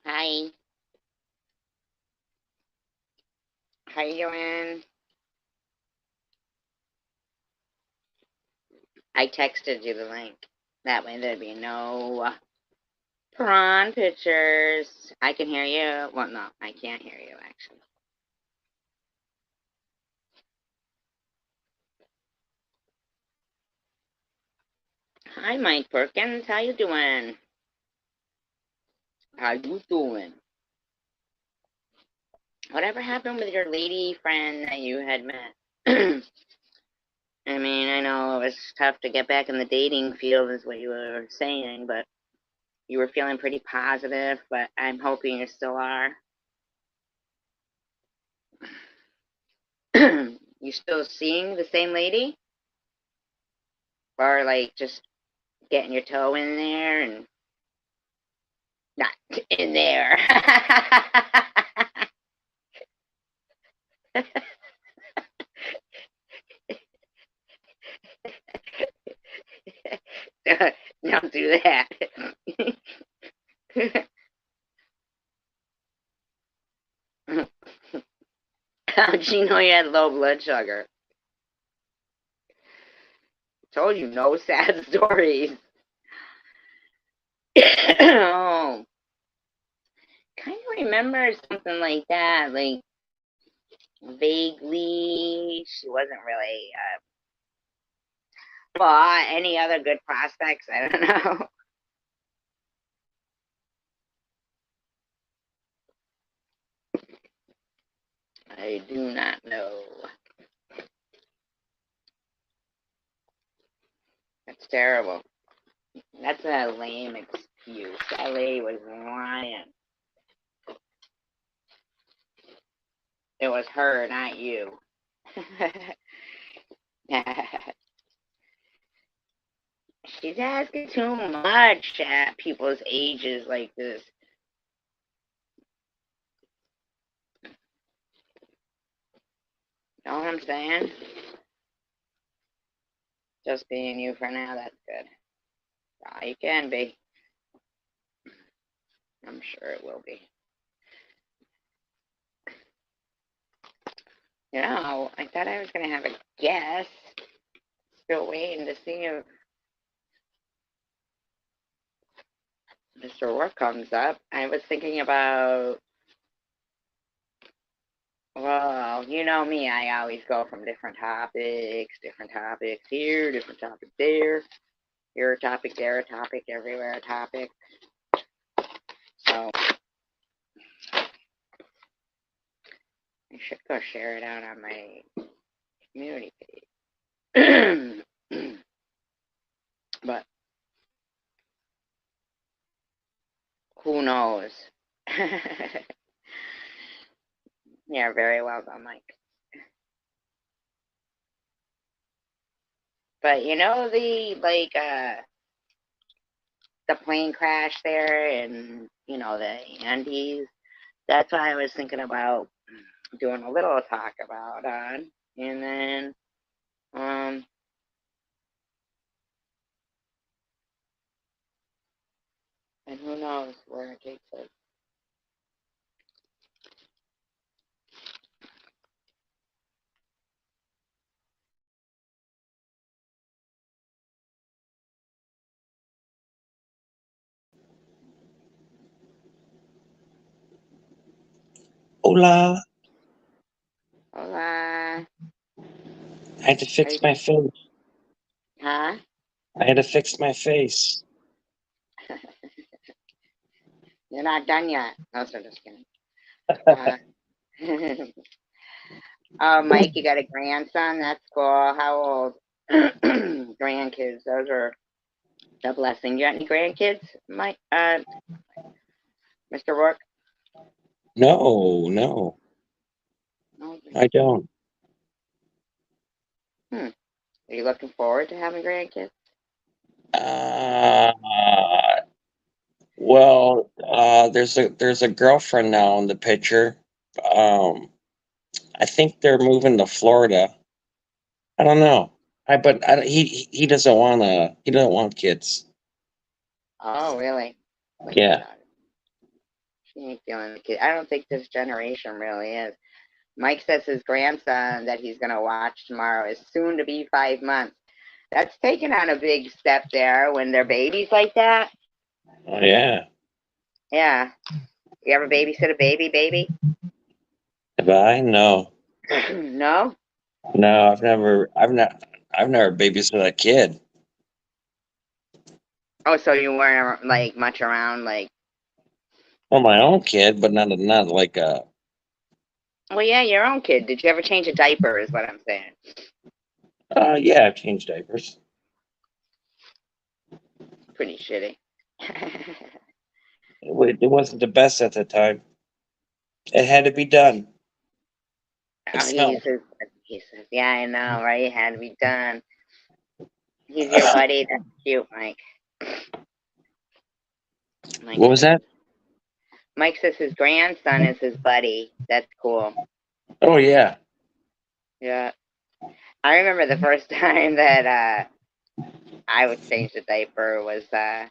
Hi, how you doing? I texted you the link. That way there'd be no prawn pictures. I can hear you. Well, no, I can't hear you actually. Hi, Mike Perkins. How you doing? How you doing? Whatever happened with your lady friend that you had met? I mean, I know it was tough to get back in the dating field, is what you were saying, but you were feeling pretty positive, but I'm hoping you still are. You still seeing the same lady? Or like just getting your toe in there and not in there? Don't do that. How'd she know you had low blood sugar? Told you no sad stories. Oh, kind of remember something like that, like vaguely. She wasn't really. Well, any other good prospects? I don't know. I do not know. That's terrible. That's a lame excuse. That lady was lying. It was her, not you. She's asking too much at people's ages like this. Know what I'm saying? Just being you for now, that's good. Oh, you can be. I'm sure it will be. You know, I thought I was going to have a guest. Still waiting to see if Mr. Work comes up. I was thinking about, well, you know me, I always go from different topics here, different topics there, here a topic, there a topic, everywhere a topic. So I should go share it out on my community page. But who knows? Yeah, very well done, Mike. But you know the plane crash there in the Andes. That's what I was thinking about doing a little talk about on, and then um and who knows where it takes us. Hola. Hola. I had to fix my face. Huh? I had to fix my face. You're not done yet. No, so just kidding. Uh, oh, Mike, you got a grandson? That's cool. How old? Grandkids. Those are the blessing. You got any grandkids, Mike? Mr. Rourke? No, No. I don't. Are you looking forward to having grandkids? Uh, there's a girlfriend now in the picture. Um, I think they're moving to Florida. I don't know. He doesn't want kids. Oh, really? Wait, Yeah. She ain't feeling the kid. I don't think this generation really is. Mike says his grandson that he's going to watch tomorrow is soon to be 5 months. That's taking on a big step there when they're babies like that. Oh yeah. Yeah. You ever babysit a baby? Have I? No. No? No, I've never babysat a kid. Oh, so you weren't like much around like. Well, my own kid, but not like a. Well, yeah, your own kid. Did you ever change a diaper? Is what I'm saying. Yeah, I've changed diapers. Pretty shitty. It wasn't the best at the time. It had to be done. It Oh, he smelled. says. He says, "Yeah, I know, right? It had to be done." He's your buddy. That's cute, Mike. Mike What was says. that? Mike says his grandson is his buddy. That's cool. Oh yeah. Yeah. I remember the first time that I was changed a diaper was I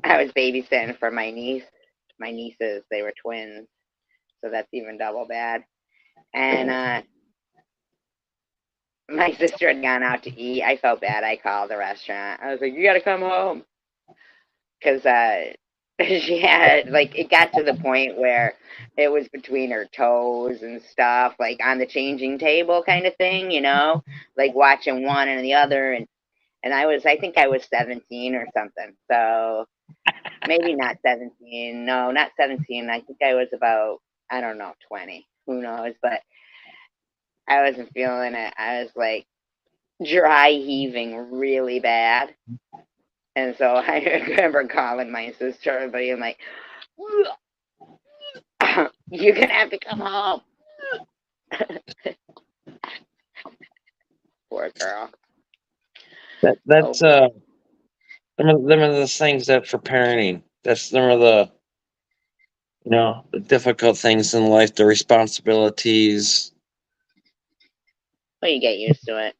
was babysitting for my niece. My nieces, they were twins, so that's even double bad. And my sister had gone out to eat. I felt bad. I called the restaurant. I was like, "You got to come home," because she had like it got to the point where it was between her toes and stuff, like on the changing table kind of thing, like watching one and the other, and I think I was 17 or something, so maybe not 17. No, not 17. I think I was about, I don't know, 20. Who knows? But I wasn't feeling it. I was like dry heaving really bad. And so I remember calling my sister and being like, "You're going to have to come home." Poor girl. Oh, That's them are the things that for parenting. That's them are the the difficult things in life, the responsibilities. well, you get used to it,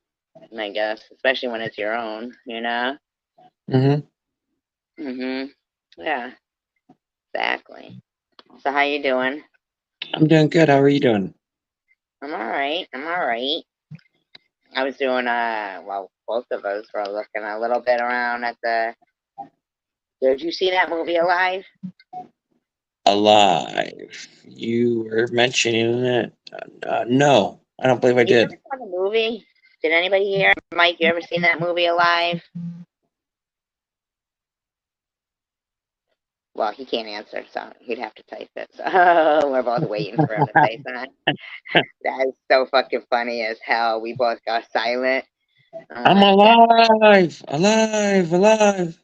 I guess, especially when it's your own. Hmm. Yeah, exactly. So how you doing? I'm doing good. How are you doing? I'm all right. I'm all right. I was doing well, both of us were looking a little bit around at the. Did you see that movie Alive? Alive. You were mentioning it. No, I don't believe I You never did. saw the movie? Did anybody here? Mike, you ever seen that movie Alive? Well, he can't answer, so he'd have to type it. So we're both waiting for him to say something. That is so fucking funny as hell. We both got silent. Oh I'm my god. alive, alive, alive.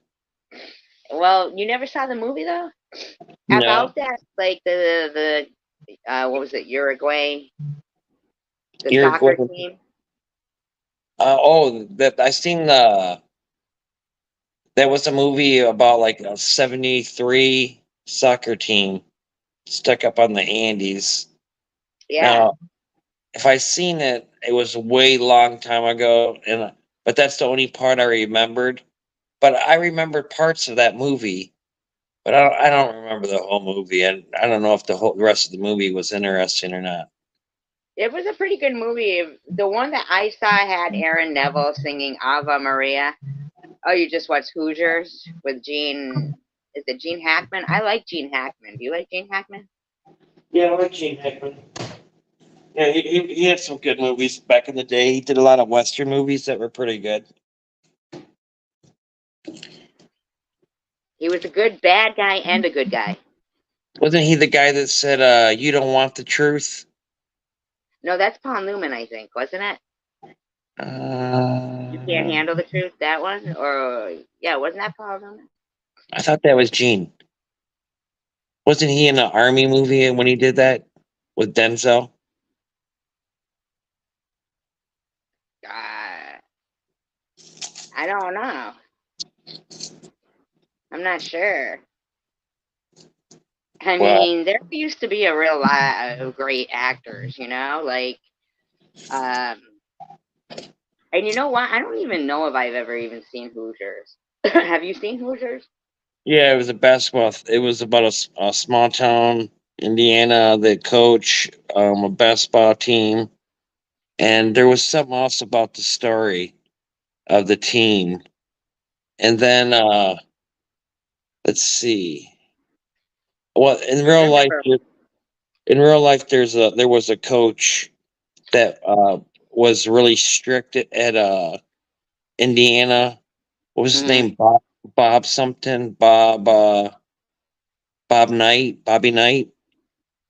Well, you never saw the movie though? No, About that, like the what was it, Uruguay, the you're soccer going. team? That I seen the. That was a movie about like a '73 soccer team stuck up on the Andes. Yeah. Now, if I seen it, it was a way long time ago, but that's the only part I remembered. But I remembered parts of that movie, but I don't remember the whole movie, and I don't know if the rest of the movie was interesting or not. It was a pretty good movie. The one that I saw had Aaron Neville singing Ava Maria. Oh, you just watched Hoosiers with Gene. Is it Gene Hackman? I like Gene Hackman. Do you like Gene Hackman? Yeah, I like Gene Hackman. Yeah, he had some good movies back in the day. He did a lot of Western movies that were pretty good. He was a good bad guy and a good guy. Wasn't he the guy that said, "You don't want the truth"? No, that's Paul Newman, I think, wasn't it? You can't Uh, handle the truth. That one, or yeah, wasn't that Paul Newman? I thought that was Gene. Wasn't he in an army movie when he did that with Denzel? Uh, I don't know. I'm not sure. I Well, mean, there used to be a real lot of great actors, like um, and you know what? I don't even know if I've ever even seen Hoosiers. Have you seen Hoosiers? Yeah, it was a basketball. It was about a small town, Indiana. The coach, a basketball team, and there was something else about the story of the team. And then let's see. Well, I remember. in real life, there was a coach that was really strict at Indiana. What was his Mhm. name? Bob something. Bob Knight. Bobby Knight.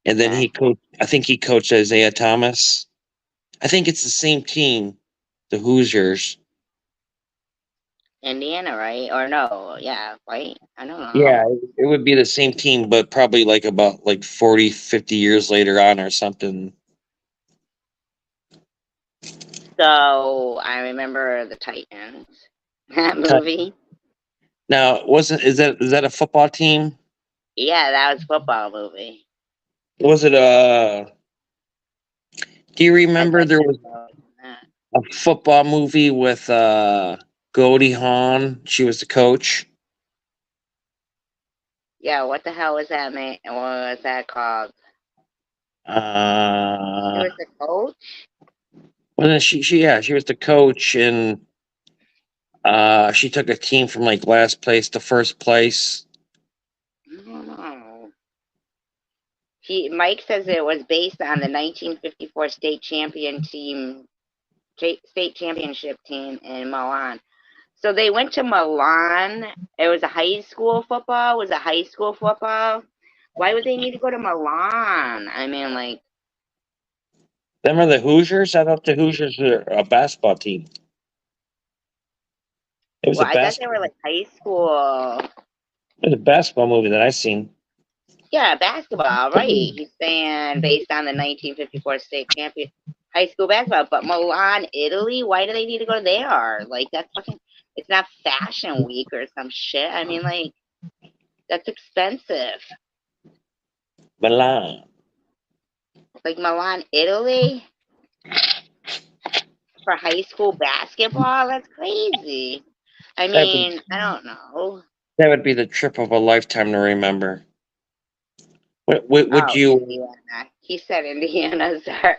And then Okay. he coached. I think he coached Isaiah Thomas. I think it's the same team, the Hoosiers. Indiana, right? Or no? Yeah, right. I don't know. Yeah, it would be the same team, but probably like about like 40, 50 years later on or something. So I remember the Titans. That movie. Now, wasn't is that a football team? Yeah, that was a football movie. Was it do you I remember think there was so. That. a football movie with Goldie Hawn? She was the coach. Yeah, what the hell was that name? What was that called? It Uh was the coach. wasn't she yeah, she was the coach and she took a team from like last place to first place. I don't know. Mike says it was based on the 1954 state championship team in Milan. So they went to Milan. It was a high school football. Was it high school football? Why would they need to go to Milan? I mean, like, Them are the Hoosiers? I thought the Hoosiers were a basketball team. It was a well, I thought they basketball were like high school. it was a basketball movie that I seen. Yeah, basketball, right? He's saying based on the 1954 state champion high school basketball. But Milan, Italy, why do they need to go there? Like, that's fucking, it's not fashion week or some shit. I mean, like, that's expensive. Milan. Like, Milan, Italy for high school basketball? That's crazy. I That would mean, I don't know. that would be the trip of a lifetime to remember. Would Oh, you Indiana. He said Indiana, sorry.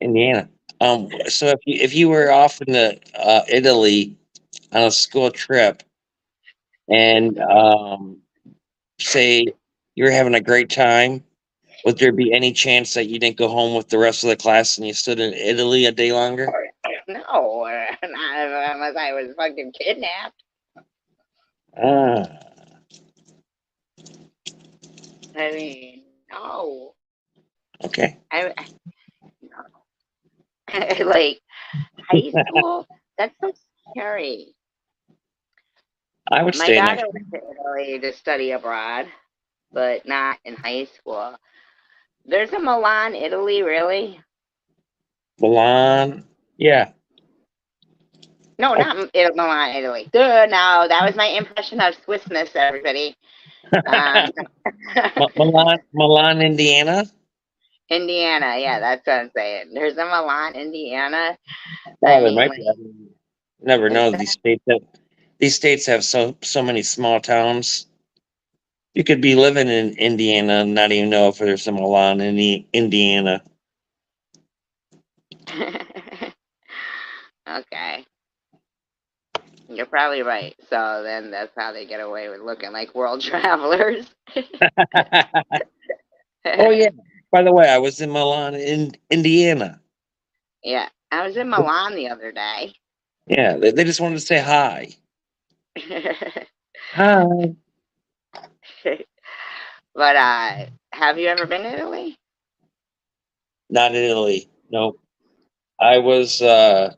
Indiana. So if you were off in the Italy on a school trip and say you were having a great time, would there be any chance that you didn't go home with the rest of the class and you stood in Italy a day longer? No, not unless I was fucking kidnapped. Ah, I mean, no. okay. I like high school. That's so scary. I would My stay next daughter went to Italy to study abroad, but not in high school. There's a Milan, Italy, really? Milan. Yeah. No, Oh, not Milan, Italy. Duh, no, that was my impression of Swissness, everybody. Um, Milan, Indiana. Indiana, yeah, that's what I'm saying. There's a Milan, Indiana. I Oh, there mean, might be. I mean, never like, know. that, These states have so many small towns. You could be living in Indiana and not even know if there's a Milan in Indiana. okay, you're probably right. So then that's how they get away with looking like world travelers. Oh yeah. By the way, I was in Milan in Indiana. Yeah, I was in Milan the other day. Yeah, they just wanted to say hi. Hi. But have you ever been to Italy? Not in Italy. No. I was I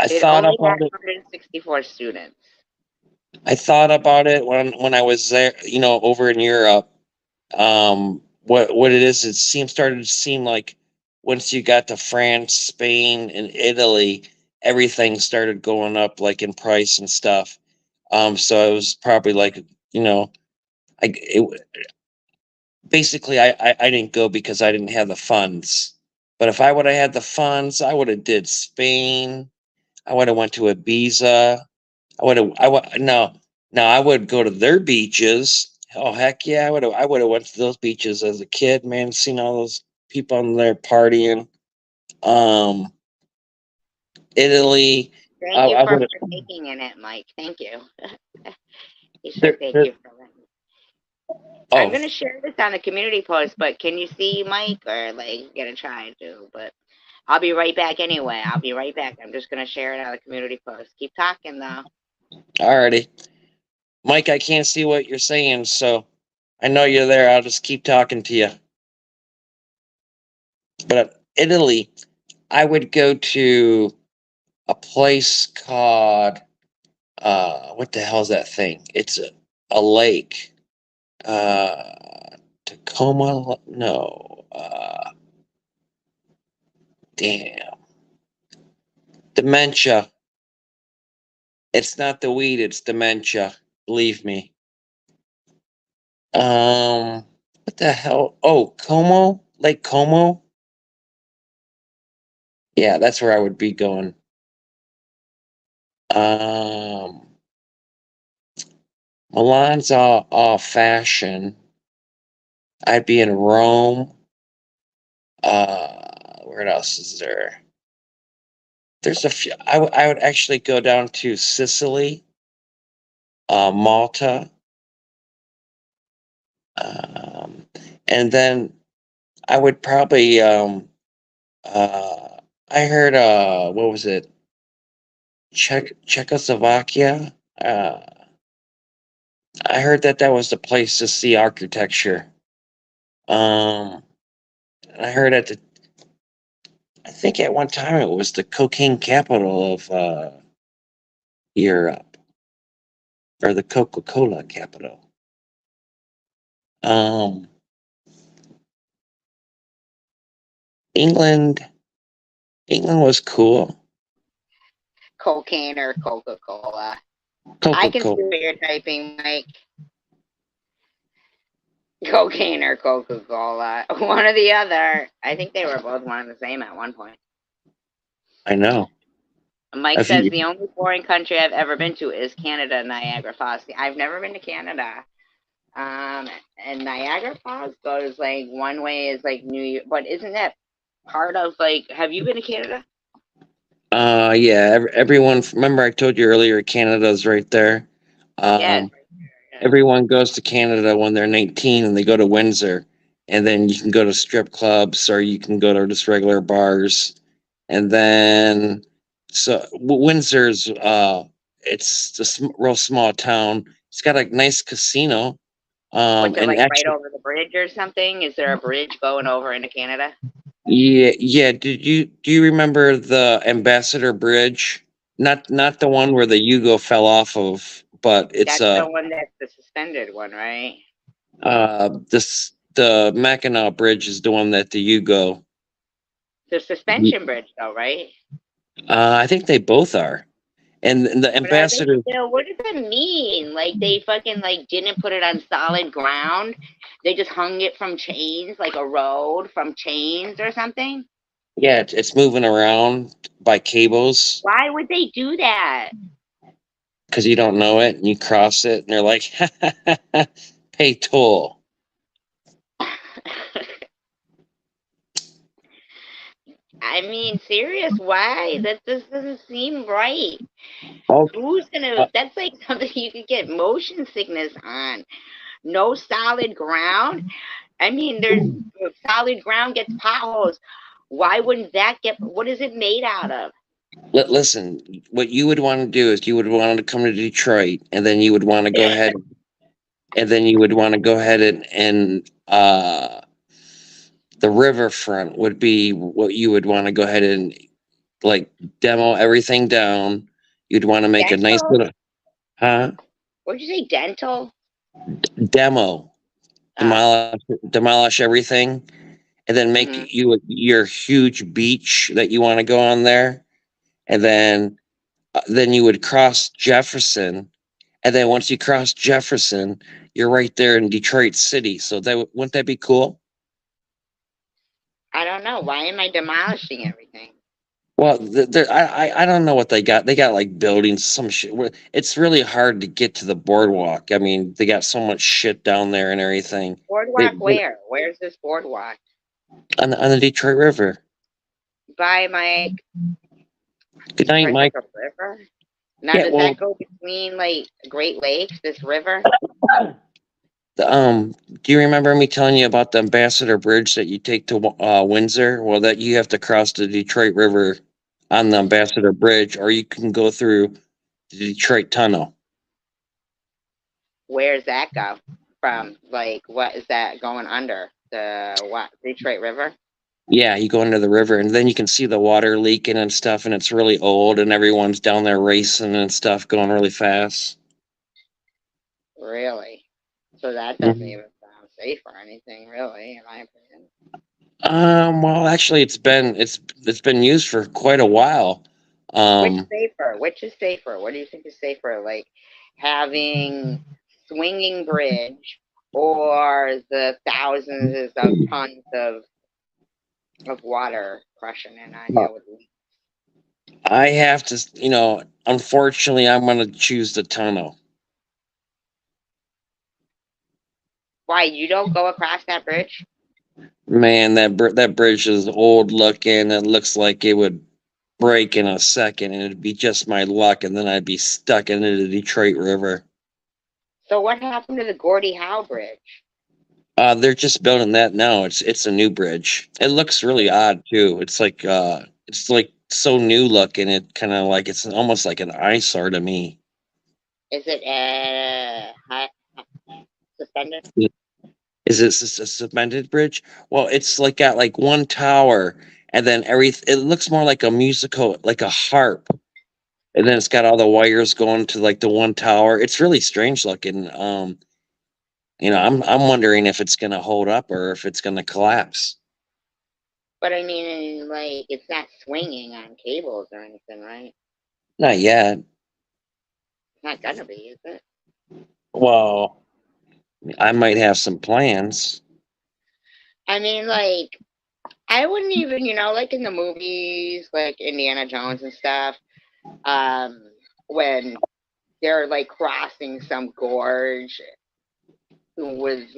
It thought only had about it. 164 students. I thought about it when I was there, over in Europe. What it is, started to seem like once you got to France, Spain, and Italy, everything started going up like in price and stuff. So it was probably like, you know, basically I didn't go because I didn't have the funds. But if I would have had the funds, I would have did Spain. I would have went to Ibiza. I would go to their beaches. Oh heck yeah, I would have went to those beaches as a kid, man, seen all those people on there partying. Um Italy, Thank you I for would partaking in it, Mike. Thank you. He said thank there you for that. I'm oh, gonna share this on the community post, but can you see Mike or like gonna try to? But I'll be right back anyway. I'll be right back. I'm just gonna share it on the community post. Keep talking though. alrighty. Mike, I can't see what you're saying, so I know you're there. I'll just keep talking to you. But Italy, I would go to a place called what the hell is that thing? It's a lake. Tacoma? No. Damn. Dementia. It's not the weed, it's dementia. Believe me. What the hell? Oh, Como? Lake Como? Yeah, that's where I would be going. Um, Milan's all fashion. I'd be in Rome. Where else is there? There's a few. I would actually go down to Sicily, Malta, um, and then I would probably. I heard. What was it? Czechoslovakia. I heard that was the place to see architecture. Um, I heard at the. I think at one time it was the cocaine capital of Europe, or the Coca-Cola capital. Um, England. England was cool. Cocaine or Coca Cola. I can see Coca-Cola. what you're typing, Mike. Cocaine or Coca Cola. One or the other. I think they were both one and the same at one point. I know. Mike If says you, the only foreign country I've ever been to is Canada, Niagara Falls. I've never been to Canada. And Niagara Falls goes like one way is like New York, but isn't that part of like? Have you been to Canada? yeah, everyone. Remember, I told you earlier, Canada's right there. Yes. Um, Everyone goes to Canada when they're 19 and they go to Windsor, and then you can go to strip clubs or you can go to just regular bars, and then Windsor's it's a real small town. It's got a nice casino. What's it And like right actually, over the bridge or something? Is there a bridge going over into Canada? yeah. Do you remember the Ambassador Bridge? Not the one where the Yugo fell off of, but it's That's the one that's the suspended one, right? this the Mackinac Bridge is the one that the Yugo. The suspension bridge, though, right? I think they both are, and the But are they Ambassador. still? What does that mean? Like they fucking like didn't put it on solid ground? They just hung it from chains, like a road from chains or something? Yeah, it's moving around by cables Why would they do that? because you don't know it, and you cross it, and they're like, "Pay toll." I mean, serious? Why? That just doesn't seem right. Okay. Who's gonna? That's like something you could get motion sickness on. No solid ground. I mean, there's solid ground gets potholes. Why wouldn't that get? What is it made out of? Listen, what you would want to do is you would want to come to Detroit, and then you would want to go ahead, and then you would want to go ahead and the riverfront would be what you would want to go ahead and like demo everything down. You'd want to make a nice Dental? little, huh? What'd you say? Dental? Demo, Uh, demolish everything, and then make mm-hmm. your huge beach that you want to go on there, and then you would cross Jefferson, and then once you cross Jefferson, you're right there in Detroit City. So wouldn't that be cool? I don't know. Why am I demolishing everything? Well, I don't know what they got. They got like buildings, some shit. It's really hard to get to the boardwalk. I mean, they got so much shit down there and everything. Boardwalk where? Where's this boardwalk? On the Detroit River. By my Good night, Detroit, like Mike. a river? Now, Yeah, does well, that go between like Great Lakes, this river? the, do you remember me telling you about the Ambassador Bridge that you take to Windsor? Well, that you have to cross the Detroit River on the Ambassador Bridge, or you can go through the Detroit Tunnel. Where's that go from? Like, what is that going under? The what? Detroit River? Yeah, you go into the river, and then you can see the water leaking and stuff, and it's really old, and everyone's down there racing and stuff, going really fast. Really? So that doesn't Mhm. even sound safe or anything, really, in my opinion. Well, actually, it's been used for quite a while. Which Um, safer? Which is safer? What do you think is safer? Like having swinging bridge or the thousands of tons of water crushing in on you with leaks? I have to, unfortunately, I'm going to choose the tunnel. Why you don't go across that bridge? Man, that bridge is old looking. It looks like it would break in a second, and it'd be just my luck, and then I'd be stuck into the Detroit River. So what happened to the Gordie Howe Bridge? They're just building that now. It's a new bridge. It looks really odd too. It's like so new looking. It kind of like it's almost like an eyesore to me. Is it suspended? Is this a suspended bridge? Well, it's like got like one tower, and then it looks more like a musical, like a harp, and then it's got all the wires going to like the one tower. It's really strange looking. I'm wondering if it's gonna hold up or if it's gonna collapse. But I mean, like, it's not swinging on cables or anything, right? Not yet. It's not gonna be, is it? Well, I might have some plans. I mean, like, I wouldn't even, like in the movies, like Indiana Jones and stuff, um, when they're like crossing some gorge with,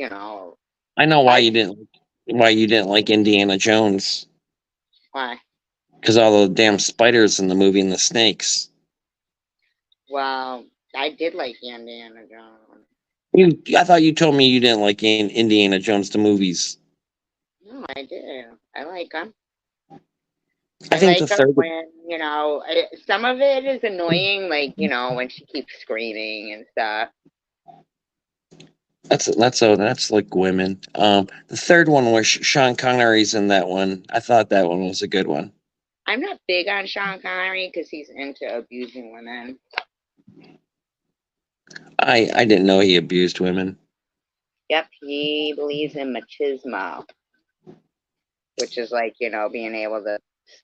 I know I why you didn't like Indiana Jones, why? because all the damn spiders in the movie and the snakes. Well, I did like Indiana Jones. I thought you told me you didn't like Indiana Jones the movies. No, I did. I like them. I I think the like them third when, some of it is annoying, like, when she keeps screaming and stuff. that's like women. The third one where Sean Connery's in that one. I thought that one was a good one. I'm not big on Sean Connery because he's into abusing women. I didn't know he abused women. Yep, he believes in machismo, which is like, being able to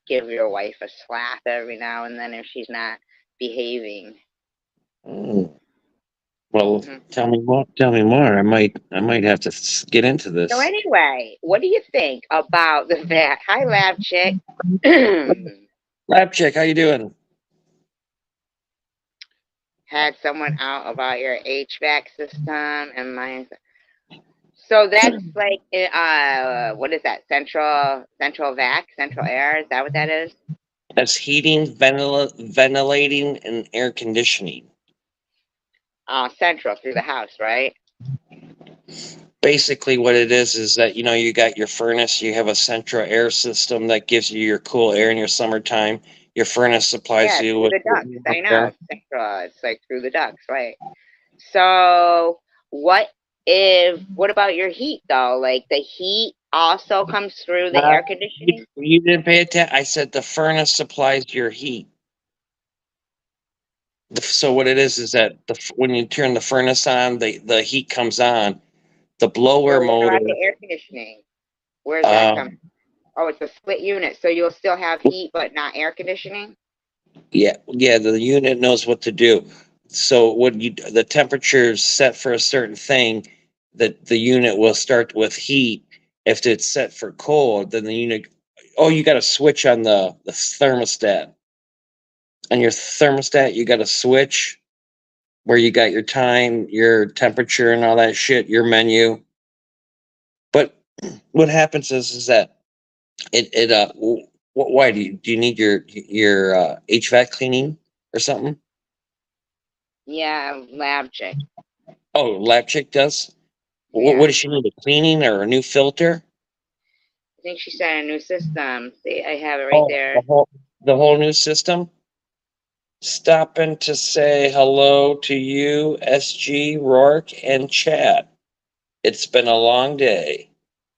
give your wife a slap every now and then if she's not behaving. Oh. Well, Mm-hmm. tell me more. Tell me more. I might have to get into So this. anyway, what do you think about the fact? Hi, lab chick. Lab chick, how you doing? Had someone out about your HVAC system and mine. So that's like, what is that? Central vac, central air. Is that what that is? That's heating, ventilating, and air conditioning. Central through the house, right? Basically, what it is that you got your furnace. You have a central air system that gives you your cool air in your summertime. Your furnace supplies Yeah, you through with the ducts. warm I know air. it's central. It's like through the ducts, right? So what about your heat though? Like the heat also comes through the Uh, air conditioning? you didn't pay attention. I said the furnace supplies your heat. So what it is that when you turn the furnace on, the heat comes on. The blower Or what about motor. the air conditioning? Where's that Um, coming? Oh, it's a split unit, so you'll still have heat but not air conditioning? yeah, the unit knows what to do. So when the temperature is set for a certain thing, that the unit will start with heat. If it's set for cold, then the unit Oh, you got a switch on the thermostat. On your thermostat, you got a switch where you got your time, your temperature, and all that shit, your menu. But what happens is that why do you need your HVAC cleaning or something? Yeah, lab chick. Oh, lab chick does. What Yeah. does she need? A cleaning or a new filter? I think she said a new system. See, I have it right Oh, there. the whole new system. Stopping to say hello to you, SG, Rourke, and Chad. It's been a long day.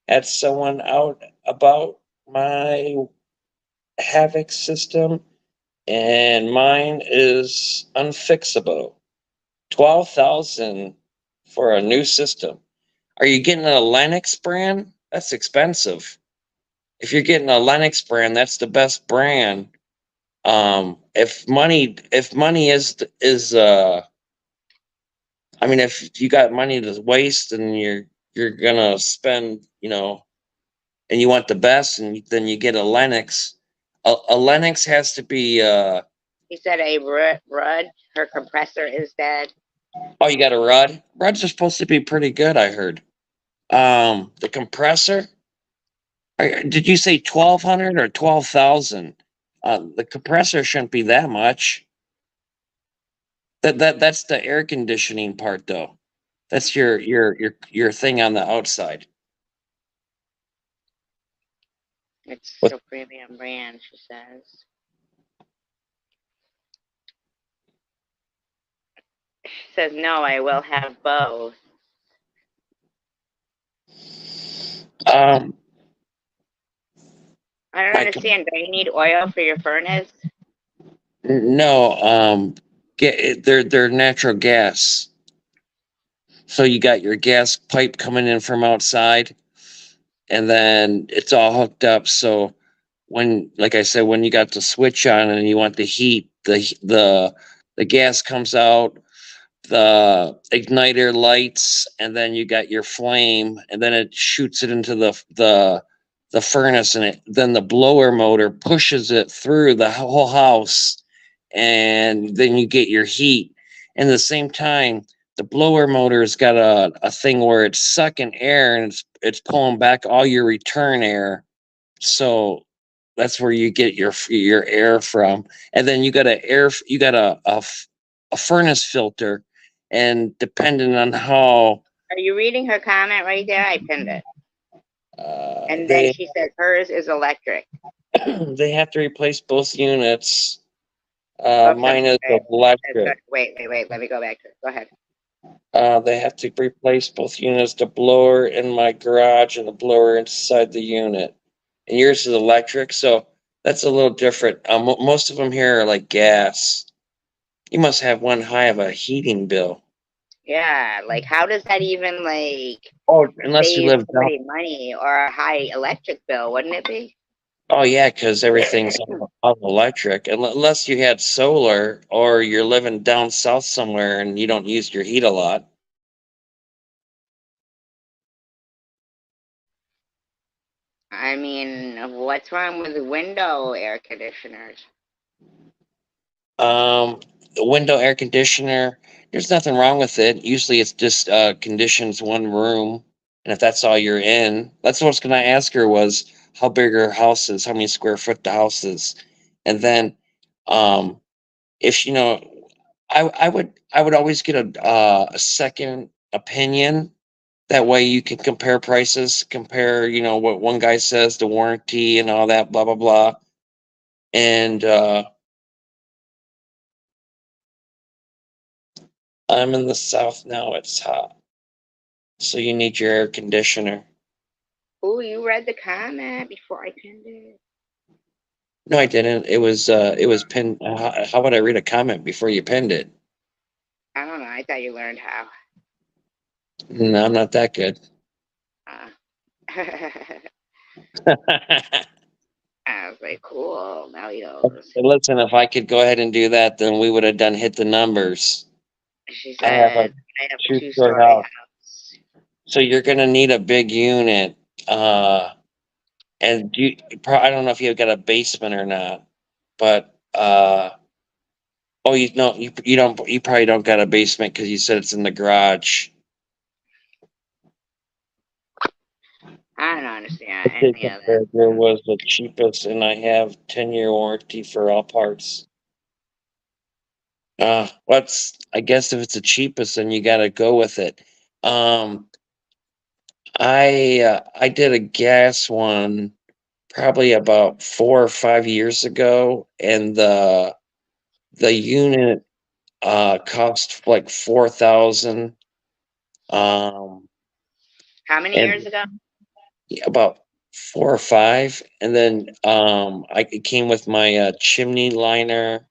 Had someone out about my Havoc system, and mine is unfixable. 12,000 for a new system. Are you getting a Lennox brand? That's expensive. If you're getting a Lennox brand, that's the best brand. If money is I mean, if you got money to waste and you're gonna spend, and you want the best, and then you get a Lennox. A Lennox has to be. He said a Rudd. Her compressor is dead. Oh, you got a Rudd. Rudds are supposed to be pretty good, I heard. The compressor. Did you say 1,200 or 12,000? The compressor shouldn't be that much. That's the air conditioning part, though. That's your thing on the outside. It's What? so premium brand, she says. She says, no, I will have both. Um, I don't my understand. Do you need oil for your furnace? no. They're natural gas. So you got your gas pipe coming in from outside, and then it's all hooked up. So when, like I said, when you got the switch on and you want the heat, the gas comes out, the igniter lights, and then you got your flame, and then it shoots it into the furnace, and then the blower motor pushes it through the whole house, and then you get your heat. And at the same time, the blower motor's got a thing where it's sucking air, and it's pulling back all your return air. So that's where you get your air from. And then you got a furnace filter, and depending on how Are you reading her comment right there? I pinned it. And then they she says hers is electric. they have to replace both units. Oops, I'm Mine is sorry. electric. Wait. Let me go back to it. Go ahead. They have to replace both units, the blower in my garage and the blower inside the unit. And yours is electric, so that's a little different. Most of them here are like gas. You must have one high of a heating bill. Yeah, like how does that even Oh, unless you save live down. somebody money or a high electric bill? Wouldn't it be? Oh yeah, because everything's all electric. Unless you had solar or you're living down south somewhere and you don't use your heat a lot. I mean, what's wrong with window air conditioners? The window air conditioner, there's nothing wrong with it. Usually it's just conditions one room. And if that's all you're in, that's what I was gonna ask her was how big her house is, how many square foot the house is. And then um if I would always get a second opinion. That way you can compare prices, compare, what one guy says, the warranty and all that, blah blah blah. And I'm in the south now, it's hot. So you need your air conditioner. Oh, you read the comment before I pinned it. No, I didn't. It was pinned. How would I read a comment before you pinned it? I don't know. I thought you learned how. No, I'm not that good. Uh, I was like, cool. Now he knows. Listen, if I could go ahead and do that, then we would have done hit the numbers. She I have a said, I have a two-story two-story house. house. So you're gonna need a big unit. Uh, And I don't know if you've got a basement or not, but oh, you know, you don't, you probably don't got a basement because you said it's in the garage. I don't understand any Jacob of that Burger stuff. was the cheapest, and I have 10-year warranty for all parts. What's I guess if it's the cheapest, then you got to go with it. Um, I did a gas one probably about 4 or 5 years ago, and the unit cost like 4,000. Um, How many years and ago? yeah, about 4 or 5, and then it came with my chimney liner,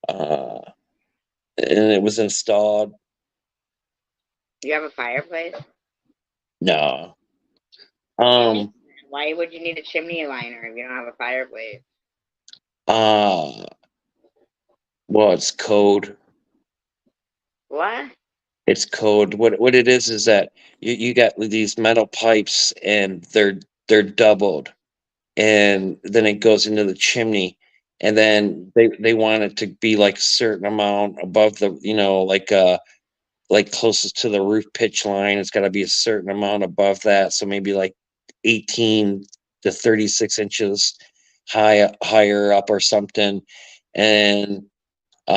uh, and it was installed. You have a fireplace? No, You need. um, Why would you need a chimney liner if you don't have a fireplace? uh, well, it's code. What? It's code. What it is that you got these metal pipes, and they're doubled, and then it goes into the chimney, and then they want it to be like a certain amount above the, like closest to the roof pitch line. It's got to be a certain amount above that, so maybe like 18 to 36 inches higher up or something. And So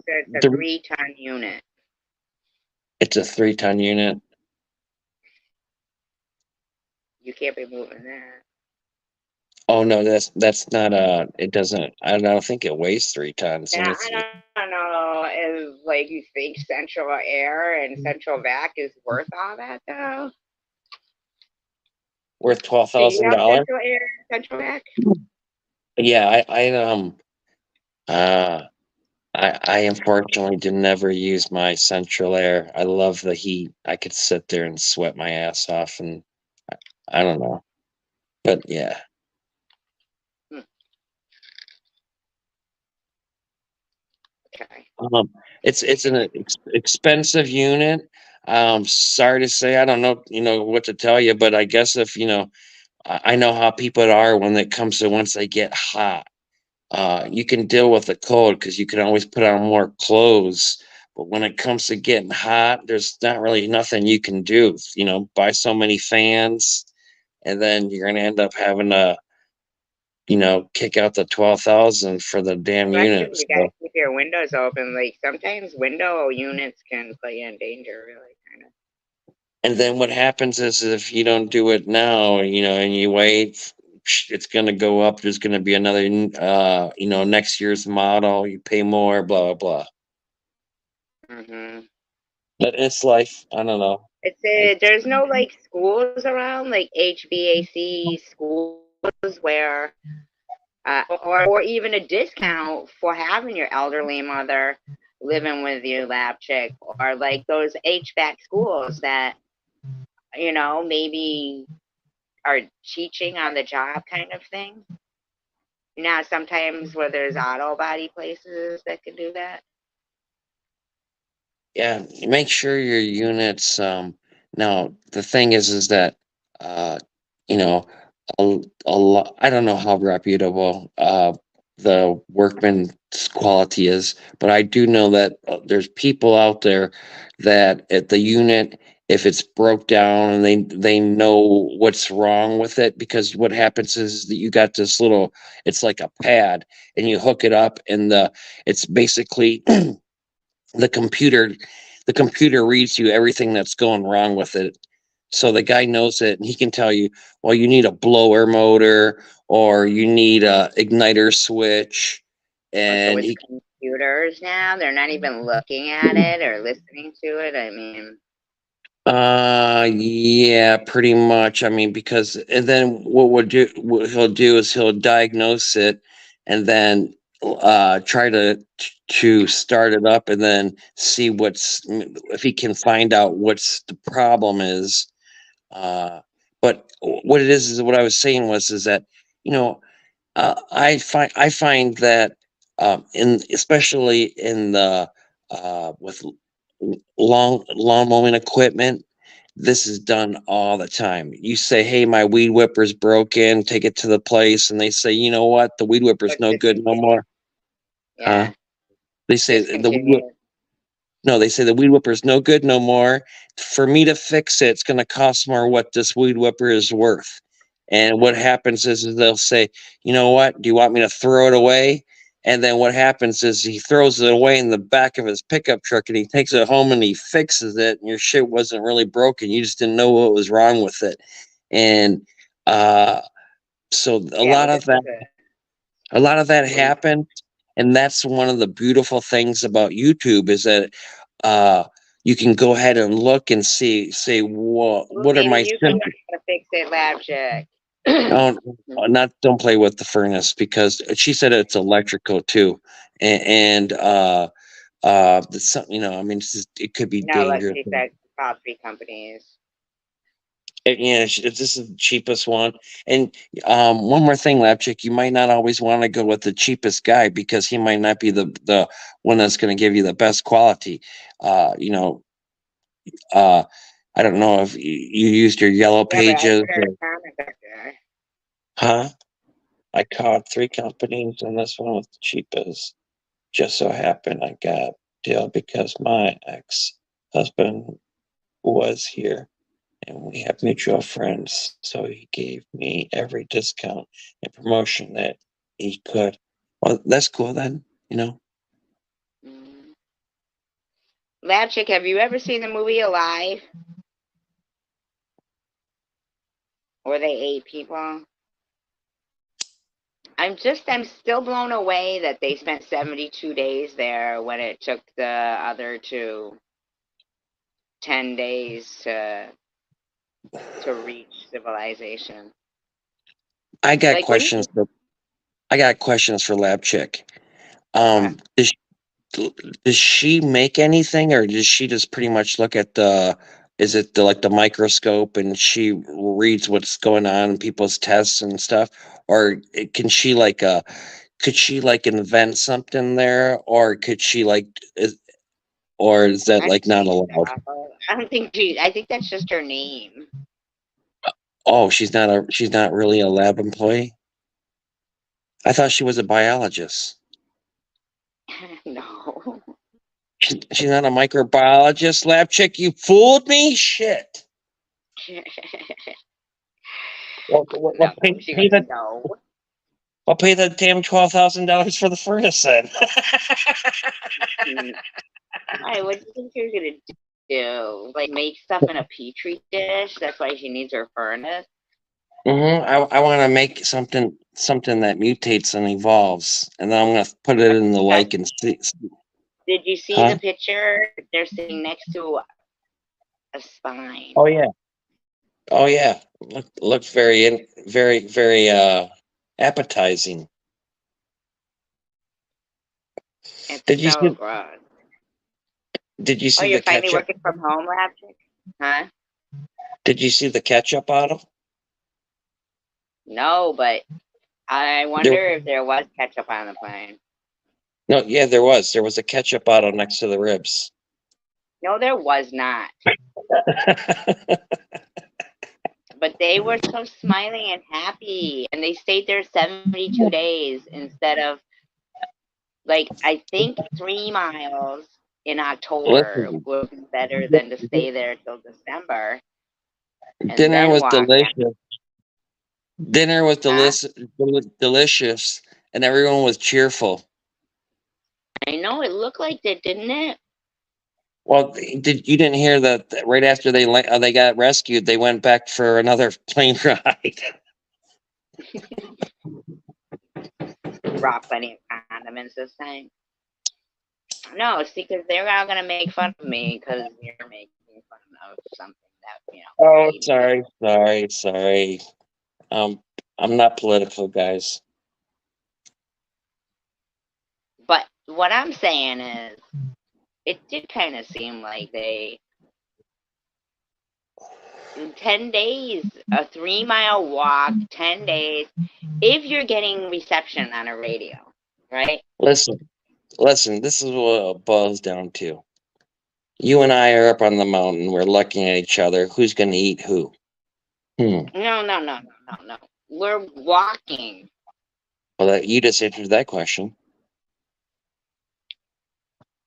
it's a the 3-ton unit. it's a 3-ton unit. You can't be moving that. Oh no, that's not it doesn't, I don't think it weighs 3 tons, Now and I don't know if like you think central air and central vac is worth all that though. worth twelve Do you thousand have dollars. central air and central vac? Yeah, uh I unfortunately did never use my central air. I love the heat. I could sit there and sweat my ass off, and I, I don't know. But yeah. Hmm, okay. Um it's an expensive unit. Sorry to say, I don't know, what to tell you, but I guess if I know how people are when it comes to once they get hot. You can deal with the cold because you can always put on more clothes. But when it comes to getting hot, there's not really nothing you can do. Buy so many fans, and then you're gonna end up having to, kick out the 12,000 for the damn Especially unit. if you gotta So, keep your windows open. Like sometimes window units can put you in danger, really, kind of. and then what happens is if you don't do it now, and you wait, it's gonna go up. There's gonna be another, next year's model. You pay more, blah blah blah. Mhm. But it's life. I don't know. There's no like schools around like HVAC schools where or even a discount for having your elderly mother living with you, lab chick, or like those HVAC schools that maybe are teaching on the job kind of thing. Sometimes where there's auto body places that can do that. Yeah, make sure your units. Now the thing is that, uh, you know, a lot. I don't know how reputable the workman's quality is, but I do know that there's people out there that at the unit, if it's broke down and they know what's wrong with it, because what happens is that you got this little. It's like a pad, and you hook it up, and it's basically the computer the computer reads you everything that's going wrong with it, so the guy knows it, and he can tell you, well, you need a blower motor, or you need a igniter switch. Also, And with he computers now, they're not even looking at it or listening to it. I mean, yeah, pretty much. I mean, because and then what he'll do is he'll diagnose it, and then try to start it up, and then see if he can find out what's the problem is. But what it is what I was saying is that, you know I find that, in especially in the with lawn mowing equipment, this is done all the time. You say, "Hey, my weed whipper's broken. Take it to the place," and they say, "You know what? The weed whipper's But no good no discontinue. more." Huh? Yeah, They say discontinue. no, they say the weed whipper's no good no more. For me to fix it, it's going to cost more what this weed whipper is worth. And what happens is they'll say, "You know what? Do you want me to throw it away?" And then what happens is he throws it away in the back of his pickup truck and he takes it home and he fixes it. And your shit wasn't really broken. You just didn't know what was wrong with it. And uh, so Yeah, well, this is a lot of that a happened, and that's one of the beautiful things about YouTube is that uh you can go ahead and look and say, well, well, what are maybe my you can learn symptoms? how to fix it, lab check. Oh, not don't play with the furnace because she said it's electrical too, and I mean, it could be No, like dangerous. she said, call 3 companies. Yeah, this is the cheapest one. And one more thing, Lapchick, you might not always want to go with the cheapest guy because he might not be the one that's going to give you the best quality. Uh, you know, uh, I don't know if you used your yellow Yeah, but I pages put her in or, a comment section. huh? I called 3 companies and this one was the cheapest. Just so happened I got deal because my ex-husband was here and we have mutual friends. So he gave me every discount and promotion that he could. Well, that's cool then, you know. Mm. Lab chick, have you ever seen the movie Alive? Where they ate people? I'm still blown away that they spent 72 days there when it took the other two 10 days to reach civilization. I got Like when questions you for I got questions for Lab Chick. what? Um, does does she make anything, or does she just pretty much look at the? Is it the microscope and she reads what's going on in people's tests and stuff, or can she could she invent something there, or could she or is that I like not think allowed? so. I don't think she. I think that's just her name. Oh, she's not really a lab employee. I thought she was a biologist. No. She's not a microbiologist, Lab Chick. You fooled me. Shit. No, she Pay goes, the no. I'll pay the damn $12,000 for the furnace then. Mm. Why? What do you think you're gonna do? Like make stuff in a petri dish? That's why she needs her furnace. I want to make something that mutates and evolves, and then I'm gonna put it in the That's, lake and see. did you see Huh? the picture? They're sitting next to a spine. Oh yeah. Oh yeah. Look very appetizing. It's Did you so see? gross. Did you Oh, see you're the finally ketchup? working from home, lab chick? Huh? Did you see the ketchup bottle? No, but I There, wonder if there was ketchup on the plane. no, yeah, there was. There was a ketchup bottle next to the ribs. No, there was not. But they were so smiling and happy, and they stayed there 72 days instead of, like, I think 3 miles in October Listen, would be better than to stay there till December and dinner then was walk down. delicious. Dinner was Huh? delicious, and everyone was cheerful. I know it looked like that, didn't it? Well, you didn't hear that right after they got rescued, they went back for another plane ride. Brought plenty of condiments this time. No, see, because they're all gonna make fun of me because you're making fun of something that you're Oh, eating. sorry. Um, I'm not political, guys. But what I'm saying is, it did kind of seem like they in 10 days, a 3 mile walk, 10 days, if you're getting reception on a radio, right? Listen, listen. This is what it boils down to. You and I are up on the mountain. We're looking at each other. Who's going to eat who? No. We're walking. Well, you just answered that question.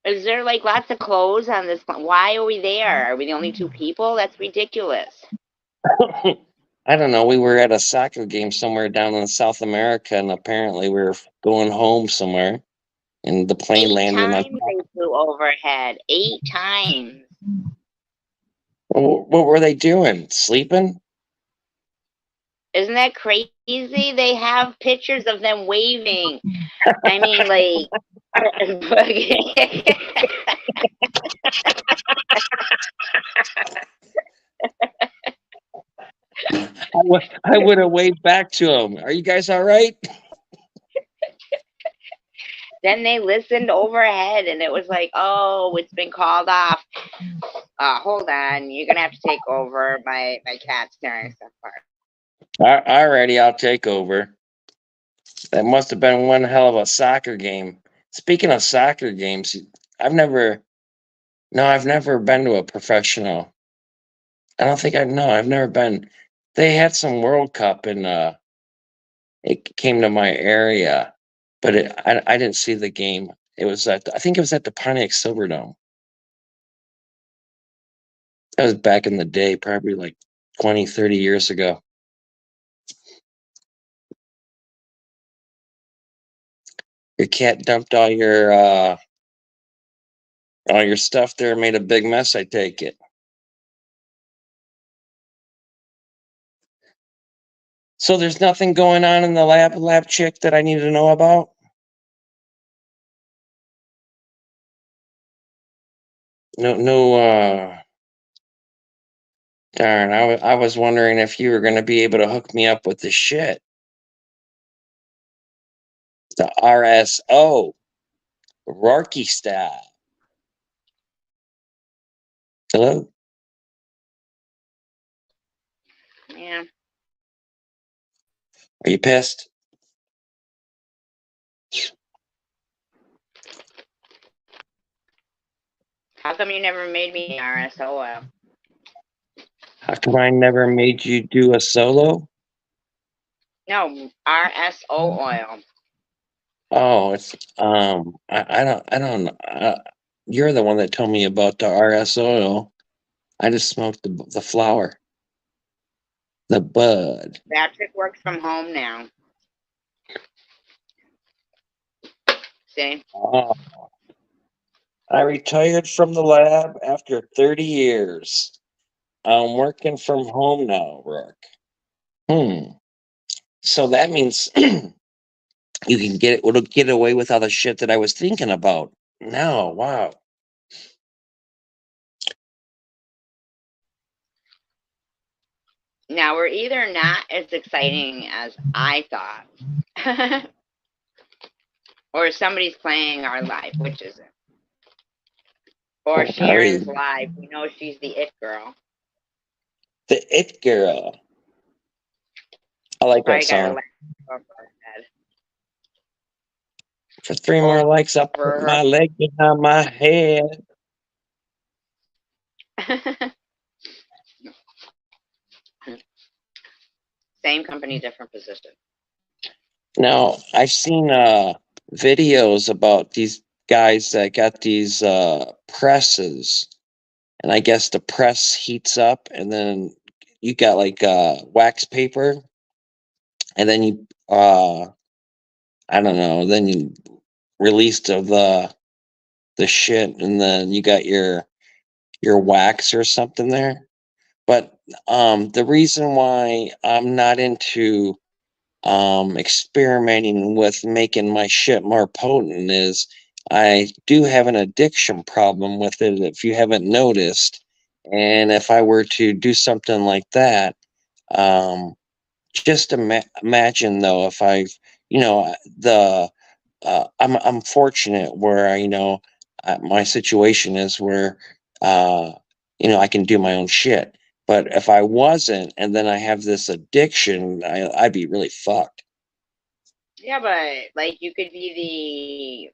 Is there like lots of clothes on this? Why are we there? Are we the only two people? That's ridiculous. I don't know. We were at a soccer game somewhere down in South America, and apparently we were going home somewhere, and the plane 8 landed on. times they flew overhead. 8 times. What were they doing? Sleeping? Isn't that crazy? They have pictures of them waving. I mean, like. I would have waved back to them. Are you guys all right? Then they listened overhead, and it was like, oh, it's been called off. Hold on, you're gonna have to take over. My cat's tearing stuff apart. Alrighty, I'll take over. That must have been one hell of a soccer game. Speaking of soccer games, I've never been to a professional. I don't think I've never been. They had some World Cup and it came to my area, but I didn't see the game. It was I think it was at the Pontiac Silverdome. That was back in the day, probably like 20, 30 years ago. Your cat dumped all your stuff there, made a big mess, I take it. So there's nothing going on in the lab chick that I need to know about? No, darn, I was wondering if you were going to be able to hook me up with the shit. The RSO, Rocky style. Hello? Yeah. Are you pissed? How come you never made me RSO oil? How come I never made you do a solo? No, RSO oil. Oh, it's I don't you're the one that told me about the RS oil. I just smoked the flower, the bud. Patrick works from home now. See? Oh, I retired from the lab after 30 years. I'm working from home now, Rook. So that means you can get away with all the shit that I was thinking about. No, wow. Now we're either not as exciting as I thought, or somebody's playing our live, which is it? Or Probably Sharon's live. We know she's the it girl. the It Girl. I like that Probably got her song. leg over her head. For 3 more likes, I'll put my leg behind my head. Same company, different position. Now, I've seen videos about these guys that got these presses, and I guess the press heats up, and then you got like wax paper, and then you I don't know, then you release the shit, and then you got your wax or something there. But the reason why I'm not into experimenting with making my shit more potent is I do have an addiction problem with it, if you haven't noticed. And if I were to do something like that, um, just imagine though, if you know, I'm fortunate where my situation is where uh, I can do my own shit. But if I wasn't, and then I have this addiction, I'd be really fucked. Yeah, but like you could be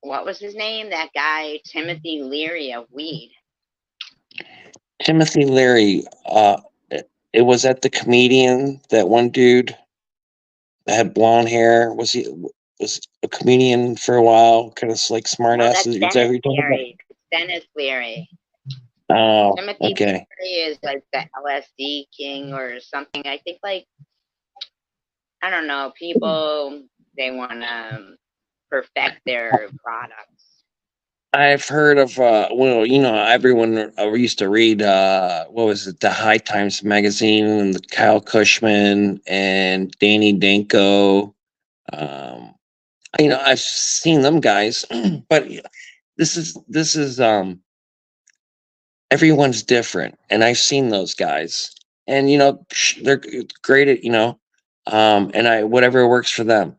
the what was his name? That guy Timothy Leary of weed. Timothy Leary. It was at the comedian, that one dude that had blonde hair. Was a comedian for a while, kind of like smart No, ass. that's Is that Dennis who you're talking about? Leary. Dennis Leary. Oh, Timothy okay. Leary is like the LSD king or something. I think like I don't know. People they want to perfect their products. I've heard of well, everyone used to read what was it, the High Times magazine, and the Kyle Cushman and Danny Danko. Um, I've seen them guys, but this is everyone's different, and I've seen those guys, and they're great at and I whatever works for them.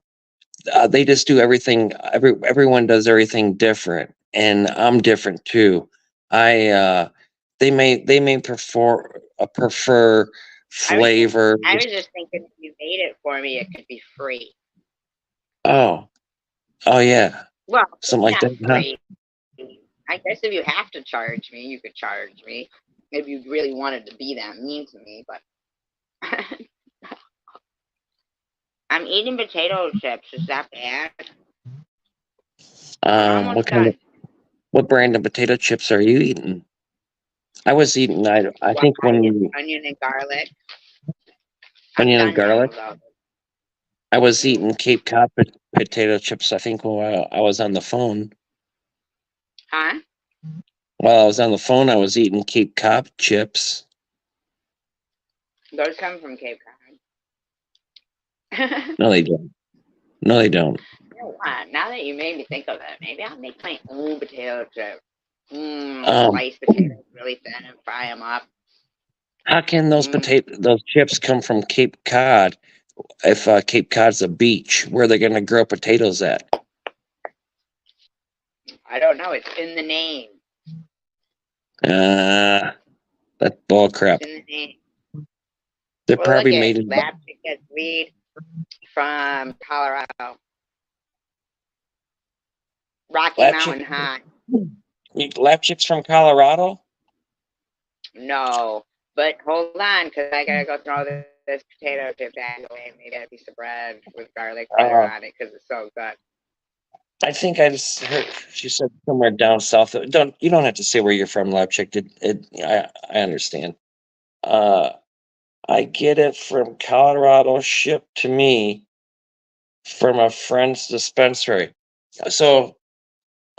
They just do everything. Everyone does everything different, and I'm different too. I they may prefer flavor. I was just thinking if you made it for me, it could be free. Oh, oh yeah, Well, something like not that, huh? free. I guess if you have to charge me, you could charge me if you really wanted to be that mean to me. But I'm eating potato chips. Is that bad? I'm What almost kind of done. what brand of potato chips are you eating? I was eating. I Well, think when it's onion and garlic. I'm onion and done now, garlic. though. I was Mm. eating Cape Cod potato chips. I think while I was on the phone. Huh? While I was on the phone, I was eating Cape Cod chips. Those come from Cape Cod. No, they don't. No, they don't. You know what? Now that you made me think of it, maybe I'll make my own potato chip. Um, Slice potatoes really thin and fry them up. how can those chips come from Cape Cod if Cape Cod's a beach? Where are they going to grow potatoes at? I don't know. It's in the name. That's bull It's crap. in the name. They're Well, look probably at made in Lab Chicken Weed from Colorado. Rocky lab chicks. Mountain High. Lab chicks from Colorado. No. But hold on, because I got to go throw this potato chip bag away. Maybe a piece of bread with garlic butter Uh, on it because it's so good. I think I just heard she said somewhere down south. You don't have to say where you're from, lab chick. I understand. Uh, I get it from Colorado, shipped to me from a friend's dispensary. So,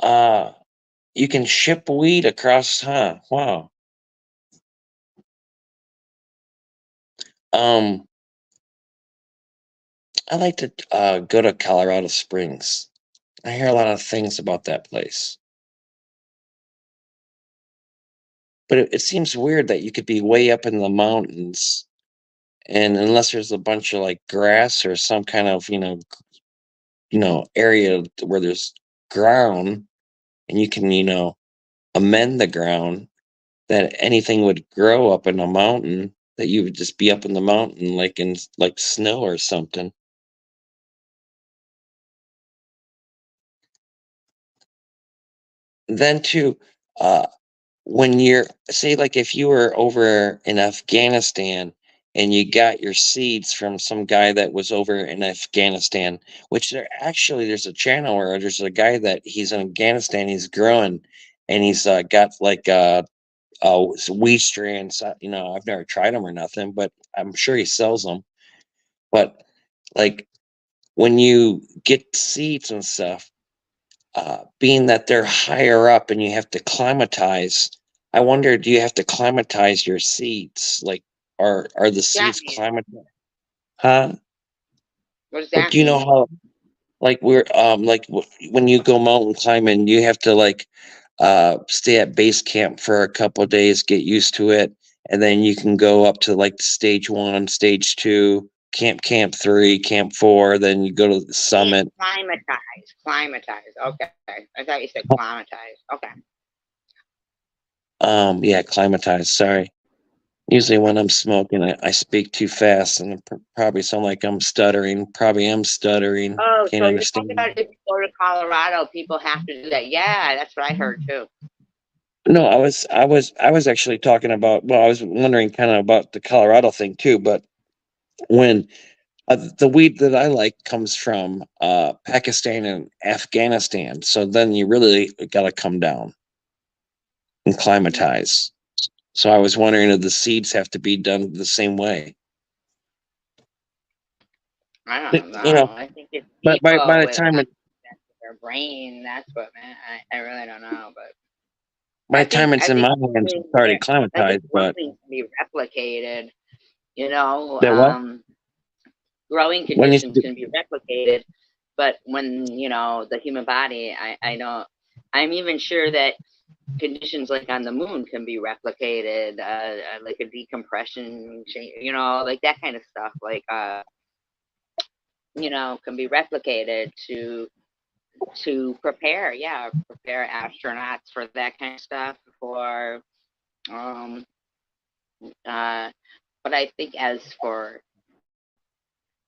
uh, you can ship weed across, huh? Wow. Um, I like to go to Colorado Springs. I hear a lot of things about that place, but it seems weird that you could be way up in the mountains, and unless there's a bunch of like grass or some kind of area where there's ground, and you can amend the ground, that anything would grow up in a mountain, that you would just be up in the mountain like in like snow or something. Then too, uh when you're, say, like if you were over in Afghanistan and you got your seeds from some guy that was over in Afghanistan, which there's a channel where there's a guy that he's in Afghanistan, he's growing, and he's got like wheat strands. I've never tried them or nothing, but I'm sure he sells them. But like when you get seeds and stuff, being that they're higher up and you have to climatize, I wonder, do you have to climatize your seeds? Like, are the What's that seeds mean? climatized? Huh? What does Like, that do you know mean? how, like, when you go mountain climbing, you have to like stay at base camp for a couple of days, get used to it, and then you can go up to like stage 1, stage 2, camp 3, camp 4, then you go to the Yeah, summit. climatize. Climatize. Okay. I thought you said climatize. Okay. Yeah, climatize. Sorry. Usually when I'm smoking, I speak too fast and probably sound like I'm stuttering. Probably am stuttering. Oh, Can't so you're talking understand. about if you go to Colorado, people have to do that. Yeah, that's what I heard too. No, I was actually talking about. Well, I was wondering kind of about the Colorado thing too. But when the weed that I like comes from Pakistan and Afghanistan, so then you really got to come down and Mm, climatize. So I was wondering if the seeds have to be done the same way. I But, don't know. you know, I think it's but by people the with time it their brain. That's what, man. I really don't know, but by the time it's I in think my hands, it's already I think climatized. But growing can be replicated. You know, that what growing when you conditions can be replicated, but when the human body, I know, I'm even sure that conditions like on the moon can be replicated, like a decompression, like that kind of stuff, like can be replicated to prepare astronauts for that kind of stuff. For um, uh, but I think as for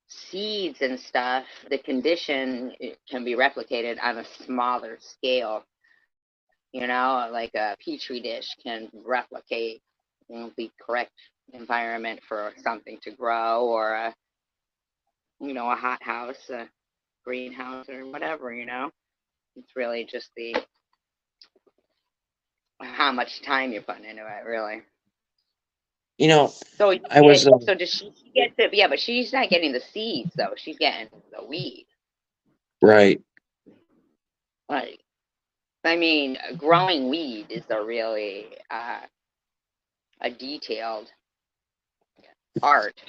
seeds and stuff, the condition it can be replicated on a smaller scale. Like a petri dish can replicate the correct environment for something to grow, or a hot house, a greenhouse, or whatever. It's really just the how much time you're putting into it, really. you know, So I was so does she get the yeah, but she's not getting the seeds though. She's getting the weed. right. Like, I mean, growing weed is a really a detailed art.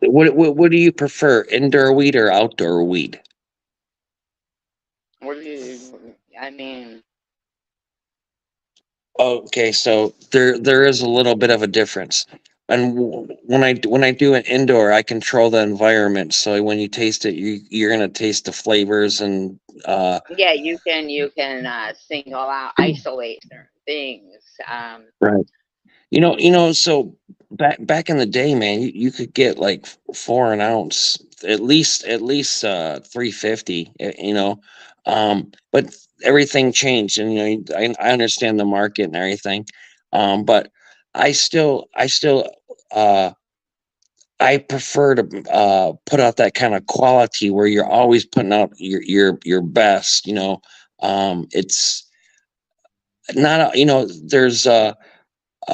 What do you prefer, indoor weed or outdoor weed? What do you? I mean, Okay, so there is a little bit of a difference. And when I do an indoor, I control the environment. So when you taste it, you're gonna taste the flavors and yeah, you can single out, isolate certain things. right. So back in the day, man, you could get like four an ounce, at least 350, but everything changed, and I understand the market and everything. But I still uh I prefer to put out that kind of quality where you're always putting out your best. It's not there's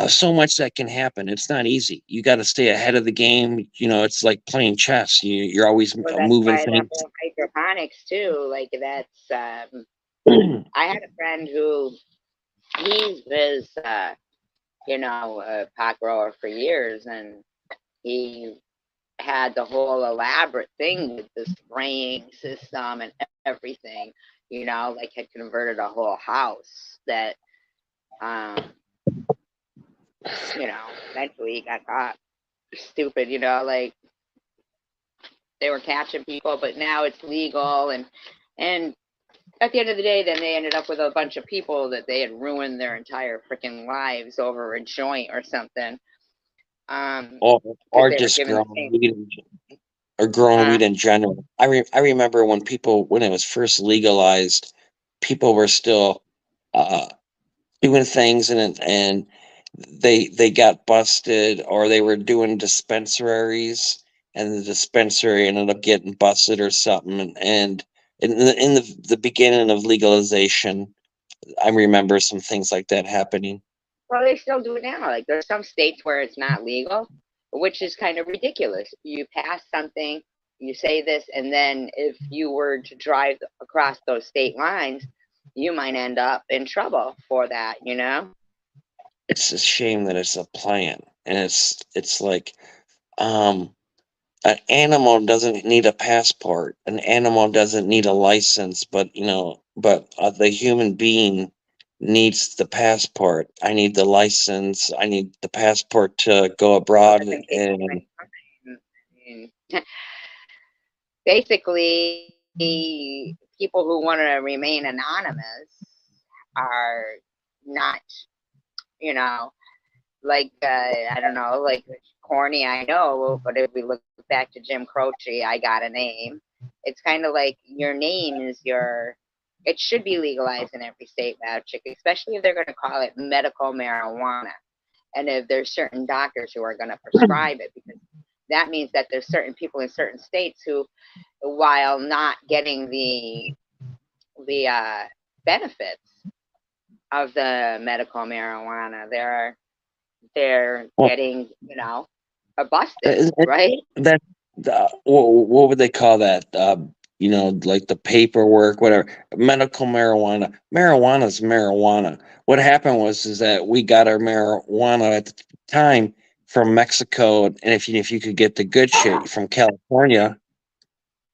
so much that can happen. It's not easy. You got to stay ahead of the game. It's like playing chess. You're always Well, that's moving why the things. whole hydroponics too. Like that's. I had a friend who he was, a pot grower for years, and he had the whole elaborate thing with the spraying system and everything. Like had converted a whole house that, um, eventually he got caught. Stupid, like they were catching people, but now it's legal, and at the end of the day, then they ended up with a bunch of people that they had ruined their entire freaking lives over a joint or something. or Because or they were just given the growing same. weed or growing Uh, weed in general. I remember when it was first legalized, people were still uh, doing things and they got busted, or they were doing dispensaries, and the dispensary ended up getting busted or something. And in the beginning of legalization, I remember some things like that happening. well, they still do it now. Like there's some states where it's not legal, which is kind of ridiculous. You pass something, you say this, and then if you were to drive across those state lines, you might end up in trouble for that. It's a shame that it's a plant, and it's like um an animal doesn't need a passport. An animal doesn't need a license, but the human being needs the passport. I need the license. I need the passport to go Well, abroad. just in case of And any crime. I mean, basically, people who want to remain anonymous are not, you know, like I don't know, like corny. I know, but if we look back to Jim Croce, I got a name. It's kind of like your name is your. It should be legalized in every state, Magic, especially if they're going to call it medical marijuana. And if there's certain doctors who are going to prescribe it, because that means that there's certain people in certain states who, while not getting the benefits of the medical marijuana, they're Well, getting, busted, it, right? that what would they call that? Like the paperwork, whatever. Medical marijuana. Marijuana is marijuana. What happened was is that we got our marijuana at the time from Mexico, and if you could get the good shit from California.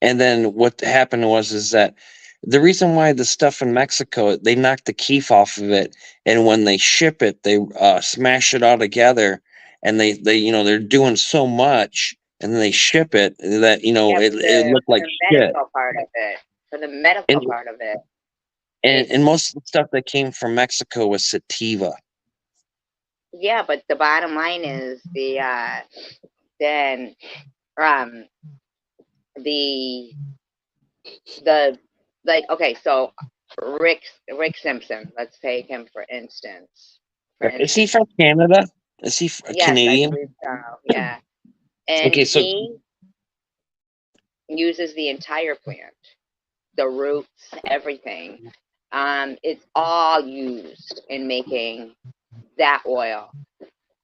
And then what happened was is that the reason why the stuff in Mexico, they knock the keef off of it, and when they ship it, they smash it all together, and they're doing so much, and then they ship it that Yeah, it looked like for the shit. medical part of it, for the medical And part of it, and it's most of the stuff that came from Mexico was sativa. yeah, but the bottom line is then um the the like okay, so Rick Simpson, let's take him for instance. For Is he instance, from Canada? Is he a yes, I Canadian? believe so. Yeah, and Okay, so he uses the entire plant, the roots, everything. It's all used in making that oil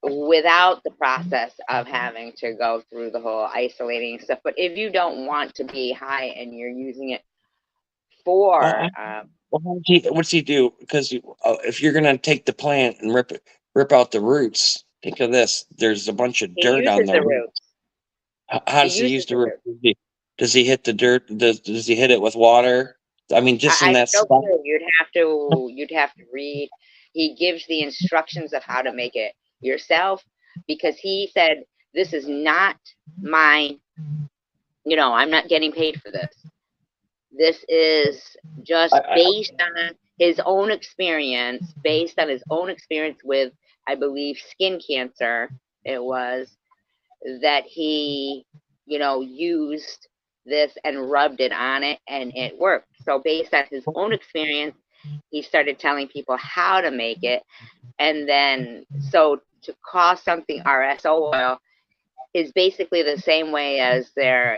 without the process of having to go through the whole isolating stuff. But if you don't want to be high and you're using it for, uh, well, what's he do? Because if you're gonna take the plant and rip out the roots, think of this. There's a bunch of he dirt on uses the the root. roots. How He does he uses use the the root? roots. Does he hit the dirt? Does he hit it with water? I mean, just I in have that no spot. clue. You'd have to read. He gives the instructions of how to make it yourself because he said this is not my. I'm not getting paid for this. This is I, just I, based on his own experience with, I believe, skin cancer. It was that he, used this and rubbed it on it and it worked. So based on his own experience, he started telling people how to make it. And then, so to call something RSO oil is basically the same way as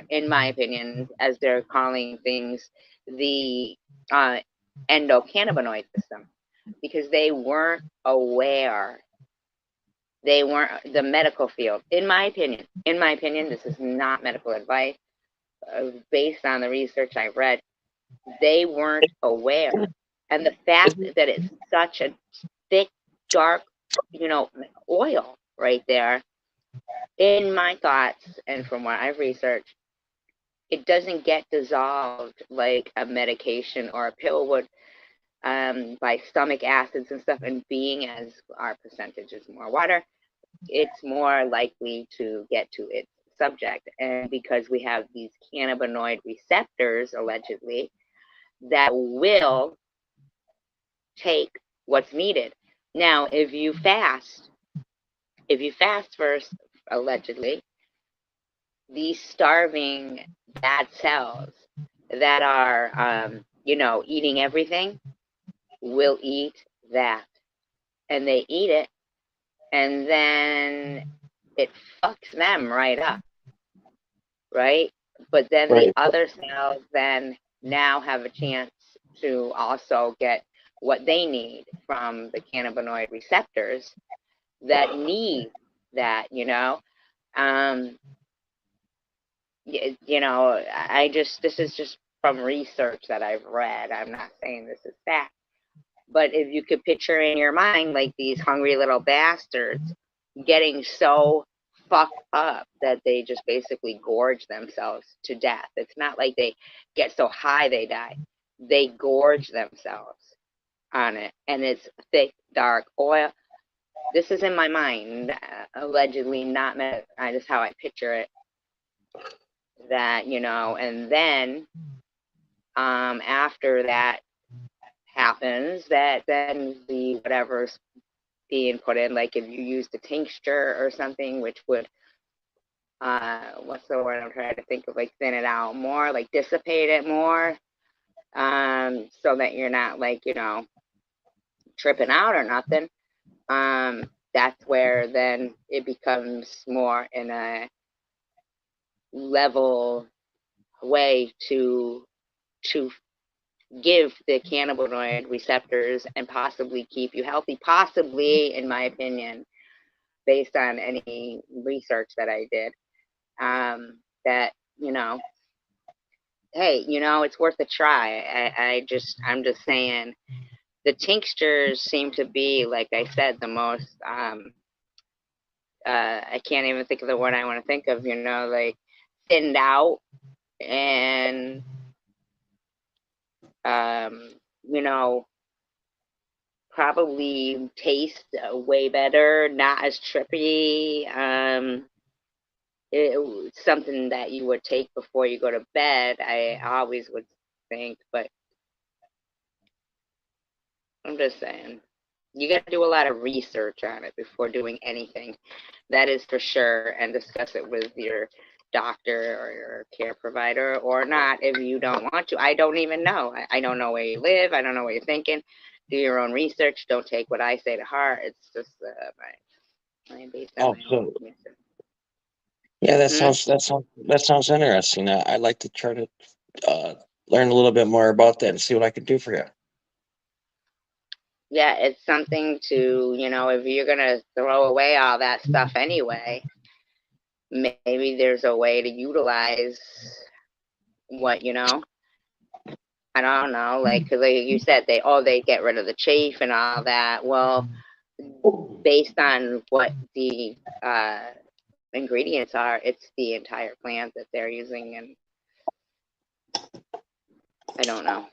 in my opinion, as they're calling things the uh, endocannabinoid system, because they weren't aware. They weren't the medical field. In my opinion, this is not medical advice. Based on the research I read, they weren't aware, and the fact that it's such a thick, dark, oil right there. In my thoughts, and from what I've researched, it doesn't get dissolved like a medication or a pill would, by stomach acids and stuff. And being as our percentage is more water, it's more likely to get to its subject. And because we have these cannabinoid receptors, allegedly, that will take what's needed. Now, if you fast first, allegedly, these starving bad cells that are, eating everything will eat that. And they eat it, and then it fucks them right up, right? But then the right. other cells then now have a chance to also get what they need from the cannabinoid receptors that need that. Um, this is just from research that I've read. I'm not saying this is fact. But if you could picture in your mind like these hungry little bastards getting so fucked up that they just basically gorge themselves to death. It's not like they get so high they die. They gorge themselves on it. And it's thick, dark oil. This is in my mind, allegedly not just how I picture it. And then after that happens, that then the whatever's being put in, like if you used a tincture or something, which would, what's the word I'm trying to think of, like thin it out more, like dissipate it more, so that you're not like, tripping out or nothing. That's where then it becomes more in a level way to give the cannabinoid receptors and possibly keep you healthy, possibly, in my opinion, based on any research that I did, that, hey, it's worth a try. I'm just saying the tinctures seem to be, like I said, the most, I can't even think of the word I want to think of, like thinned out and, you know, probably taste way better, not as trippy. It's something that you would take before you go to bed, I always would think, but I'm just saying. You got to do a lot of research on it before doing anything. That is for sure, and discuss it with your doctor or your care provider, or not if you don't want to. I don't even know. I don't know where you live. I don't know what you're thinking. Do your own research. Don't take what I say to heart. It's just based on Oh, my own so research. yeah, Hmm? that sounds interesting. I'd like to try to uh, learn a little bit more about that and see what I can do for you. Yeah, it's something to, if you're going to throw away all that stuff anyway, maybe there's a way to utilize what, I don't know, like, because like you said, they get rid of the chafe and all that. Well, based on what the ingredients are, it's the entire plant that they're using, and I don't know.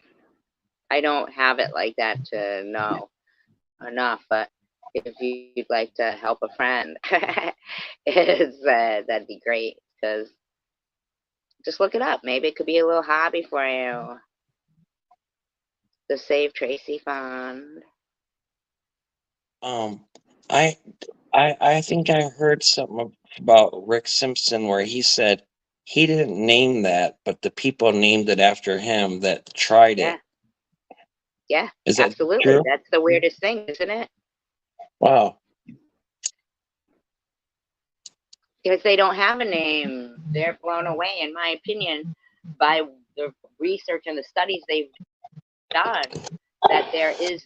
I don't have it like that to know enough, but if you'd like to help a friend, that'd be great, because just look it up. Maybe it could be a little hobby for you. The Save Tracy Fund. Um, I I think I heard something about Rick Simpson where he said he didn't name that, but the people named it after him that tried Yeah, it. yeah, Is that absolutely. true? That's the weirdest thing, isn't it? Wow. Because they don't have a name. They're blown away, in my opinion, by the research and the studies they've done, that there is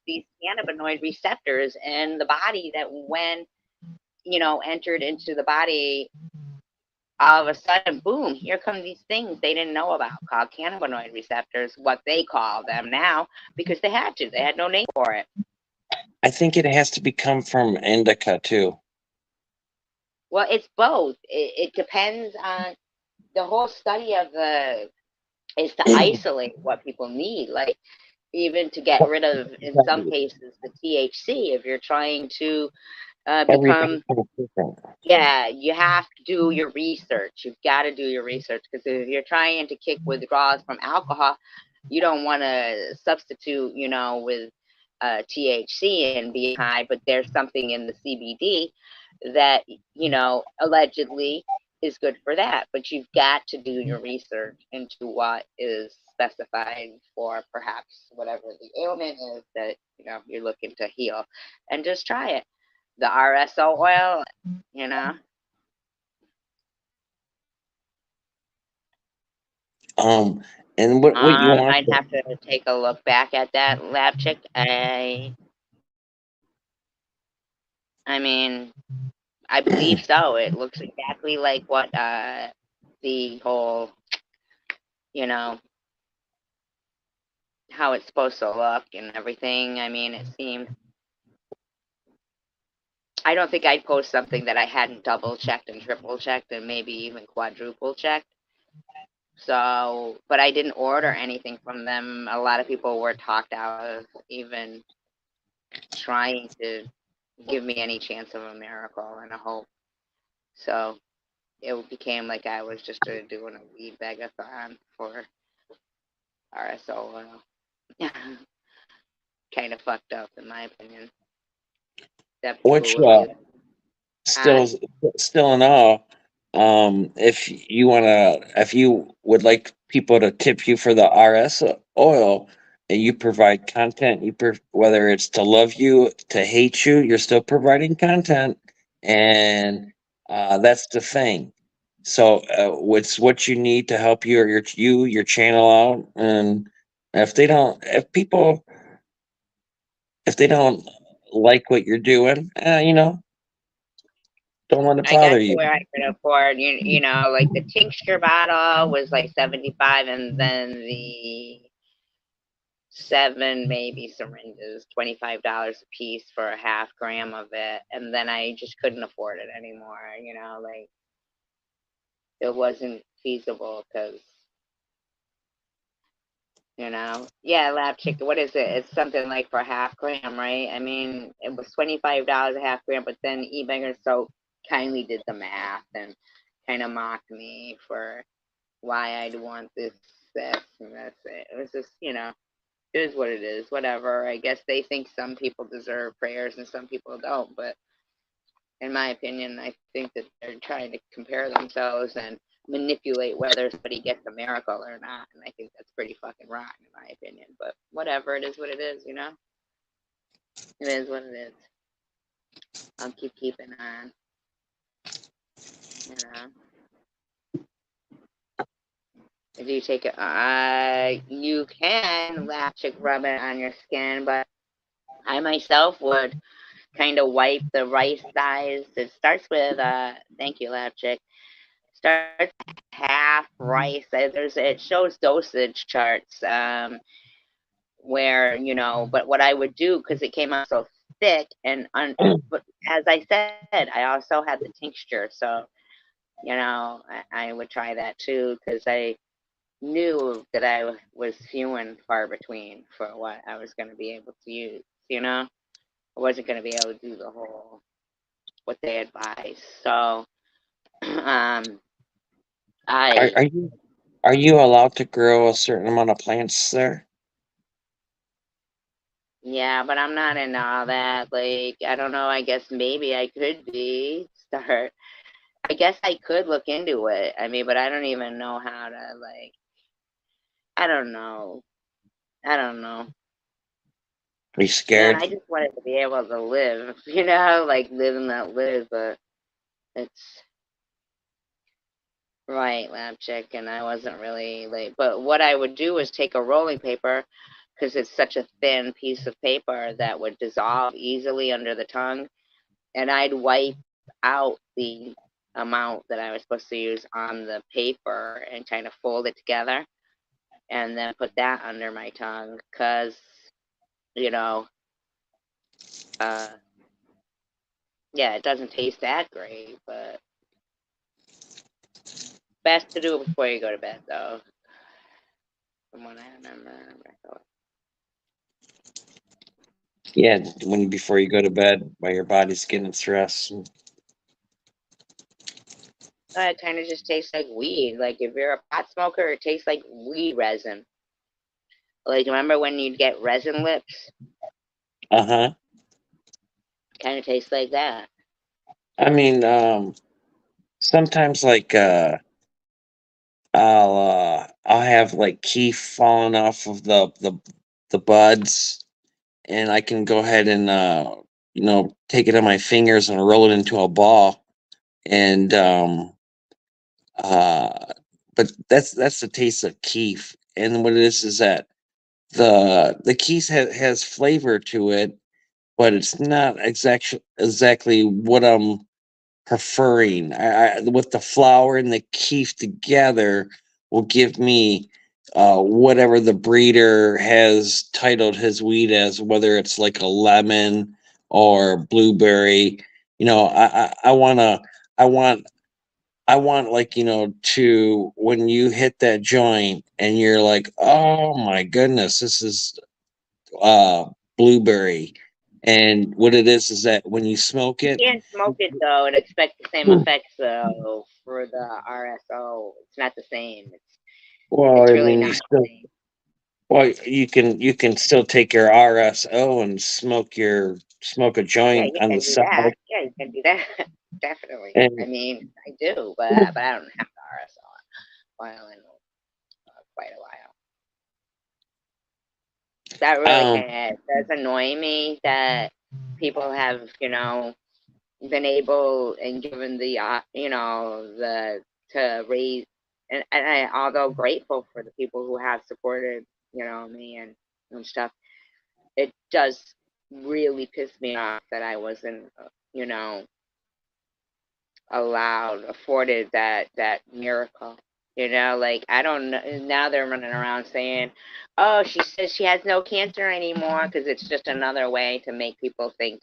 these cannabinoid receptors in the body that when entered into the body, all of a sudden, boom, here come these things they didn't know about called cannabinoid receptors, what they call them now, because they had to. They had no name for it. I think it has to become from indica too. Well, it's both. It depends on the whole study of the is to isolate what people need, like even to get rid of, in some cases, the THC. If you're trying to Everybody's become, different. yeah, you have to do your research. You've got to do your research, because if you're trying to kick withdrawals from alcohol, you don't want to substitute, with THC and be high, but there's something in the CBD that, allegedly is good for that. But you've got to do your research into what is specified for perhaps whatever the ailment is that, you're looking to heal, and just try it. The RSO oil, you know. Um, and what you want? I'd have to take a look back at that lab check. I mean, I believe so. It looks exactly like what the whole, you know, how it's supposed to look and everything. I mean, it seemed. I don't think I'd post something that I hadn't double checked and triple checked and maybe even quadruple checked. So, but I didn't order anything from them. A lot of people were talked out of even trying to give me any chance of a miracle and a hope. So it became like I was just doing a weed begathon for RSO oil. Kind of fucked up, in my opinion. That people Which would be, huh? still still in awe. If you wanna, if you would like people to tip you for the RS oil, and you provide content. Whether it's to love you, to hate you, you're still providing content, and that's the thing. So, what's what you need to help your channel out, and if they don't, if they don't like what you're doing, don't let it I got bother to you. where I could afford, like the tincture bottle was like 75, and then the seven maybe syringes, $25 a piece for a half gram of it, and then I just couldn't afford it anymore. Like it wasn't feasible because yeah, lab chicken. What is it? It's something like for a half gram, right? I mean, it was $25 a half gram, but then eBanger so kindly did the math and kind of mocked me for why I'd want this, and that's it. It was just, it is what it is. Whatever. I guess they think some people deserve prayers and some people don't, but in my opinion, I think that they're trying to compare themselves and manipulate whether somebody gets a miracle or not. And I think that's pretty fucking wrong, in my opinion. But whatever, it is what it is. It is what it is. I'll keep keeping on, you know. If you take it, you can lipstick rub it on your skin, but I myself would kind of wipe the rice size. It starts with, thank you, lipstick. Starts half rice. It shows dosage charts, where but what I would do, because it came out so thick but as I said, I also had the tincture, so I would try that too, because I knew that I was few and far between for what I was going to be able to use. I wasn't going to be able to do the whole what they advise. So Are, I are you are you allowed to grow a certain amount of plants there? Yeah, but I'm not into all that. Like, I don't know. I guess maybe I could be start. I guess I could look into it. I mean, but I don't even know how to like. I don't know. I don't know. Are you Man, scared? I just wanted to be able to live. Like live and not live. But it's right, lab chick, and I wasn't really like. But what I would do is take a rolling paper, because it's such a thin piece of paper that would dissolve easily under the tongue, and I'd wipe out the amount that I was supposed to use on the paper and kind of fold it together and then put that under my tongue, because, you know, uh, yeah, it doesn't taste that great, but best to do it before you go to bed, though, from what I remember. Yeah, when before you go to bed, while your body's getting stressed. It kind of just tastes like weed. Like, if you're a pot smoker, it tastes like weed resin. Like, remember when you'd get resin lips? Uh huh. Kind of tastes like that. I mean, sometimes like I'll have like keef falling off of the buds, and I can go ahead and take it on my fingers and roll it into a ball, and uh, but that's the taste of keef, and what it is that the keef has flavor to it, but it's not exactly what I'm preferring. With the flour and the keef together will give me whatever the breeder has titled his weed as, whether it's like a lemon or blueberry. I wanna, I want, I want like to when you hit that joint and you're like, oh my goodness, this is uh blueberry. And what it is that when you smoke You it, can't smoke it though and expect the same effects though for the RSO. It's not the same. well, It's I really mean, not the same. you can still take your RSO and smoke a Yeah, joint you on the can do side, that. Yeah, you can do that. Definitely. I and mean, I do, but I don't have the RSO oil anymore. quite a while. That really does annoy me that people have, been able and given the, to raise, and I, although grateful for the people who have supported, me and stuff, it does really piss me off that I wasn't, afforded that miracle. Like, I don't know. Now they're running around saying, "Oh, she says she has no cancer anymore," because it's just another way to make people think,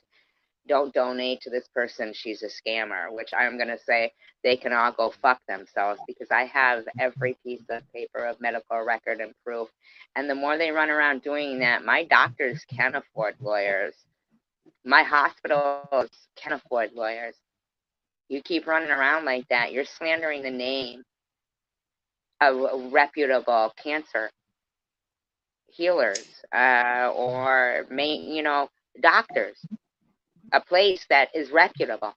don't donate to this person, she's a scammer. Which I'm gonna say they can all go fuck themselves, because I have every piece of paper of medical record and proof. And the more they run around doing that, my doctors can afford lawyers. My hospitals can afford lawyers. You keep running around like that, you're slandering the name of reputable cancer healers, or doctors, a place that is reputable.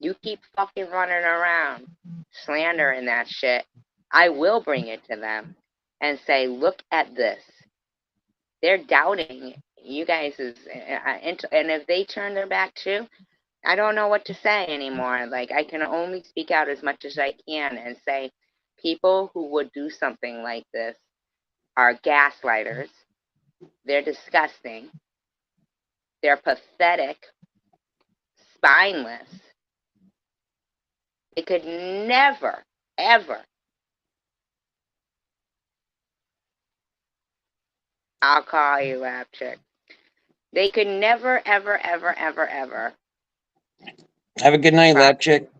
You keep fucking running around slandering that shit, I will bring it to them and say, look at this. They're doubting you guys' and if they turn their back too, I don't know what to say anymore. Like, I can only speak out as much as I can and say, people who would do something like this are gaslighters. They're disgusting. They're pathetic, spineless. They could never, ever, I'll call you Lab Chick. They could never, ever, ever, ever, ever Have a good night, Lab Chick.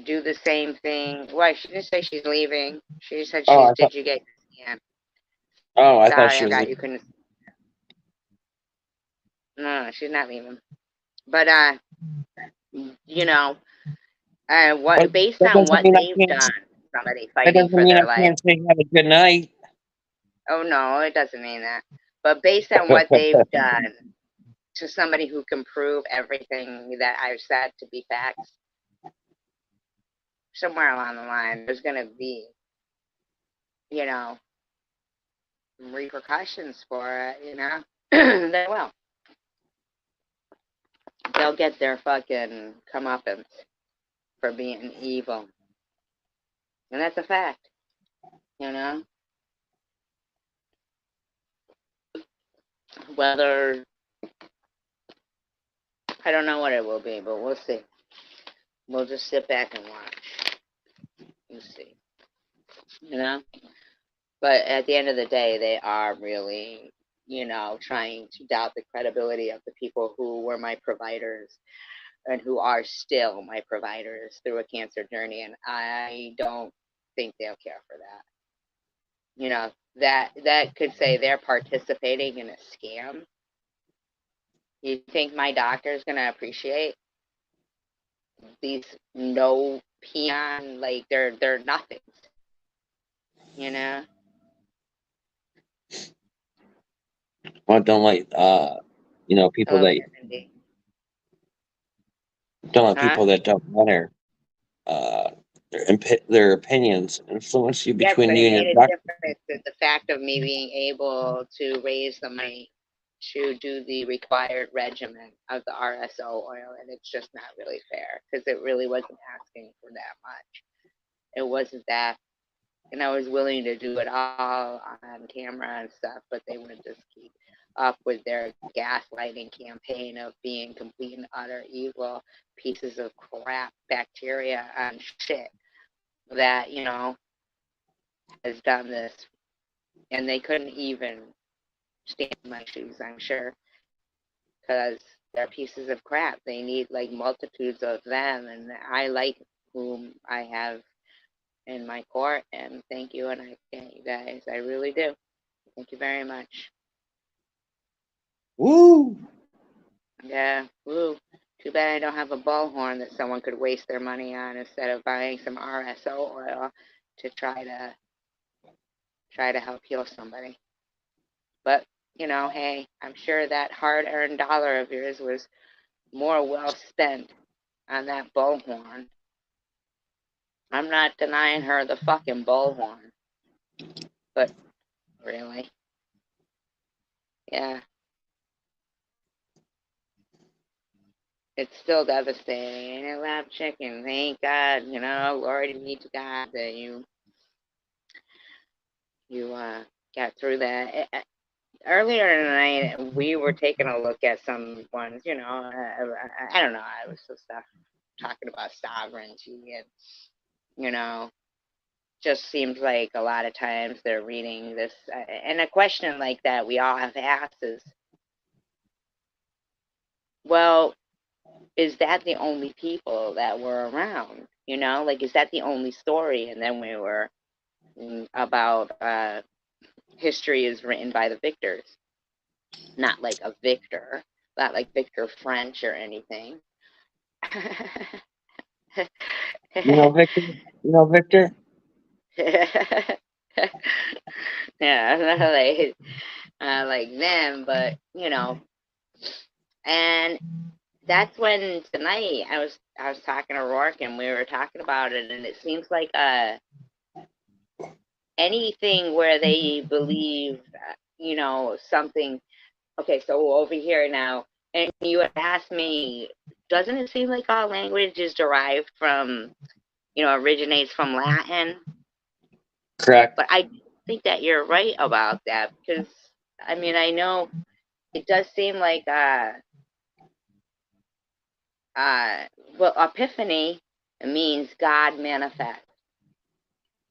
do the same thing. Why, she didn't say she's leaving. She said she's, did you get your scan? Oh, I thought Sorry, she I was got leaving. you couldn't. No, she's not leaving. But, what, based That on doesn't what mean I they've can't. done, somebody That fighting doesn't for mean their I life. can't say have a good night. Oh, no, it doesn't mean that. But based on what they've done to somebody who can prove everything that I've said to be facts, somewhere along the line, there's going to be, repercussions for it, They will. They'll get their fucking comeuppance for being evil. And that's a fact, Whether, I don't know what it will be, but we'll see. We'll just sit back and watch and see, But at the end of the day, they are really, trying to doubt the credibility of the people who were my providers and who are still my providers through a cancer journey. And I don't think they'll care for that. That could say they're participating in a scam. You think my doctor is going to appreciate these no peon, like they're nothings, Well, don't like people Hello, that Cindy. don't let Huh? people that don't matter their opinions influence you Yeah, between but you it and your made a doctor. difference that the fact of me being able to raise the money to do the required regimen of the RSO oil, and it's just not really fair because it really wasn't asking for that much. It wasn't that, and I was willing to do it all on camera and stuff, but they would just keep up with their gaslighting campaign of being complete and utter evil pieces of crap, bacteria and shit that, has done this. And they couldn't even stand my shoes, I'm sure, because they're pieces of crap. They need like multitudes of them, and I like whom I have in my court. And thank you, and I thank you guys. I really do. Thank you very much. Woo! Yeah, woo. Too bad I don't have a bullhorn that someone could waste their money on instead of buying some RSO oil to try to help heal somebody. But hey, I'm sure that hard-earned dollar of yours was more well spent on that bullhorn. I'm not denying her the fucking bullhorn. But really, yeah, it's still devastating. And lab chicken, thank God, glory be to God that you got through that. Earlier tonight, we were taking a look at some ones. I don't know. I was so stuff talking about sovereignty, and just seems like a lot of times they're reading this, and a question like that we all have asked is, well, is that the only people that were around? Like, is that the only story? And then we were about history is written by the victors, not like a victor, not like Victor French or anything. Victor. Victor. Yeah, not like them, but and that's when tonight I was talking to Rourke, and we were talking about it, and it seems like anything where they believe something. Okay, so over here now, and you had asked me, doesn't it seem like our language is derived from originates from Latin? Correct. But I think that you're right about that, because I mean, I know it does seem like well, epiphany means God manifest.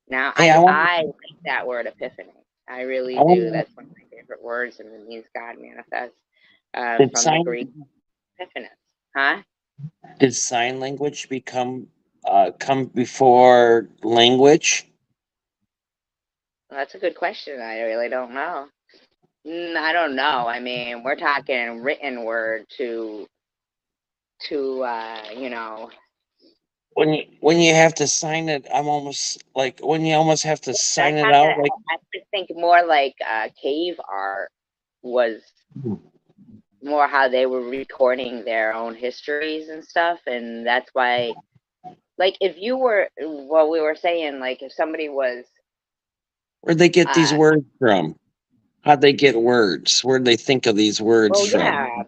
Now, Hey, I like that word epiphany. I really I do. want That's one of my favorite words, and it means God manifest, did from the sign Greek epiphanes. Huh? did sign language come before language? Well, that's a good question. I really don't know. I don't know. I mean, we're talking written word to When you have to sign it, I'm almost like when you almost have to that's sign it not out. that. Like, I would think more like cave art was more how they were recording their own histories and stuff, and that's why, like, if you were, well, we were saying, like, if somebody was where'd they get these uh words from? How'd they get words? Where'd they think of these words well, from? yeah,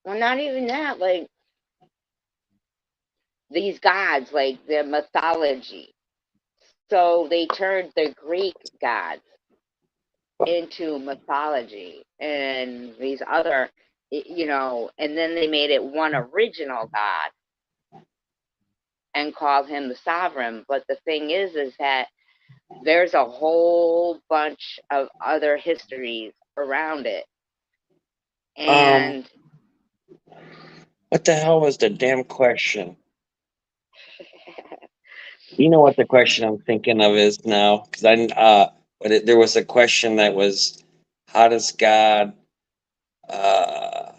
well, not even that, like, these gods, like their mythology, so they turned the Greek gods into mythology and these other, and then they made it one original god and called him the sovereign. But the thing is that there's a whole bunch of other histories around it. Um, And what the hell was the damn question? You know what the question I'm thinking of is now? Because there was a question that was, how does God uh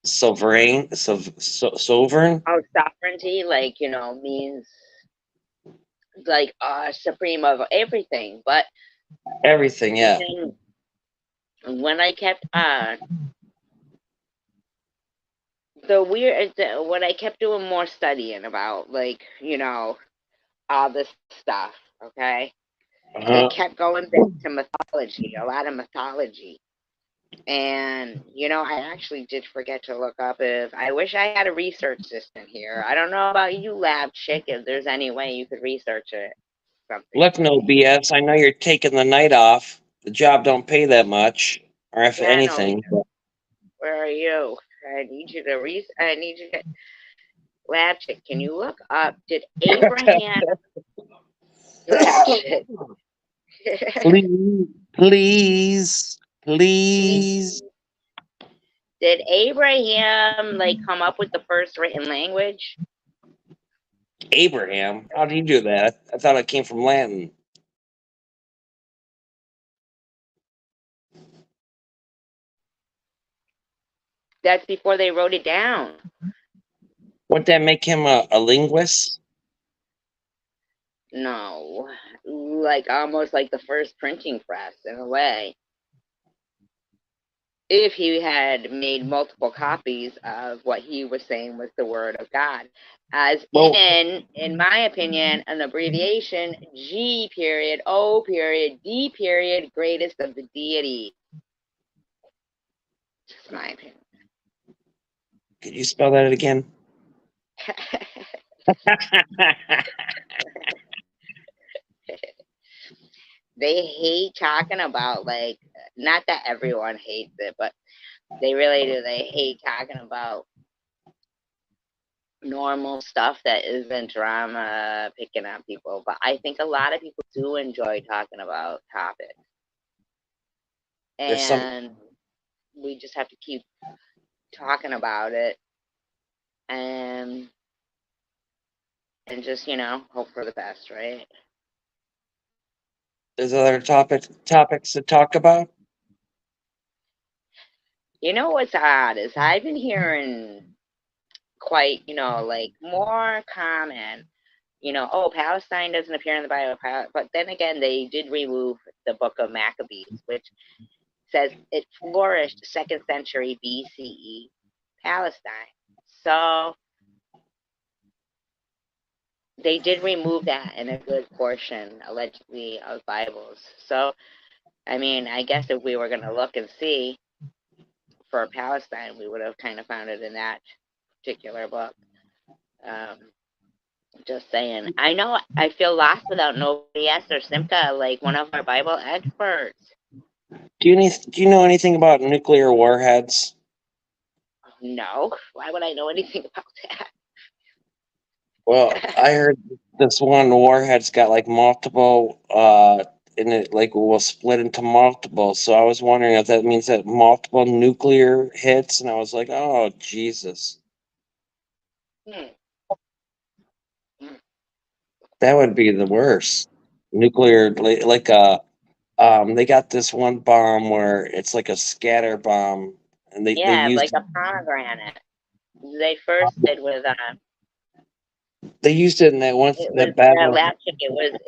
sovereign oh, sovereignty, like, means like supreme of everything. But everything? the Yeah. thing, when I kept when I kept doing more studying about, like, all this stuff, okay, it Uh-huh. kept going back to mythology, a lot of mythology. And I actually did forget to look up, if I wish I had a research assistant here. I don't know about you, lab chick, if there's any way you could research it, something Look, for no me. BS. I know you're taking the night off. The job don't pay that much, or if Yeah, I know we anything. do. Where are you? I need you to, lab chick, can you look up, did Abraham, lab chick, Please, please, please, please. did Abraham, like, come up with the first written language? Abraham, how did he do that? I thought it came from Latin. That's before they wrote it down. Would that make him a linguist? No, like almost like the first printing press in a way. if he had made multiple copies of what he was saying was the word of God. As Well, in my opinion, an abbreviation G period, O period, D period, greatest of the deity. Just my opinion. could you spell that again? They hate talking about, like, not that everyone hates it, but they really do. They hate talking about normal stuff that isn't drama, picking on people. But I think a lot of people do enjoy talking about topics. There's some. And we just have to keep talking about it and just, hope for the best, right? There's other topics to talk about. You know what's odd is I've been hearing quite, like more common, oh, Palestine doesn't appear in the Bible, but then again, they did remove the book of Maccabees, which says it flourished 2nd century BCE Palestine. So they did remove that in a good portion, allegedly, of Bibles. So, I mean, I guess if we were going to look and see for Palestine, we would have kind of found it in that particular book. Just saying. I know I feel lost without nobody else or Simca, like one of our Bible experts. Do you know anything about nuclear warheads? No, why would I know anything about that? Well, I heard this one warhead's got like multiple, and it like will split into multiple. So I was wondering if that means that multiple nuclear hits, and I was like, oh Jesus, Hmm. that would be the worst. Nuclear, they got this one bomb where it's like a scatter bomb, and they Yeah, used like a pomegranate. They first did with it in it was that battle. Lapchick. It was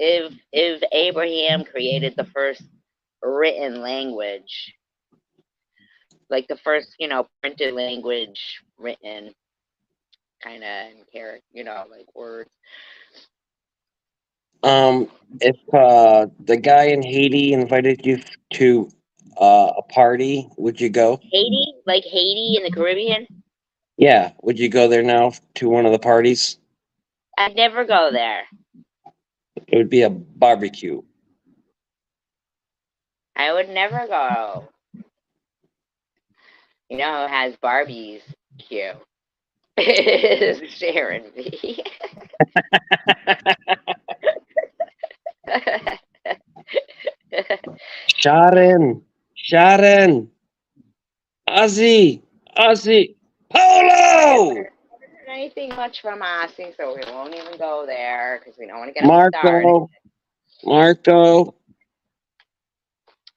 if Abraham created the first written language, like the first printed language written kind of character, like words. If the guy in Haiti invited you to a party, would you go? Haiti, like Haiti in the Caribbean. Yeah, would you go there now to one of the parties? I'd never go there. It would be a barbecue. I would never go. You know who has Barbies? Cute. Sharon B. Sharon, Ozzy, Polo, Anything much from Aussie, so we won't even go there because we don't want to get them started. Marco, Marco,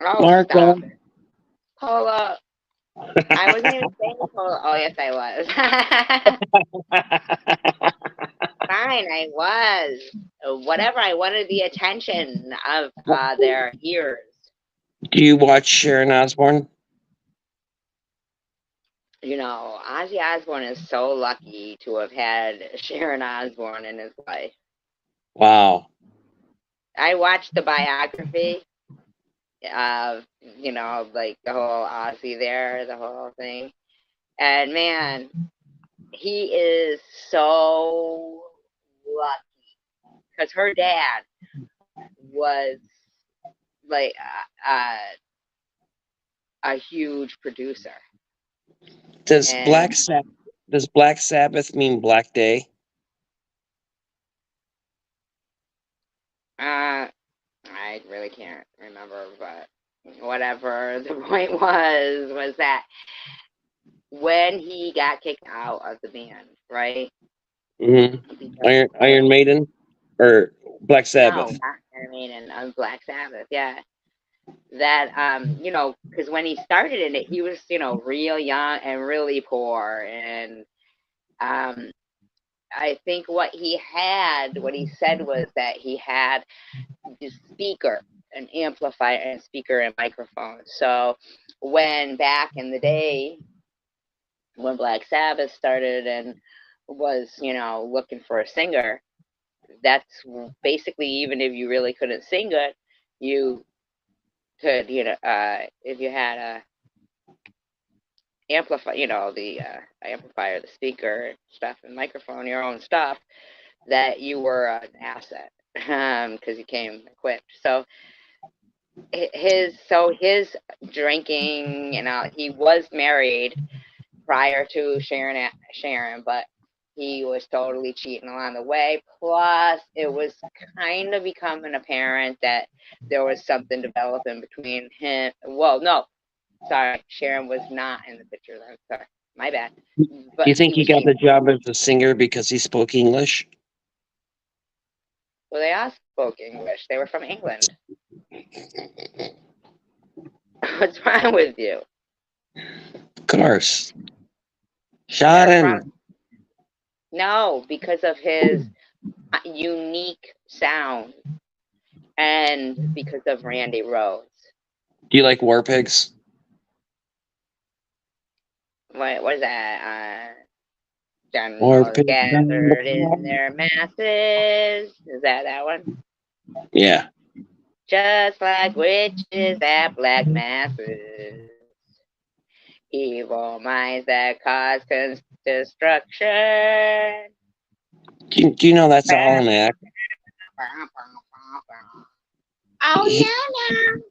Oh, Marco. stop it. Polo. I wasn't even saying polo. Oh, yes, I was. Fine, I was. Whatever, I wanted the attention of their ears. Do you watch Sharon Osbourne? Ozzy Osbourne is so lucky to have had Sharon Osbourne in his life. Wow. I watched the biography of, like the whole Ozzy there, the whole thing. And man, he is so lucky because her dad was like a huge producer. Does And Black Sabbath mean Black Day? I really can't remember, but whatever the point was that when he got kicked out of the band, right? Mm-hmm. Because Iron Maiden or Black no, Sabbath? not Iron Maiden, Black Sabbath, yeah. That because when he started in it, he was real young and really poor, and um, I think what he said was that he had the speaker, an amplifier, and speaker and microphone. So when back in the day, when Black Sabbath started and was, looking for a singer, that's basically, even if you really couldn't sing good, you could, if you had a amplify, the amplifier, the speaker stuff, and microphone, your own stuff, that you were an asset because you came equipped. So his drinking, he was married prior to Sharon, but he was totally cheating along the way. Plus, it was kind of becoming apparent that there was something developing between him. Well, no, sorry, Sharon was not in the picture then. Sorry, my bad. Do you But think he he was got the cheating. job as a singer because he spoke English? Well, they all spoke English. They were from England. What's wrong with you? Of course. They're from Sharon. no, because of his unique sound and because of Randy Rhoads. Do you like War Pigs? What is that? War Generals Pigs. gathered in their masses. Is that one? Yeah. Just like witches at black masses. Evil minds that cause destruction. Do you know that's all an act? Oh He, yeah,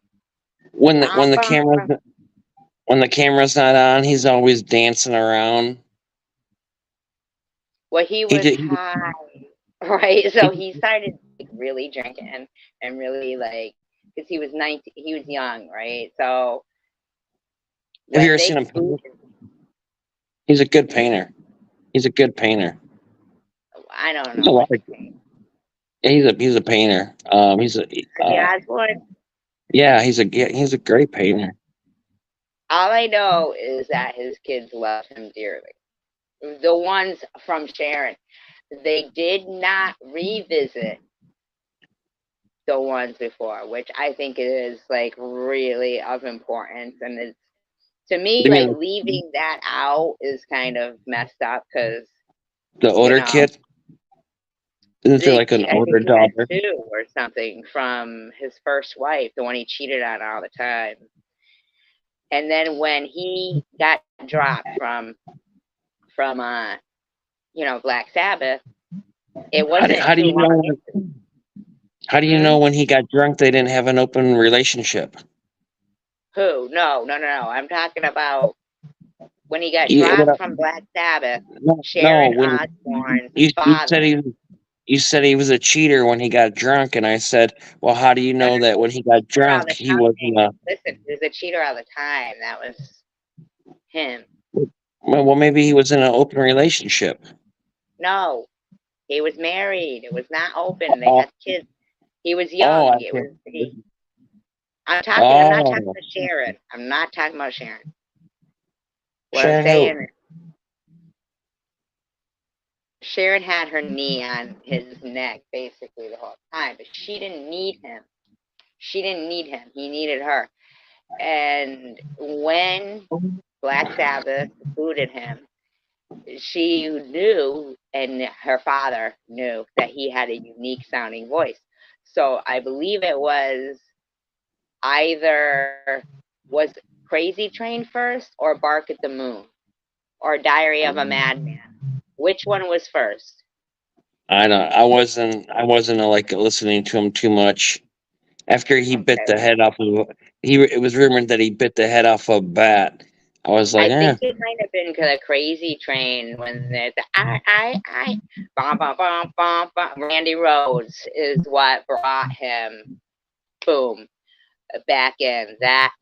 when the now. when the camera's not on, he's always dancing around. Well, he He was did. high, right? He, So he started like, really drinking and really like because he was 19, he was young, right? So have you when ever they seen him paint? booted, He's a good painter. He's a good painter. I don't He's a know lot what of, to think. he's a painter. He's a Ozzy Osbourne. yeah. He's a great painter. All I know is that his kids love him dearly. The ones from Sharon, they did not revisit the ones before, which I think is like really of importance. And it's to me You like mean leaving that out is kind of messed up because the you older know kid? Isn't there like an I older think he had daughter? two or something from his first wife, the one he cheated on all the time. And then when he got dropped from Black Sabbath, it wasn't How do too you long know? into. How do you Hmm? know when he got drunk they didn't have an open relationship? Who? No, no, no, no. I'm talking about when he got You, dropped from Black Sabbath, no, Sharon when Osbourne's you said father. you said he was a cheater when he got drunk, and I said, well, how do you No, no, know that when he got cheater all drunk the he wasn't time. a Listen, he was a cheater all the time. That was him. well, maybe he was in an open relationship. No, he was married. It was not open. They Oh, had kids. He was oh, I young. It see. was he. I'm not talking Oh, about Sharon. I'm not talking about Sharon. What I'm Sharon who? saying is Sharon had her knee on his neck basically the whole time, but she didn't need him. She didn't need him. He needed her. And when Black Sabbath booted him, she knew, and her father knew, that he had a unique sounding voice. So I believe it was either was Crazy Train first or Bark at the Moon or Diary of a Madman. Which one was first? I don't. I wasn't like listening to him too much. After he bit Okay. the head off of it was rumored that he bit the head off a bat. I was like, I eh. think it might have been the Crazy Train when the bum, bum, bum, bum, bum. Randy Rhoads is what brought him, boom, back in. That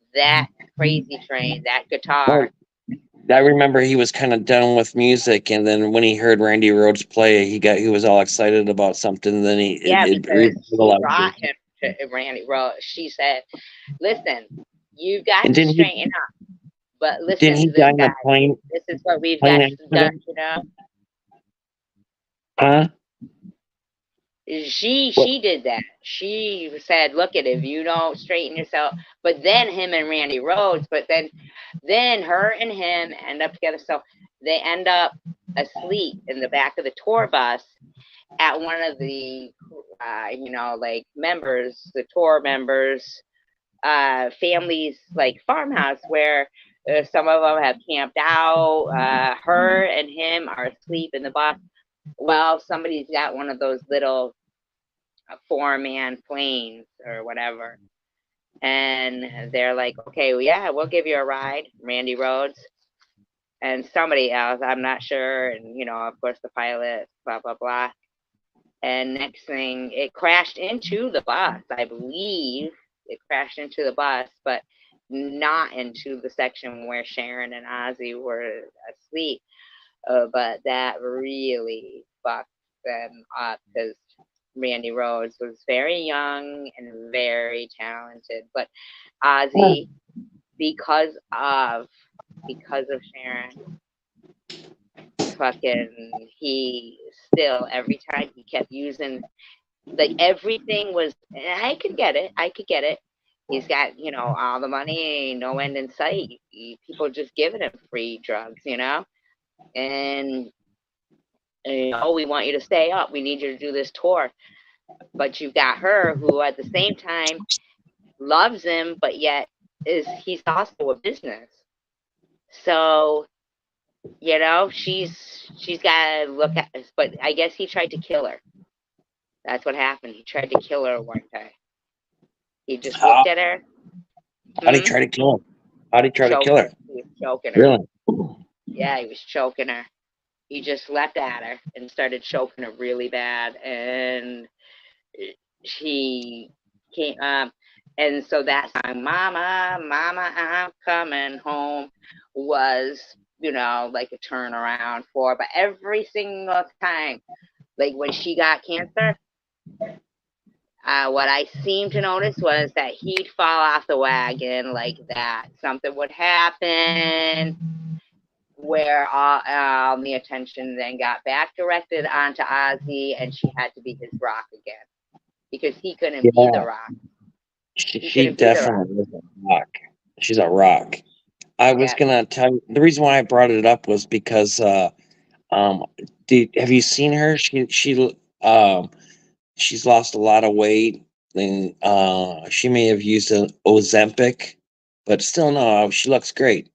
Crazy Train, that Well, guitar. I remember he was kind of done with music, and then when he heard Randy Rhoads play, he was all excited about something. And then Yeah, it because she revitalized brought him. him to Randy Rhoads. She said, "Listen, you've got And to straighten up, but didn't listen he to die this in a guy. This is what we've plane got done. accident? Huh? She did that. She said, "Look at if you don't straighten yourself." But then him and Randy Rhodes. But then her and him end up together. So they end up asleep in the back of the tour bus at one of the, like members, the tour members, families, like farmhouse where some of them have camped out. Her and him are asleep in the bus. Well, somebody's got one of those little 4-man planes or whatever. And they're like, okay, well, yeah, we'll give you a ride, Randy Rhodes and somebody else, I'm not sure. And, of course, the pilot, blah, blah, blah. And next thing, it crashed into the bus, I believe. It crashed into the bus, but not into the section where Sharon and Ozzy were asleep. But that really fucked them up because Randy Rhodes was very young and very talented. But Ozzy, because of Sharon, fucking, he still, every time he kept using, like, everything was, I could get it. He's got, all the money, no end in sight. People just giving him free drugs, and, we want you to stay up. We need you to do this tour. But you've got her who at the same time loves him, but yet he's also a business. So, she's got to look at this. But I guess he tried to kill her. That's what happened. He tried to kill her one time. He just looked at her. How did he try to kill her? How did he try to kill her? He was choking her. Really? Yeah, he was choking her. He just leapt at her and started choking her really bad. And she came, and so that song, Mama, Mama, I'm coming home, was, like a turnaround for her. But every single time, like when she got cancer, what I seemed to notice was that he'd fall off the wagon like that. Something would happen where all the attention then got back directed onto Ozzy, and she had to be his rock again because he couldn't be the rock. She definitely is a rock. She's a rock. I was gonna tell you the reason why I brought it up was because have you seen her? She's lost a lot of weight, and she may have used an Ozempic, but still, no, she looks great.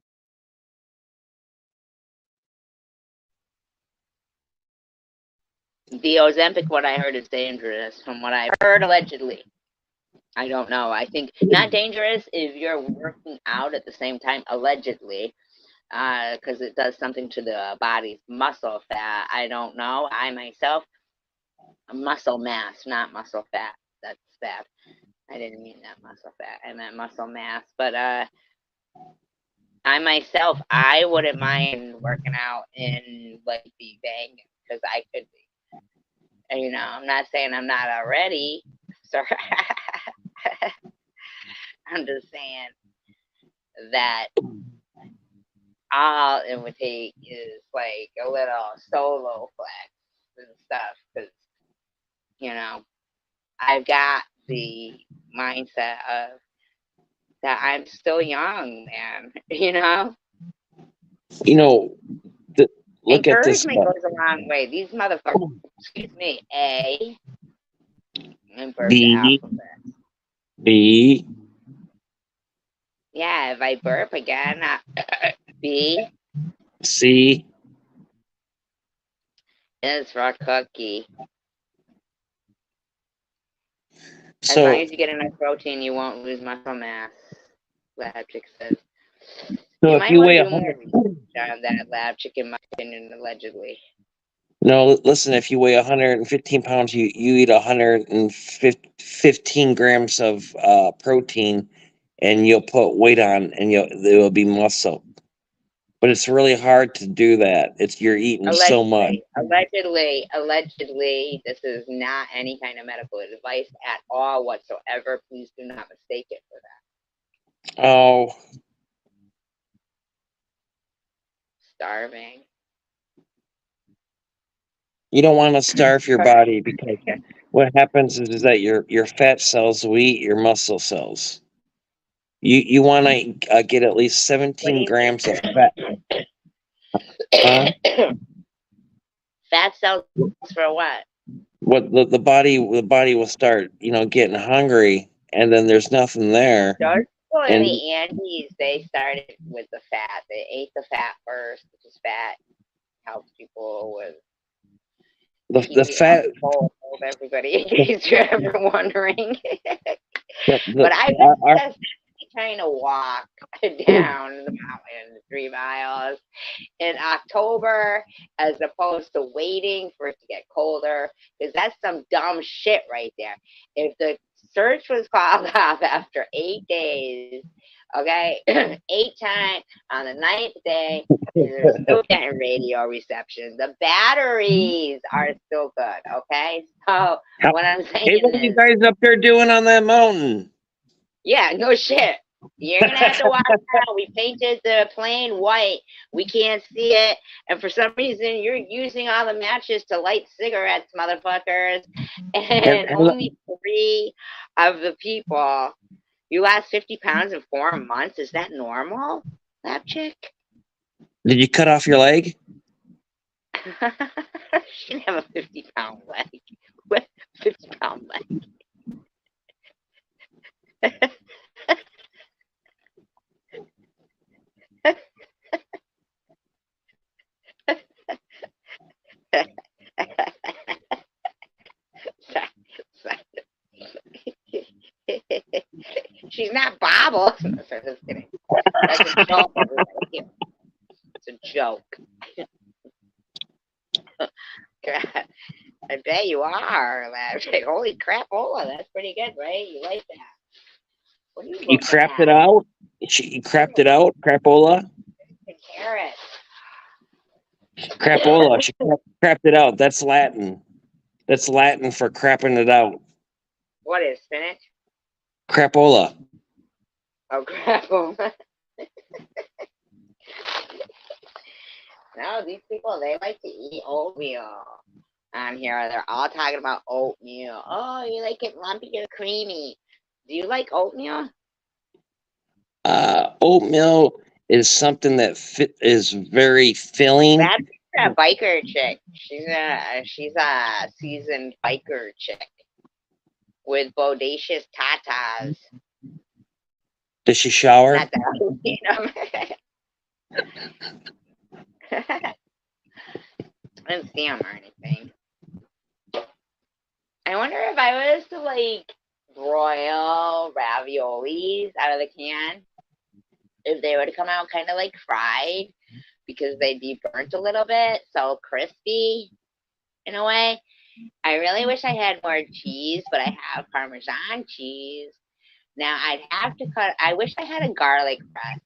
The Ozempic, what I heard, is dangerous. From what I've heard, allegedly. I don't know. I think not dangerous if you're working out at the same time, allegedly, because it does something to the body's muscle fat. I don't know. I myself, muscle mass, not muscle fat. That's bad. I didn't mean that muscle fat. I meant muscle mass. But I myself, I wouldn't mind working out and like be banging because I could be. I'm not saying I'm not already. Sorry. I'm just saying that all it would take is like a little solo flex and stuff because, I've got the mindset of that I'm still young, man, Look at this. Encouragement goes a long way. These motherfuckers, excuse me, A, and burp the alphabet. B. Yeah, if I burp again, B. C. Is for cookie. As So, long as you get enough protein, you won't lose muscle mass. Lab chick says. so you if might you want weigh to do more research on that, lab chick, in my opinion, allegedly. No, listen, if you weigh 115 pounds, you eat 115 grams of protein, and you'll put weight on, and there will be muscle. But it's really hard to do that. You're eating so much. Allegedly, this is not any kind of medical advice at all whatsoever. Please do not mistake it for that. Oh. Starving. You don't want to starve your body because what happens is that your fat cells will eat your muscle cells. You want to get at least What do 17 you grams of fat. Huh? mean? Fat cells for what? What the body will start, getting hungry, and then there's nothing there, Those people in and the Andes, they started with the fat. They ate the fat first, because fat helps people with the keeping on fat control of everybody, in the, case you're ever wondering. the But I bet our, that's trying to walk down the mountain 3 miles in October as opposed to waiting for it to get colder, because that's some dumb shit right there. If the search was called off after 8 days, okay, 8 times on the ninth day, they're still getting radio reception. The batteries are still good, okay? So how, what I'm hey, saying what are you is, guys up there doing on that mountain? yeah, no shit. You're gonna have to watch out. We painted the plane white. We can't see it. And for some reason, you're using all the matches to light cigarettes, motherfuckers. have, And have, only 3 of the people. You lost 50 pounds in 4 months. Is that normal, lab chick? did you cut off your leg? She didn't have a 50-pound leg. What 50-pound leg? She's not Bobble. Sorry, just kidding. That's a joke, everybody. It's a joke. God, I bet you are. Like, holy crap, Ola, that's pretty good, right? You like that? What are you You looking crapped it at? out. You crapped it out. Crapola. The carrot. Crapola. She crapped it out. That's Latin. That's Latin for crapping it out. What is spinach? Crapola. Oh, crap. No, these people, they like to eat oatmeal on here. They're all talking about oatmeal. Oh, you like it lumpy or creamy. Do you like oatmeal? Oatmeal is something that is very filling. That's a biker chick. She's a seasoned biker chick with bodacious tatas. Does she shower? Not that I've seen them. I didn't see them or anything. I wonder if I was to like broil raviolis out of the can, if they would come out kind of like fried because they'd be burnt a little bit, so crispy in a way. I really wish I had more cheese, but I have Parmesan cheese. Now I'd have to cut. I wish I had a garlic press.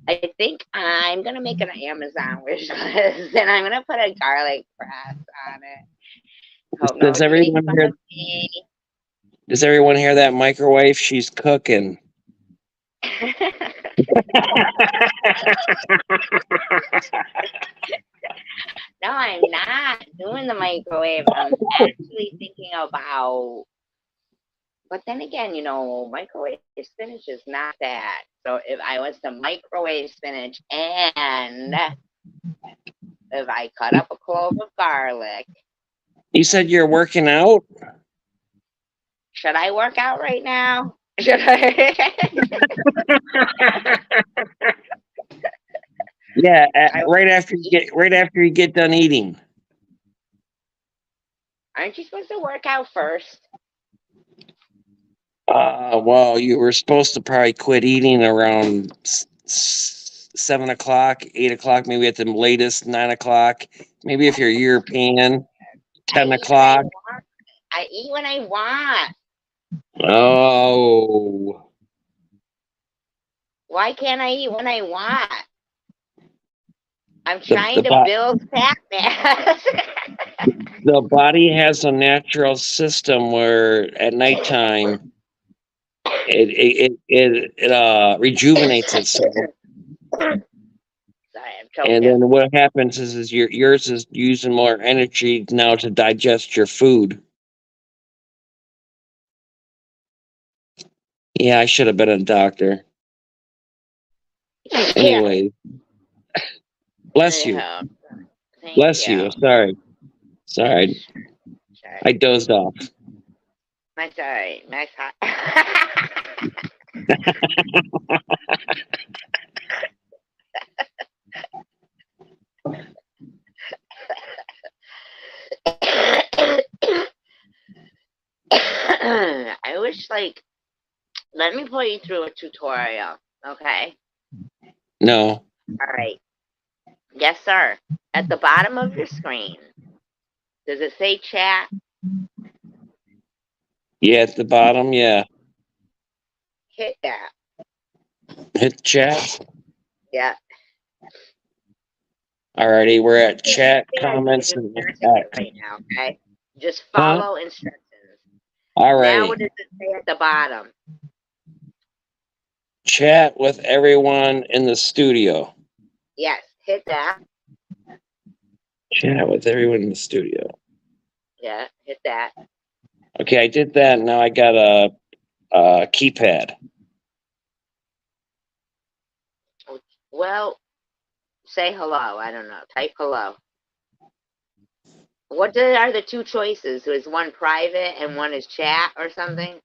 I think I'm gonna make an Amazon wish list, and I'm gonna put a garlic press on it. Hope Does nobody makes everyone fun hear? of me. Does everyone hear that microwave? She's cooking. No, I'm not doing the microwave. I'm actually thinking about, but then again, microwave spinach is not that. So if I was to microwave spinach and if I cut up a clove of garlic, You said you're working out? should I work out right now? Should I? Yeah, I right after you get done eating. Aren't you supposed to work out first? Well, you were supposed to probably quit eating around 7 o'clock, 8 o'clock, maybe at the latest 9 o'clock. Maybe if you're European, I 10 eat when I o'clock. want. I eat when I want. Oh, Why can't I eat when I want? I'm the trying the to bo- build fat mass. the body has a natural system where at nighttime it rejuvenates itself. Sorry, I'm And choking. then what happens is yours is using more energy now to digest your food. Yeah, I should have been a doctor. Yeah. Anyway, bless you. Anyhow, thank Bless you. you. Sorry. Sorry. I Sorry. dozed off. My sorry. My sorry. I wish, like, let me put you through a tutorial, okay? No. All right. Yes, sir. At the bottom of your screen, does it say chat? Yeah, at the bottom. Yeah. Hit that. Hit chat. Yeah. Alrighty, we're at You chat, can't comments, even and press it act. right now, okay? Just Huh? follow instructions. Now, what Alrighty. does it say at the bottom? Chat with everyone in the studio. Yes, hit that. Chat with everyone in the studio. Yeah, hit that. Okay, I did that. Now I got a keypad. Well, say hello. I don't know. Type hello. What are the two choices? Is one private and one is chat or something?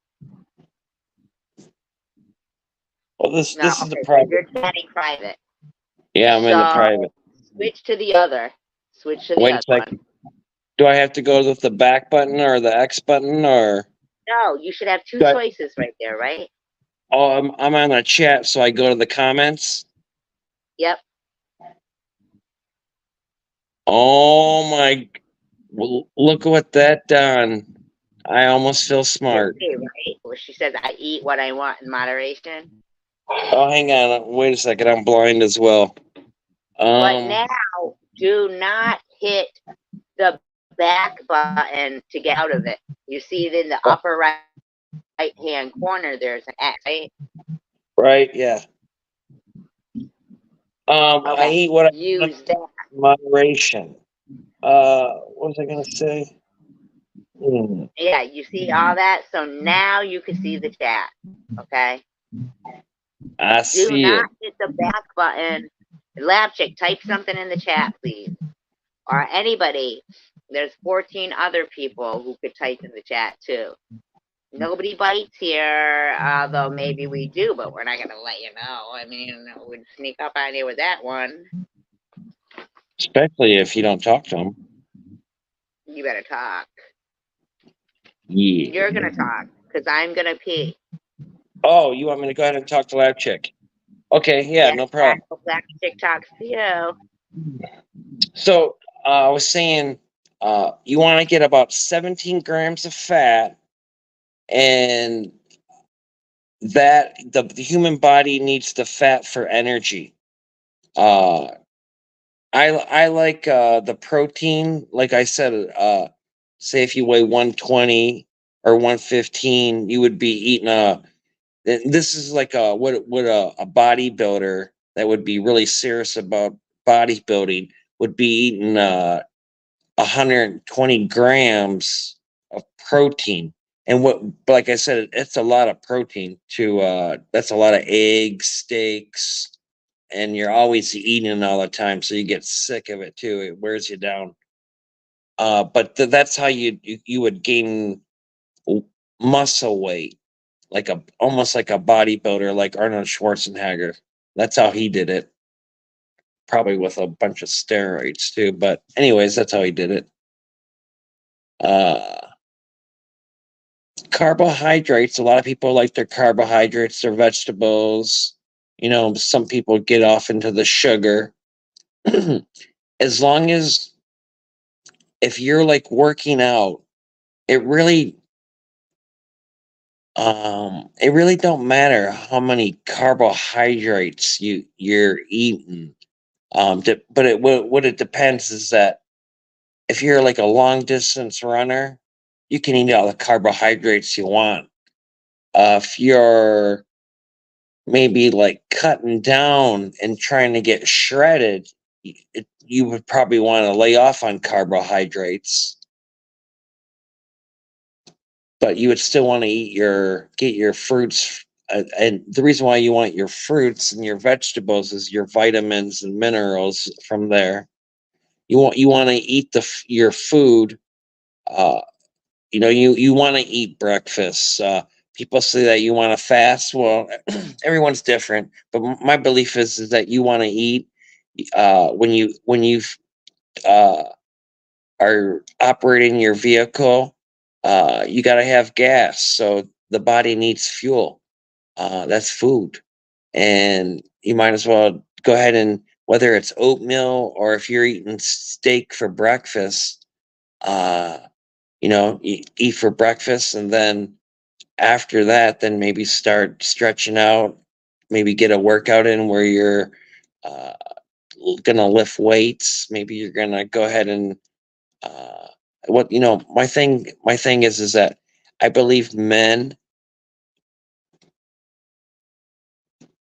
Well, No, this is the okay, so private. you're chatting private. Yeah, I'm in the So private. switch to the other. Switch to the Wait a other one. second. Do I have to go with the back button or the X button or? No, you should have two Do I, choices right there, right? oh, I'm on a chat, so I go to the comments. Yep. Oh my! Well, look what that done. I almost feel You smart. see, right? Where she says, I eat what I want in moderation. Oh, hang on. Wait a second. I'm blind as well. But Um. now, do not hit the back button to get out of it. You see it in the oh, upper right hand corner, there's an X, right? right. Yeah. I Okay. eat what I want Use that. in moderation. What was I gonna say? Hmm. Yeah, you see all that? So now you can see the chat. Okay. I Do see not it. hit the back button. Lab chick, type something in the chat, please. Or anybody. There's 14 other people who could type in the chat too. Nobody bites here, although maybe we do, but we're not going to let you know. I mean, we'd sneak up on you with that one. Especially if you don't talk to them. You better talk. Yeah. You're going to talk, because I'm going to pee. Oh, you want me to go ahead and talk to Lab Chick? Okay, yeah, Yes, no I problem. hope that chick talks to you. So I was saying, you want to get about 17 grams of fat, and that the human body needs the fat for energy. Uh, I like the protein. Like I said, say if you weigh 120 or 115, you would be eating a. This is like what a bodybuilder that would be really serious about bodybuilding would be eating 120 grams of protein. And what, like I said, it's a lot of protein to that's a lot of eggs, steaks, and you're always eating all the time, so you get sick of it too. It wears you down. But that's how you would gain muscle weight, like a almost like a bodybuilder, like Arnold Schwarzenegger. That's how he did it. Probably with a bunch of steroids too. But anyways, that's how he did it. Uh, Carbohydrates. A lot of people like their carbohydrates, their vegetables. You know, some people get off into the sugar. As long as if you're like working out, it really it really don't matter how many carbohydrates you're eating. But what it depends is that if you're like a long distance runner, you can eat all the carbohydrates you want. If you're maybe like cutting down and trying to get shredded, you would probably want to lay off on carbohydrates, but you would still want to get your fruits and the reason why you want your fruits and your vegetables is your vitamins and minerals from there. You want to eat your food. Uh, you want to eat breakfast. People say that you want to fast. Well, everyone's different, but my belief is that you want to eat when you uh, are operating your vehicle. You got to have gas, so the body needs fuel. That's food, and you might as well go ahead and whether it's oatmeal or if you're eating steak for breakfast, uh, eat for breakfast, and then after that, then maybe start stretching out, maybe get a workout in where you're uh, gonna lift weights. Maybe you're gonna go ahead and uh, my thing is that I believe men.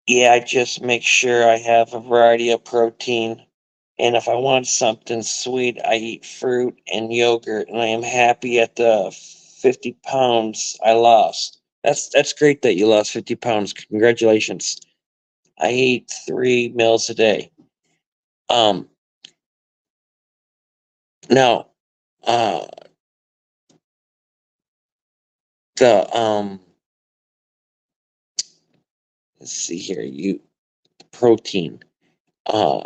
Yeah, I just make sure I have a variety of protein. And if I want something sweet, I eat fruit and yogurt, and I am happy at the 50 pounds I lost. That's great that you lost 50 pounds. Congratulations. I eat 3 meals a day. Um, now, uh, the let's see here. You protein. Uh,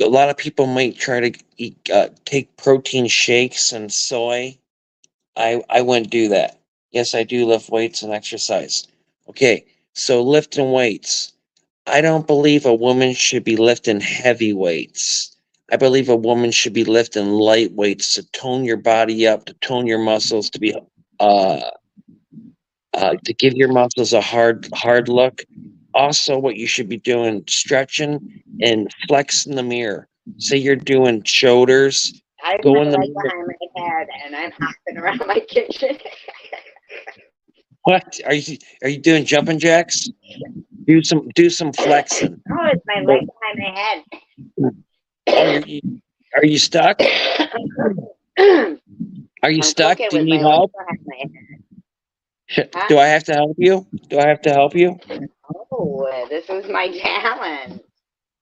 a lot of people might try to take protein shakes and soy. I wouldn't do that. Yes, I do lift weights and exercise. Okay, so lifting weights. I don't believe a woman should be lifting heavy weights. I believe a woman should be lifting light weights to tone your body up, to tone your muscles, uh, to give your muscles a hard look. Also, what you should be doing, stretching and flexing the mirror. Say you're doing shoulders, I have go my in the leg mirror. behind my head and I'm hopping around my kitchen. What are you doing? Jumping jacks? Do some flexing. Oh, it's my So, leg behind my head. oh, are you stuck? Are you I'm stuck? cooking Do you with need my leg help? behind my head. Huh? Do I have to help you? Do I have to help you? Oh, this is my talent.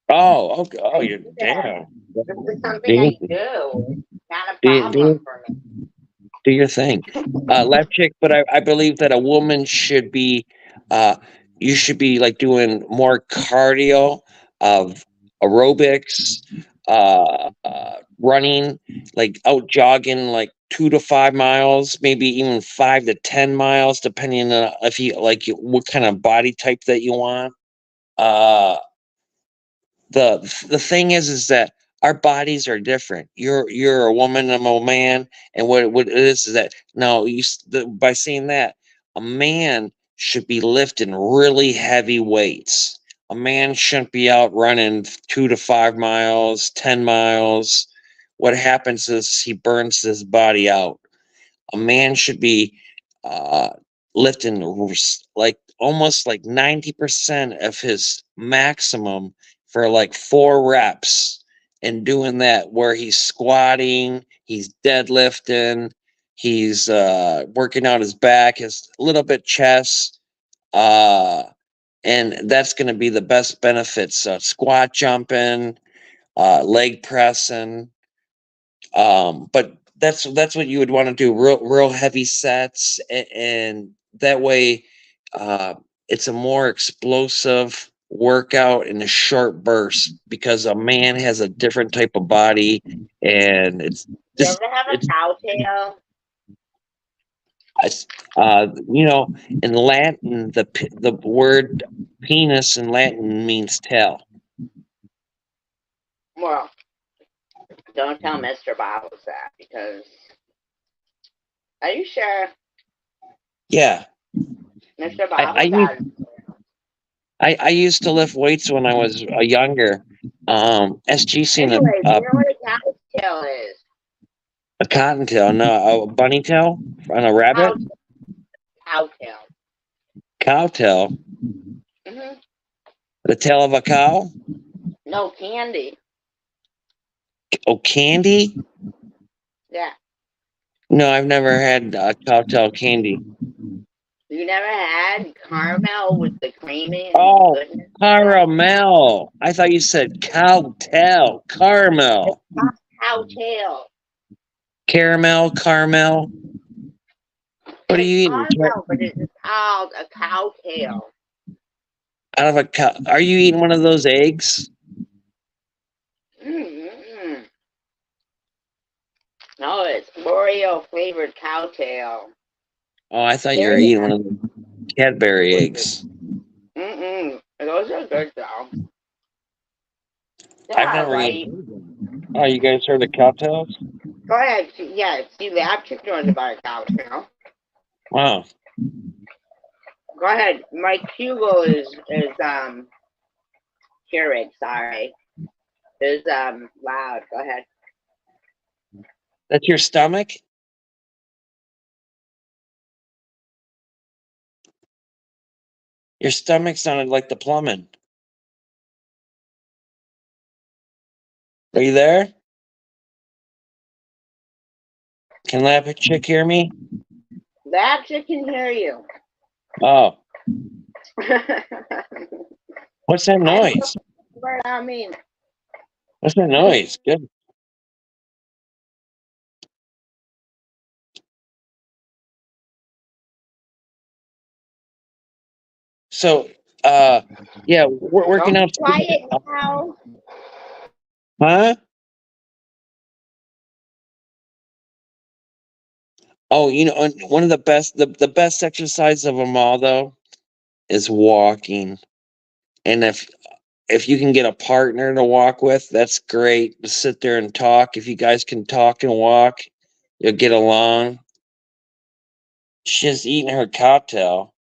Oh, okay. Oh, I you're do that. damn. This is something Do, I do. Not a do, problem for me. do your thing. Left chick, but I believe that a woman should be uh you should be like doing more cardio of aerobics, running, like out jogging like 2 to 5 miles, maybe even 5 to 10 miles, depending on if you like what kind of body type that you want. Uh the thing is that our bodies are different. You're a woman, I'm a man, and what it is that no, by saying that a man should be lifting really heavy weights. A man shouldn't be out running 2 to 5 miles, 10 miles. What happens is he burns his body out. A man should be uh, lifting like almost like 90% of his maximum for like 4 reps and doing that where he's squatting, he's deadlifting, he's working out his back, his little bit chest, uh, and that's going to be the best benefits. Squat jumping, leg pressing, but that's what you would want to do, real heavy sets, and that way uh it's a more explosive workout in a short burst because a man has a different type of body, and it's You just ever have a it's, cow tail? it's in Latin the word penis in Latin means tail. Well, don't tell Mr. Bobbles that because are you sure Yeah, Mr. I I Bobbles used has I used to lift weights when I was younger. SG seen anyways, you know what a cow tail is? a cottontail, no, a bunny tail on a Cow rabbit, cow tail. cowtail, Hmm. the tail of a cow. No candy. Oh, candy? Yeah. No, I've never had cowtail candy. You You never had caramel with the creamy and Oh, goodness? caramel. I thought you said cowtail. Caramel. Cowtail. Caramel. What are It's you eating? caramel, but it's called a cowtail. Out of a cow? Are you eating one of those eggs? Mm-mm. No, it's Oreo flavored cowtail. Oh, I thought you were Very eating one of the Cadbury eggs. Mm-mm. Those are good though. They're I've all never right. eaten. Oh, you guys heard of cowtails? Go ahead. Yeah, see, lab chicken was about a cowtail. Wow. Go ahead. My Kugel is Keurig, sorry. Is loud. Go ahead. That's your stomach? Your stomach sounded like the plumbing. Are you there? Can Lab Chick hear me? Lab chick can hear you. Oh, I what's that don't know noise? what I mean. What's that noise? Good. So, yeah, we're Don't working be out. quiet now. Huh? Oh, one of the best exercise of them all though is walking. And if you can get a partner to walk with, that's great. Just sit there and talk. If you guys can talk and walk, you'll get along. She's eating her cocktail.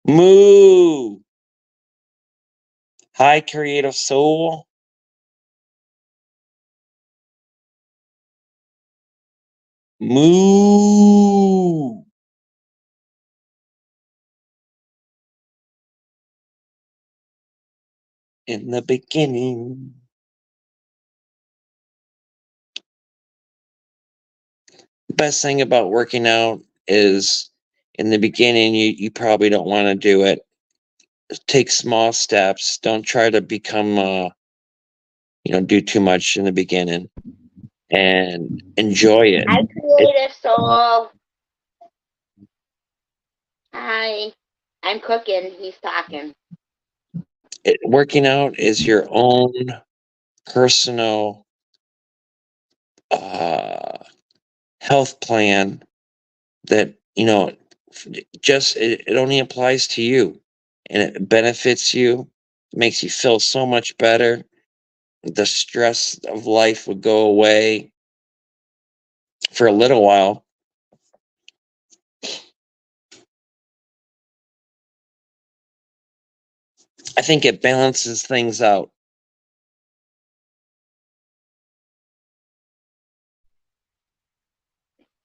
Moo. Hi, creative soul. Moo. In the beginning. The best thing about working out is in the beginning, you probably don't want to do it. Take small steps. Don't try to become, do too much in the beginning and enjoy it. Hi, creative soul. Hi. I'm cooking. He's talking. Working out is your own personal health plan that just it only applies to you and it benefits you, makes you feel so much better. The stress of life would go away for a little while. I think it balances things out.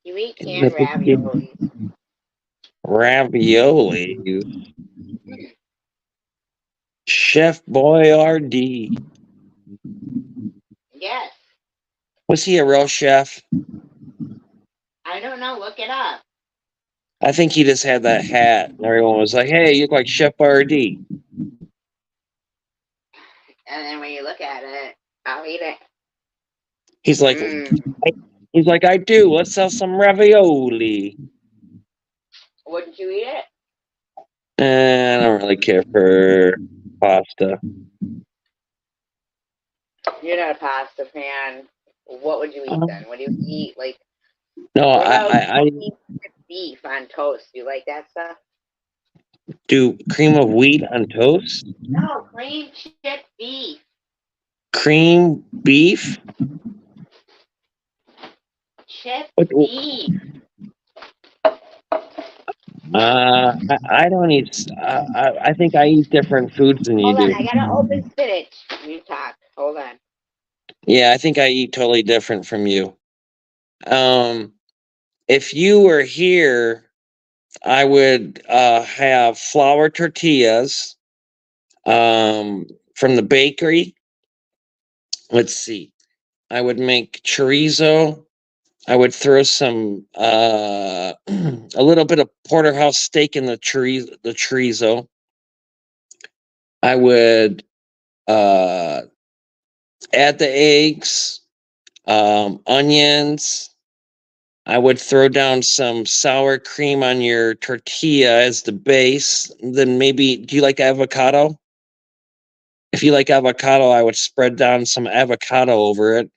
You eat In the canned beginning, raviolis. ravioli, Chef Boyardee. Yes. Was he a real chef? I don't know. Look it up. I think he just had that hat, and everyone was like, "Hey, you look like Chef Boyardee." And then when you look at it, I'll eat it. He's like, I do. Let's sell some ravioli. Wouldn't you eat it? I don't really care for pasta. You're not a pasta fan. What would you eat then? What do you eat? Like, No, what about I beef on toast? Do you like that stuff? do cream of wheat on toast. No, cream chip beef. Cream beef. Chip What, beef. I don't eat. I think I eat different foods than you Hold on, do. I gotta open spinach. You talk. Hold on. Yeah, I think I eat totally different from you. If you were here, I would have flour tortillas from the bakery. Let's see. I would make chorizo, I would throw some a little bit of porterhouse steak in the chorizo. I would add the eggs, onions. I would throw down some sour cream on your tortilla as the base. Then maybe, do you like avocado? If you like avocado, I would spread down some avocado over it.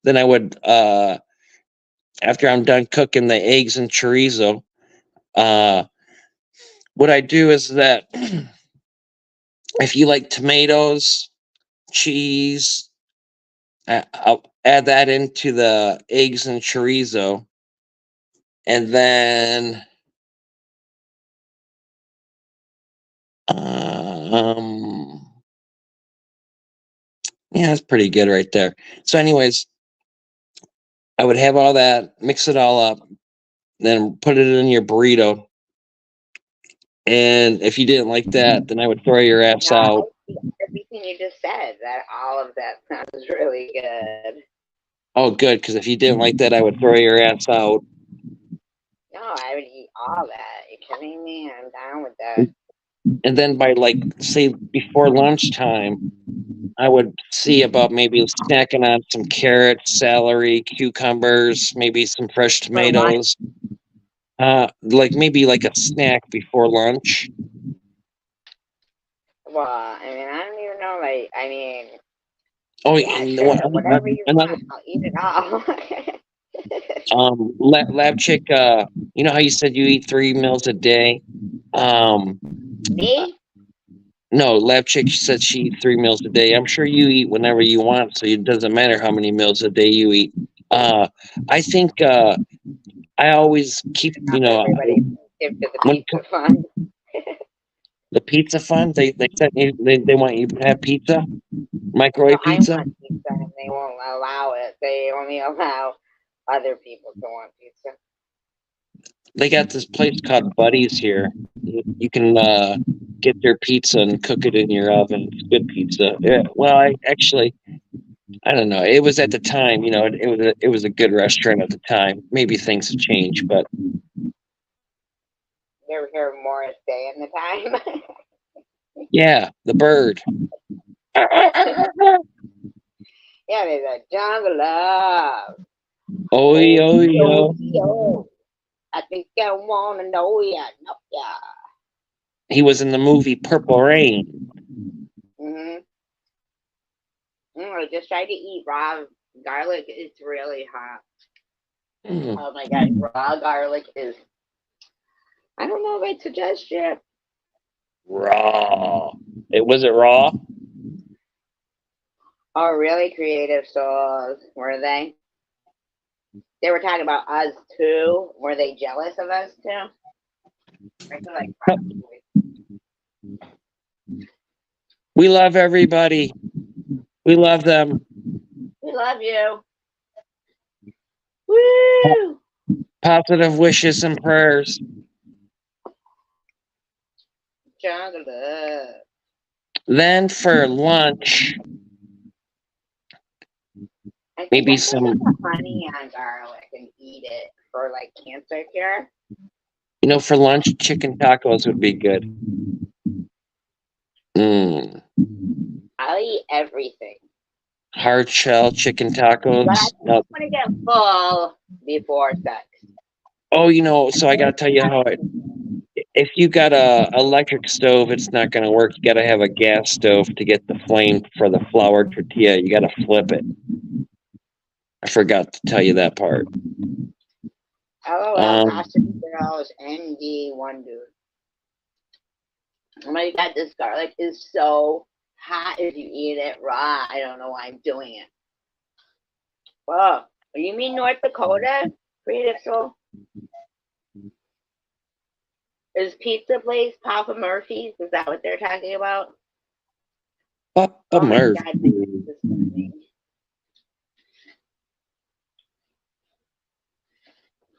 Then I would, after I'm done cooking the eggs and chorizo, uh, what I do is that if you like tomatoes, cheese, I'll add that into the eggs and chorizo. And then, um, yeah, that's pretty good right there. So, anyways, I would have all that, mix it all up, then put it in your burrito. And if you didn't like that, then I would throw your ass No, I out. see everything you just said. That all of that sounds really good. Oh, good, because if you didn't like that, I would throw your ass out. No, I would eat all that. You kidding me? I'm down with that. And then by like say before lunchtime, I would see about maybe snacking on some carrots, celery, cucumbers, maybe some fresh For lunch, tomatoes. Like maybe like a snack before lunch. well, I mean, I don't even know. Like, I mean, Oh, yeah, and sure, whatever you another want, I'll eat it all. lab chick. You know how you said you eat 3 meals a day? Um, Me? no, lab chick said she eats 3 meals a day. I'm sure you eat whenever you want, so it doesn't matter how many meals a day you eat. I think I always keep, Not everybody give to the when pizza fund. the pizza fund, they sent you, they want you to have pizza, No, microwave I pizza. want pizza, and they won't allow it. They only allow other people to want pizza. They got this place called Buddies here. You can get their pizza and cook it in your oven. It's good pizza. Yeah, well, I don't know. It was at the time, it was a good restaurant at the time. Maybe things have changed, but They're here Morris Day in the time. yeah, the bird. Yeah, there's a jungle love. Oi, Oh, oi, yo, yo. yo. I think I wanna know ya. No, yeah. He was in the movie Purple Rain. Mhm. I just tried to eat raw garlic. It's really hot. Mm, Oh my god, raw garlic is. I don't know if I suggest it. raw. It was it raw? Oh, really creative souls, were they? They were talking about us too. Were they jealous of us too? I feel like probably. We love everybody. We love them. We love you. Woo! Positive wishes and prayers. Jungle love. Then for lunch, I think maybe I should some, put the honey on garlic and eat it for like cancer cure. for lunch, chicken tacos would be good. Mm. I'll eat everything. Hard shell chicken But I tacos. think No. I'm gonna get full before sex. Oh, so I gotta tell you how if you got a electric stove, it's not gonna work. You gotta have a gas stove to get the flame for the flour tortilla. You gotta flip it. I forgot to tell you that part. LOL, Um, Gossip Girls, ND1 dude. Oh my god, this garlic is so hot if you eat it raw. I don't know why I'm doing it. Whoa. You mean North Dakota? Creative Soul? Is pizza place Papa Murphy's? Is that what they're talking about? Papa Oh my Murphy. god, this is funny.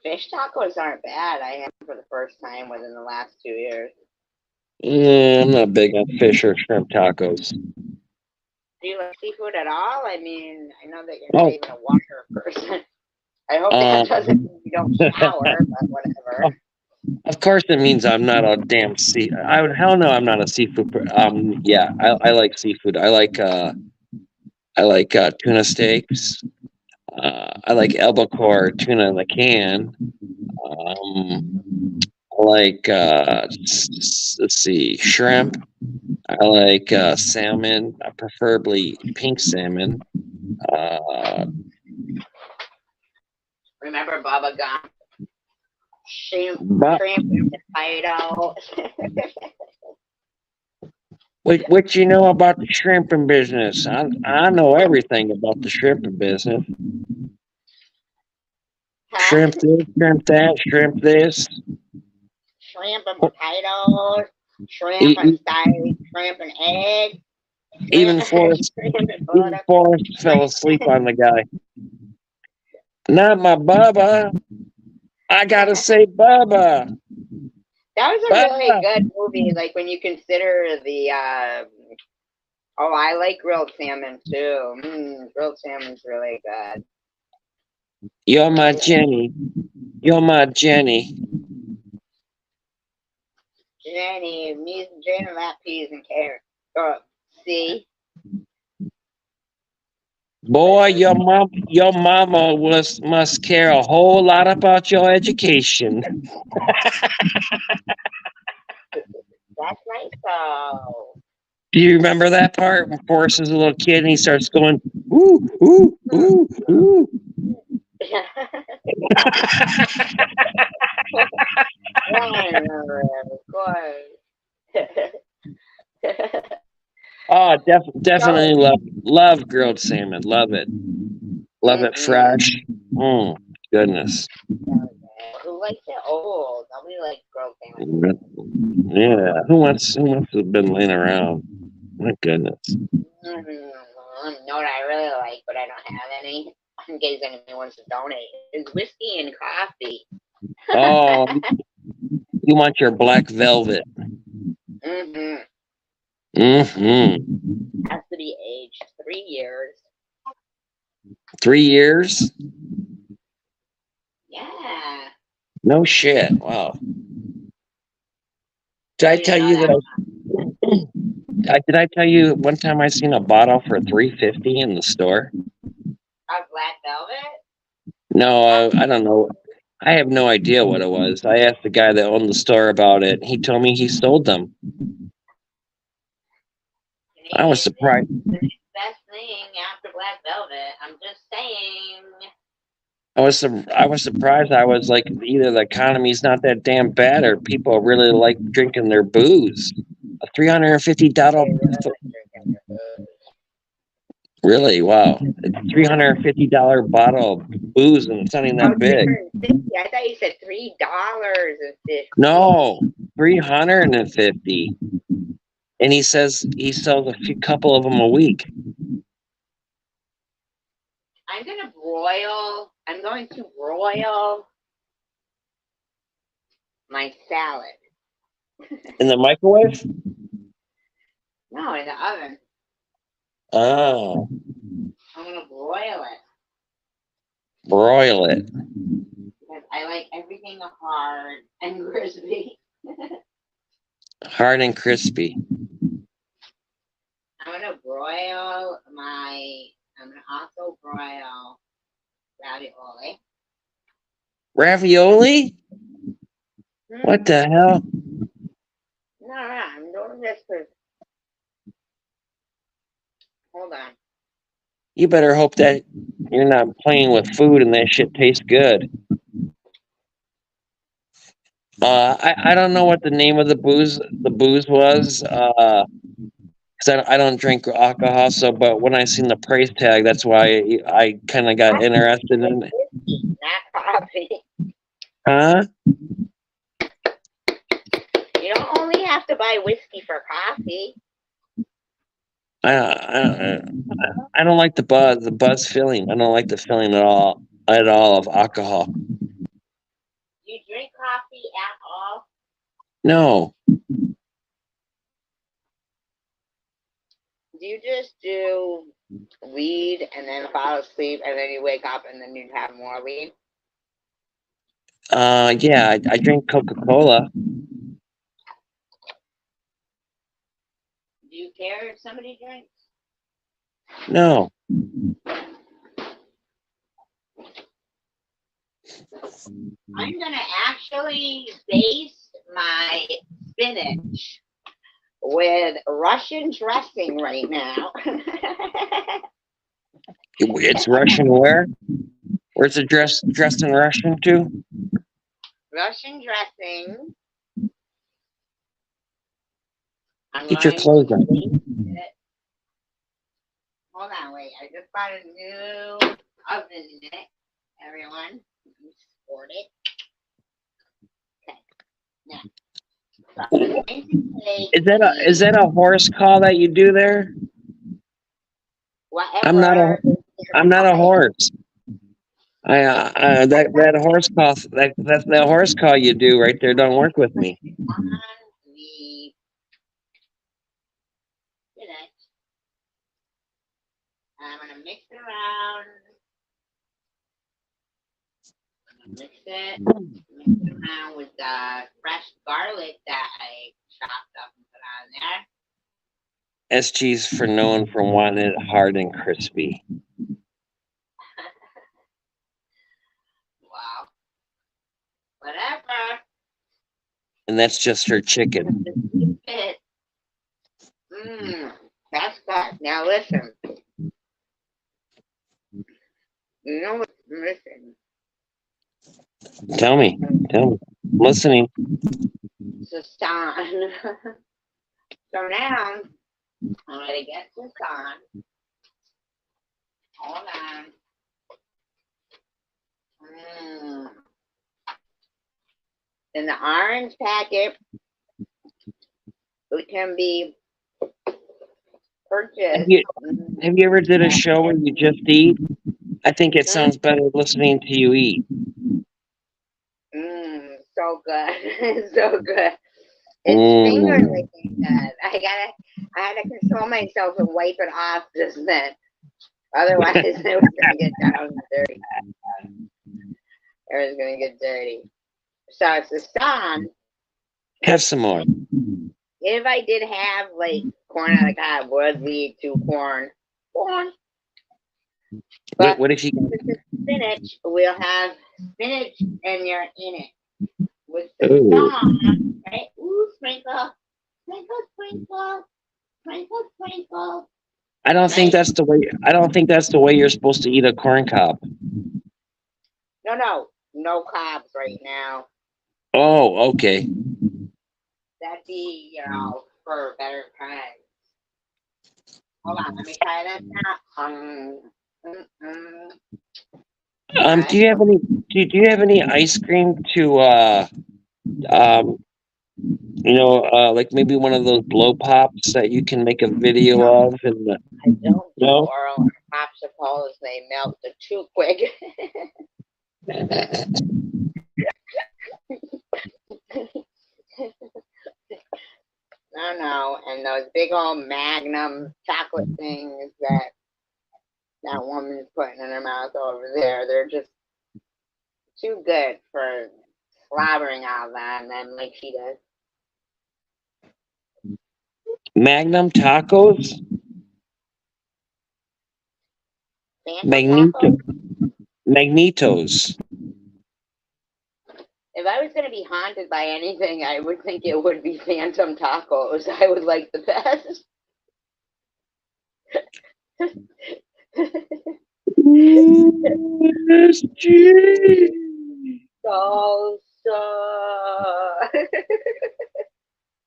Fish tacos aren't bad. I had them for the first time within the last 2 years. I'm not big on fish or shrimp tacos. Do you like seafood at all? I mean, I know that you're not Oh, even a water person. I hope that doesn't mean you don't shower, but whatever. Of course, it means I'm not a damn sea. Hell no, I'm not a seafood. Yeah, I like seafood. I like tuna steaks. I like albacore tuna in the can. I like let's see, shrimp. I like salmon, preferably pink salmon. Uh, Remember Bubba Gump? but Shrimp and potato. what you know about the shrimping business? I know everything about the shrimping business. Huh? Shrimp this, shrimp that, shrimp this. Shrimp and potatoes. Shrimp and E- steak. Shrimp and egg. Shrimp, Even Forrest, shrimp and even butter. Forrest fell Shrimp. asleep on the guy. Not my Bubba. I gotta say Bubba. That was a really Bubba. good movie. Like when you consider the. Oh, I like grilled salmon too. Grilled salmon's really good. You're my Jenny. You're my Jenny. Jenny, me, Jenny, that peas and carrots. See. Boy, your mama must care a whole lot about your education. That's right, so. Do you remember that part when Forrest is a little kid and he starts going, ooh, ooh, ooh, ooh? Yeah, I remember it, of course. Oh, So, definitely love grilled salmon. Love it mm-mm. fresh. Goodness. Who likes it old? Nobody likes grilled salmon. Yeah. Who wants to have been laying around? My goodness. Know what I really like, but I don't have any. In case anyone wants to donate, is whiskey and coffee. Oh, you want your black velvet. Mm-hmm. Mm-hmm. Has to be aged 3 years. 3 years? Yeah. No shit. Wow. Did I I didn't tell know you that. did I tell you one time I seen a bottle for $3.50 in the store? Of black velvet? No, That's I don't know. I have no idea what it was. I asked the guy that owned the store about it. He told me he sold them. I was Canadian surprised. the next best thing after black velvet. I'm just saying. I was surprised. I was like, either the economy's not that damn bad, or people really like drinking their booze. A $350. They really like drinking their food. Really? Wow. It's a $350 bottle of booze, and it's not even Oh, that three big. hundred and fifty. I thought you said $3.50. No, 350. And he says he sells a few couple of them a week. I'm going to broil my salad. In the microwave? No, in the oven. Oh, I'm gonna broil it broil it. because I like everything hard and crispy. Hard and crispy. I'm gonna broil my. I'm gonna also broil ravioli. Ravioli? What the hell? No, I'm doing this because. Hold on. You better hope that you're not playing with food and that shit tastes good. I don't know what the name of the booze was. 'Cause I don't drink alcohol, so but when I seen the price tag, that's why I kind of got interested in it. Whiskey, not coffee. Huh? You don't only have to buy whiskey for coffee. I don't like the buzz feeling. I don't like the feeling at all of alcohol. You drink coffee at all? No, Do you just do weed and then fall asleep and then you wake up and then you have more weed? Yeah, I drink Coca-Cola. Do you care if somebody drinks? No. I'm gonna actually base my spinach with Russian dressing right now. It's Russian where? Where's it dressed in Russian too? Russian dressing. I'm Get your going clothes to on. baste it. Hold on, wait. I just bought a new oven mitt, everyone. Support it. Okay. Now, so I'm going to take Is that a horse call that you do there? whatever is I'm not a nearby. horse. That horse call that horse call you do right there don't work with me. On the spinach. I'm going to mix it around. Mix it around with the fresh garlic that I chopped up and put on there. SG's for known for wanting it hard and crispy. Wow. Whatever. And that's just her chicken. That's good. Now listen. You know what's missing? Tell me. I'm listening. Sasan. So now I'm gonna get Sasan. Hold on. In the orange packet, it can be purchased. Have you ever did a show where you just eat? I think it sounds better listening to you eat. So good. So good. It's finger licking good. I had to control myself and wipe it off just then. Otherwise, it was gonna get down dirty. It was gonna get dirty. So it's the song. Have some more. If I did have like corn on the cob, would lead to corn. But What if you? with the spinach, we'll have spinach and you're in it. With the song, right? Ooh, sprinkle, sprinkle, sprinkle, sprinkle, sprinkle. I don't think that's the way. I don't think that's the way you're supposed to eat a corn cob. No cobs right now. Oh, okay. That'd be, for better times. Hold on, let me try this now. Do you have any ice cream to like maybe one of those blow pops that you can make a video of? And I don't do oral popsicles; they melt too quick. No, and those big old Magnum chocolate things that woman's putting in her mouth over there, they're just too good for slobbering out of them like she does. Magnum tacos? Magnetos. If I was going to be haunted by anything, I would think it would be phantom tacos. I would like the best.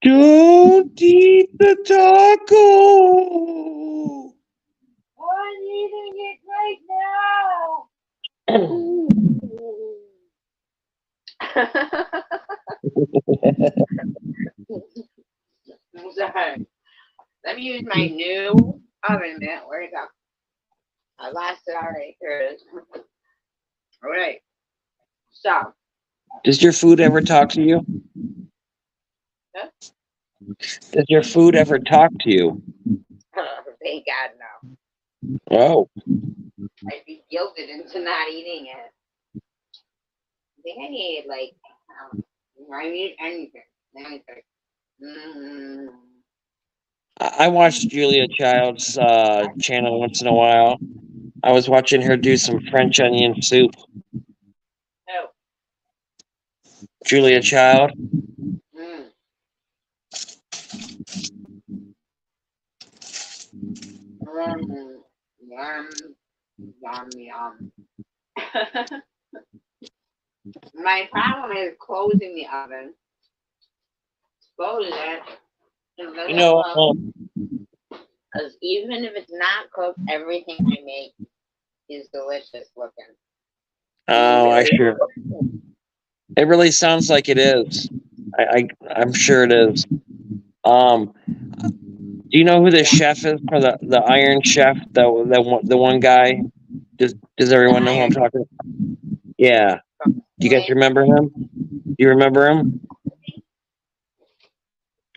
Don't eat the taco. I'm eating it right now. Sorry. Let me use my new oven mitt. Where'd it go? I lost it already. Here it is. All right. So. Does your food ever talk to you? Huh? Does your food ever talk to you? Thank God, no. Oh. I'd be guilted into not eating it. think I need like I need anything. Anything. Mm. I watch Julia Child's channel once in a while. I was watching her do some French onion soup. Oh. Julia Child. Mm. Yum, yum, yum. My problem is closing the oven. Close it and let You it know, cook. Because even if it's not cooked, everything I make is delicious looking. oh, I Really? sure. It really sounds like it is. I'm sure it is. Do you know who the Yeah. chef is for the Iron Chef? The one guy. Does The everyone know who I'm iron talking about? Yeah. Do you guys plate. remember him? Do you remember him?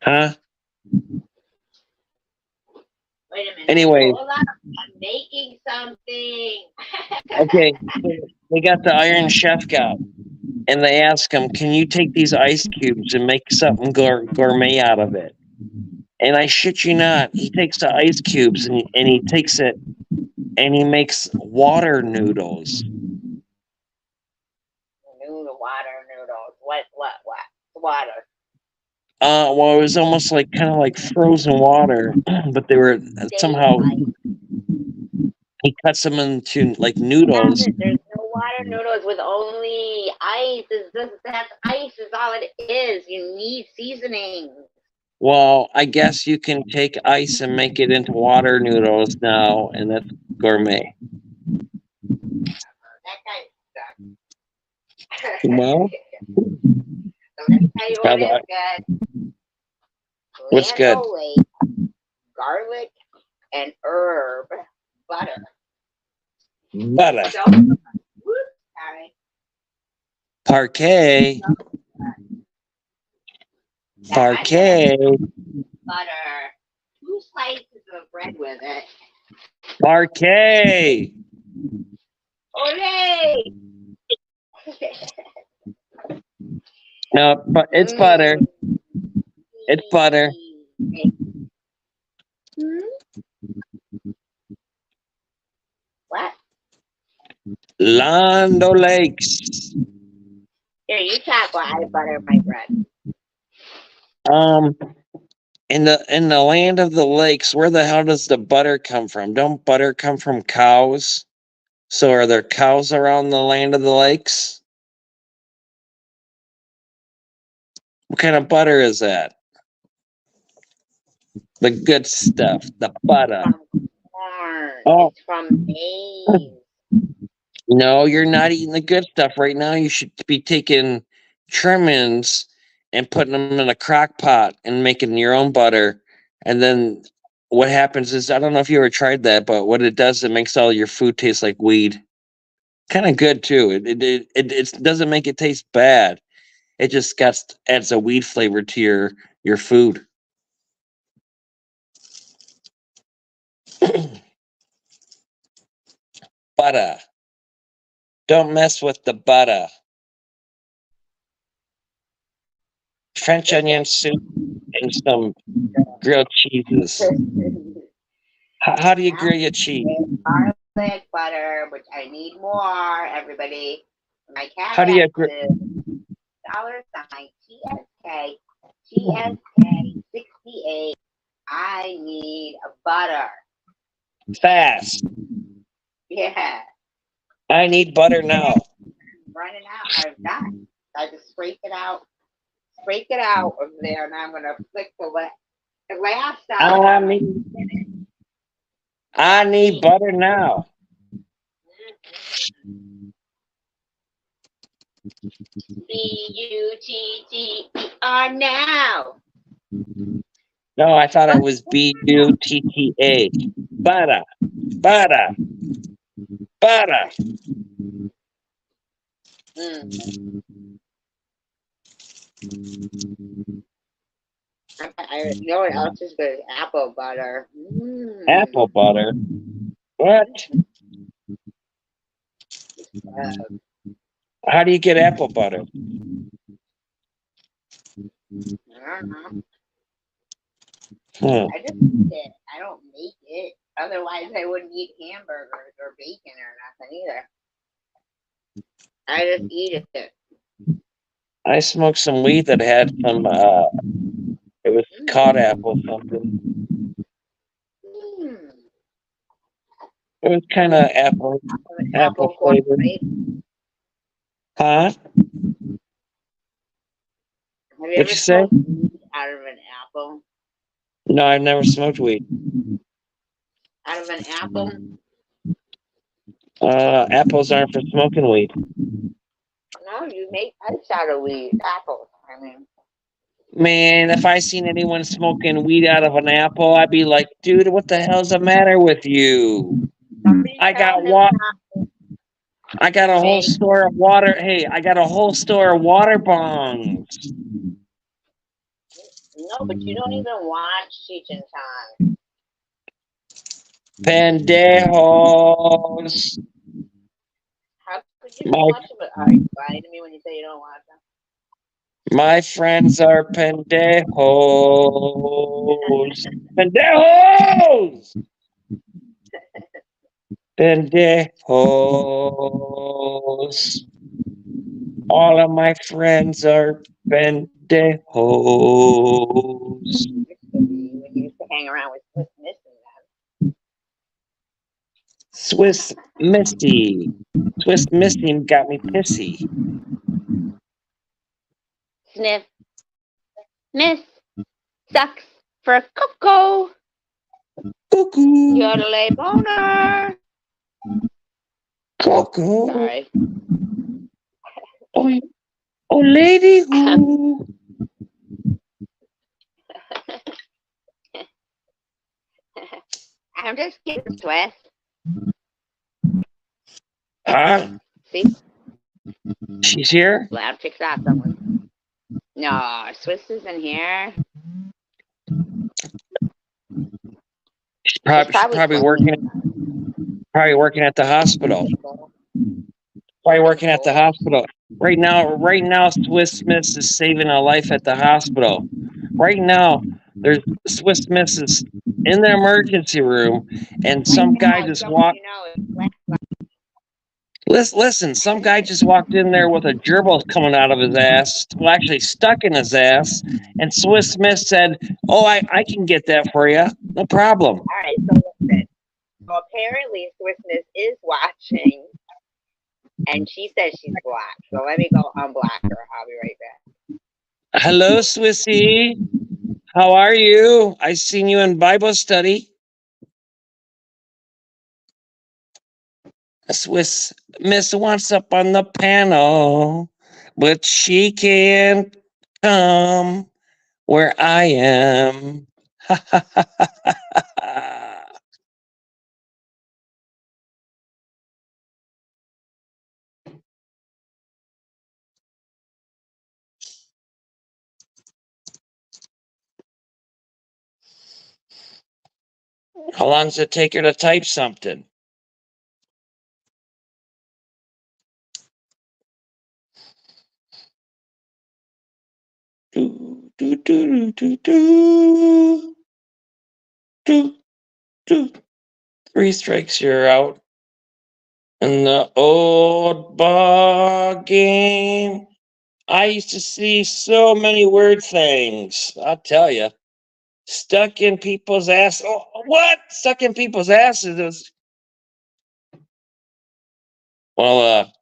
Huh? Wait a minute. Anyways, Hold on. I'm making something. okay. So they got the Iron Chef guy, and they ask him, "Can you take these ice cubes and make something gourmet out of it?" And I shit you not, he takes the ice cubes and he takes it and he makes water noodles. Noodle water noodles. What? Water. Well, it was almost like kind of like frozen water, but they were Save somehow ice. he cuts them into like Stop noodles. it. There's no water noodles with only ice. That's ice is all it is. You need seasoning. Well, I guess you can take ice and make it into water noodles now, and that's gourmet. That kind of stuff. Well, So let me tell you what is how good. what's good? Lando Lake, garlic, and herb butter. Butter, So, whoops, sorry. parquet, I'm gonna parquet, butter 2 slices of bread with it. parquet. Olay! No, but it's butter. It's butter. What? Lando Lakes. Here, you talk while I butter my bread. Um, in the land of the lakes, where the hell does the butter come from? Don't butter come from cows? So are there cows around the land of the lakes? What kind of butter is that? The good stuff, the butter. From corn. Oh, It's from maize. no, you're not eating the good stuff right now. You should be taking trimmings and putting them in a crock pot and making your own butter. And then what happens is, I don't know if you ever tried that, but what it does, it makes all your food taste like weed. Kind of good too. It doesn't make it taste bad. It just adds a weed flavor to your food. Butter. Don't mess with the butter. French onion soup and some grilled cheeses. How do you grill your cheese? Garlic butter, which I need more, everybody. My How do caveat you grill? is $TSK 68. I need a butter. Fast? Yeah, I need butter now. I'm running out. I'm done. I just scrape it out of there, and I'm gonna flick the last out. I need I need butter now. BUTTER now. No, I thought it was BUTTA. Butter, butter, butter. Mm. You know what else is good? Apple butter. Apple butter. What? How do you get apple butter? I don't know. Hmm. I just eat it. I don't make it. Otherwise, I wouldn't eat hamburgers or bacon or nothing either. I just eat it. I smoked some weed that had some. It was cod Mm. apple something. Mm. It was kind of apple Apple corn, flavored. right? Huh? Have you What'd ever you say? smoked weed out of an apple? No, I've never smoked weed. Out of an apple? Apples aren't for smoking weed. No, you make pipes out of weed. Apples. I mean, Man, if I seen anyone smoking weed out of an apple, I'd be like, dude, what the hell's the matter with you? somebody I tell got him what? not I got a to whole make. store of water. Hey, I got a whole store of water bongs. No, but you don't even watch Cheech and Chong. Pendejos. How could you not My watch them? Are you lying to me when you say you don't watch them? my friends are pendejos. Pendejos. Pendejos. All of my friends are pendejos. Used to be when you used to hang around with Swiss Miss and Swiss Misty. Swiss Misty got me pissy. them. Sniff. Miss. Sucks for Coco. Cuckoo. Yodelay boner. Cuckoo. Sorry. Oh, oh, lady who. I'm just kidding, Swiss. Huh? See? She's here? Loud kicks off someone. No, Swiss isn't here. She's She's probably probably working at the hospital. Probably working at the hospital. Right now, Swiss Miss is saving a life at the hospital. Right now, there's Swiss Miss is in the emergency room, and some guy just walked. Listen, some guy just walked in there with a gerbil coming out of his ass, well, actually stuck in his ass, and Swiss Miss said, "Oh, I can get that for you, no problem." All right, so listen. So apparently, Swiss Miss is watching, and she says she's black. So let me go unblock her. I'll be right back. Hello, Swissy. How are you? I seen you in Bible study. Swiss Miss wants up on the panel, but she can't come where I am. How long does it take her to type something? Do, do, do, do, do, do, do. 3 strikes, you're out. In the old ball game, I used to see so many weird things. I'll tell you. Stuck in people's ass. Oh, what? Stuck in people's asses. Well,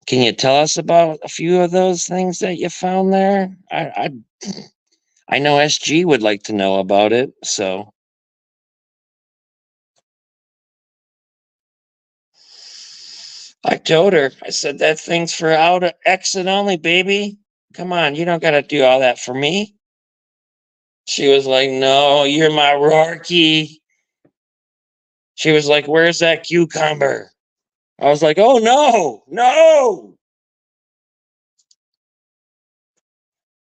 can you tell us about a few of those things that you found there? I know SG would like to know about it. So I told her. I said that thing's for out exit only, baby. Come on, you don't got to do all that for me. She was like, "No, you're my Rourke." She was like, "Where's that cucumber?" I was like, "Oh no, no."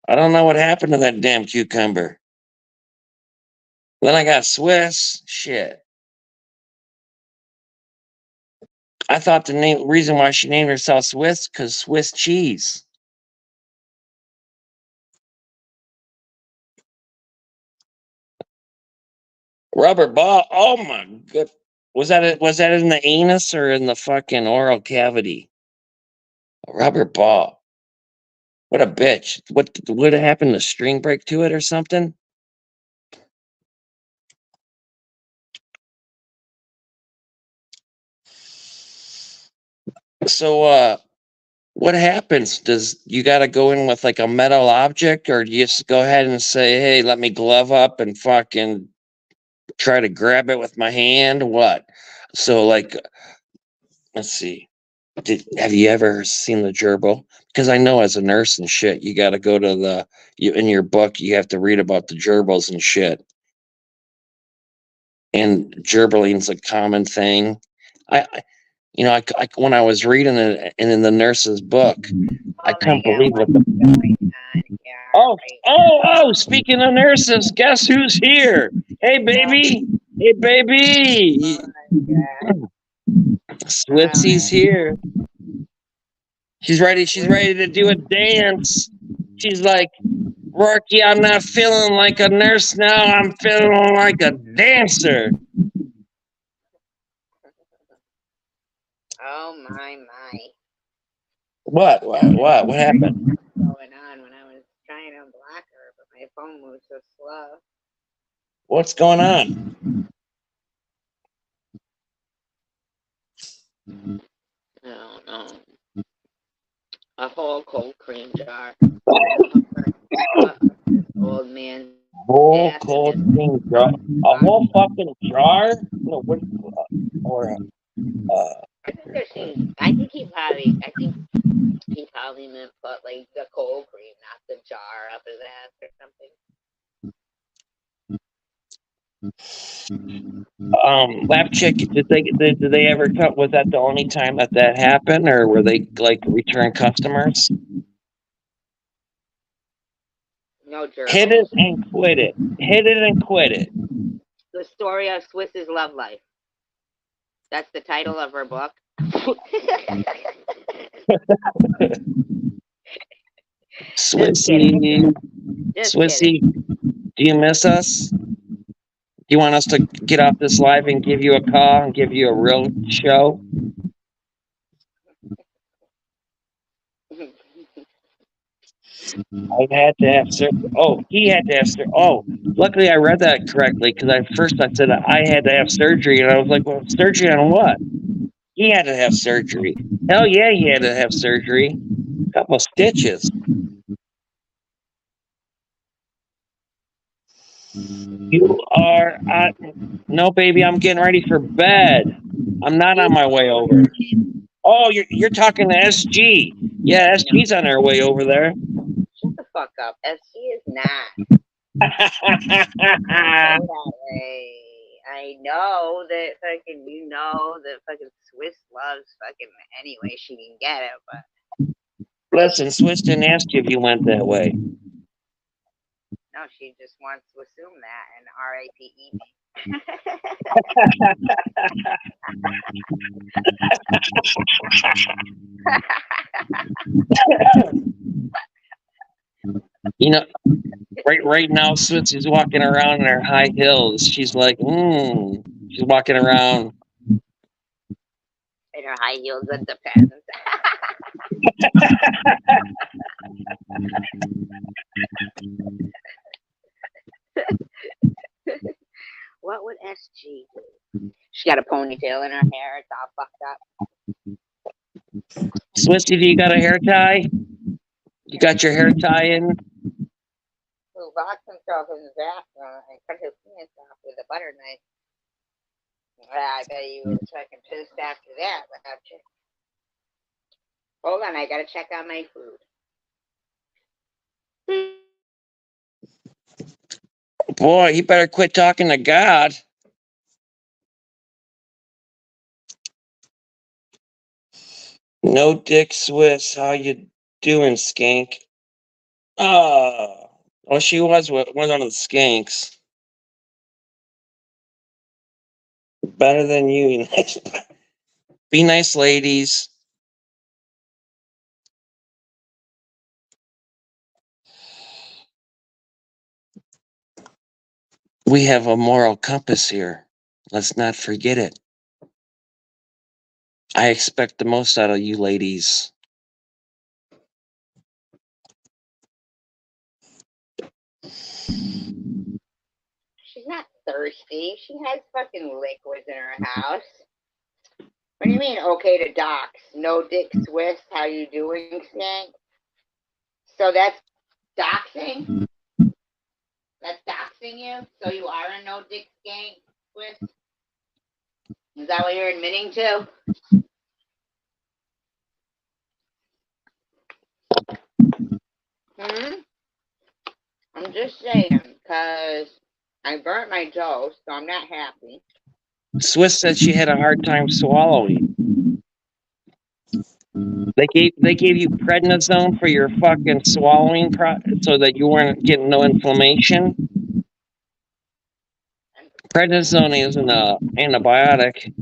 I don't know what happened to that damn cucumber. Then I got Swiss. Shit. I thought the reason why she named herself Swiss because Swiss cheese. Rubber ball. Oh my good. Was that in the anus or in the fucking oral cavity? A rubber ball. What a bitch. What happened? The string break to it or something? So what happens? Does you got to go in with like a metal object, or do you just go ahead and say, "Hey, let me glove up and fucking try to grab it with my hand"? What? So like, let's see. Have you ever seen the gerbil? Because I know as a nurse and shit, you got to go to in your book, you have to read about the gerbils and shit. And gerbiling's a common thing. I when I was reading it and in the nurse's book, I Oh my couldn't God, believe what's what the going on here oh right oh. Speaking of nurses, guess who's here? Hey now? baby, hey Oh baby, my God. Switzy's here. She's ready. She's Where, ready to do a dance. She's like, Rocky, I'm not feeling like a nurse now. I'm feeling like a dancer. oh my. What happened? Going on when I was trying to block her, but my phone moved so slow. What's going on? I don't know. A whole cold cream jar. This old man's Whole ass and cold his cream jar. A whole fucking jar? No, what? Or I think he probably meant put like the cold cream, not the jar up his ass or something. lap chick. Did they ever cut? Was that the only time that happened, or were they like return customers? No Hit it gerbils. and quit it. Hit it and quit it. The story of Swiss's love life. That's the title of her book. Just kidding. Swissy, Just kidding. Swissy, do you miss us? Do you want us to get off this live and give you a call and give you a real show? I had to have surgery. Oh, he had to have surgery. Oh, luckily I read that correctly because at first I said I had to have surgery, and I was like, "Well, surgery on what?" He had to have surgery. Hell yeah, he had to have surgery. A couple of stitches. You are. No, baby, I'm getting ready for bed. I'm not on my way over. Oh, you're talking to SG. Yeah, No, SG's on our way over there. shut the fuck up. SG is not. Don't say that way. I know that fucking you know that fucking Swiss loves fucking any way she can get it, but Listen, Swiss didn't ask you if you went that way. no, she just wants to assume that and RAPE me. You know, right now, Swiss is walking around in her high heels. She's like, She's walking around. In her high heels with the pants. What would SG do? She got a ponytail in her hair. It's all fucked up. Swissy, do you got a hair tie? You got your hair tie in? Who boxed himself in the bathroom and cut his pants off with a butter knife. I bet you was fucking pissed after that, without you? Hold on, I gotta check on my food. Boy, you better quit talking to God. No Dick Swiss, how you doing, skank? Oh, she was one of the skanks. Better than you. Be nice, ladies. We have a moral compass here. Let's not forget it. I expect the most out of you ladies. She's not thirsty. She has fucking liquids in her house. What do you mean, okay to dox? No dick Swiss, how you doing, skank? So that's doxing? That's doxing you? So you are a no dick skank, Swiss? Is that what you're admitting to? I'm just saying, because I burnt my toast, so I'm not happy. Swiss said she had a hard time swallowing. They gave you prednisone for your fucking swallowing so that you weren't getting no inflammation. Prednisone is an antibiotic.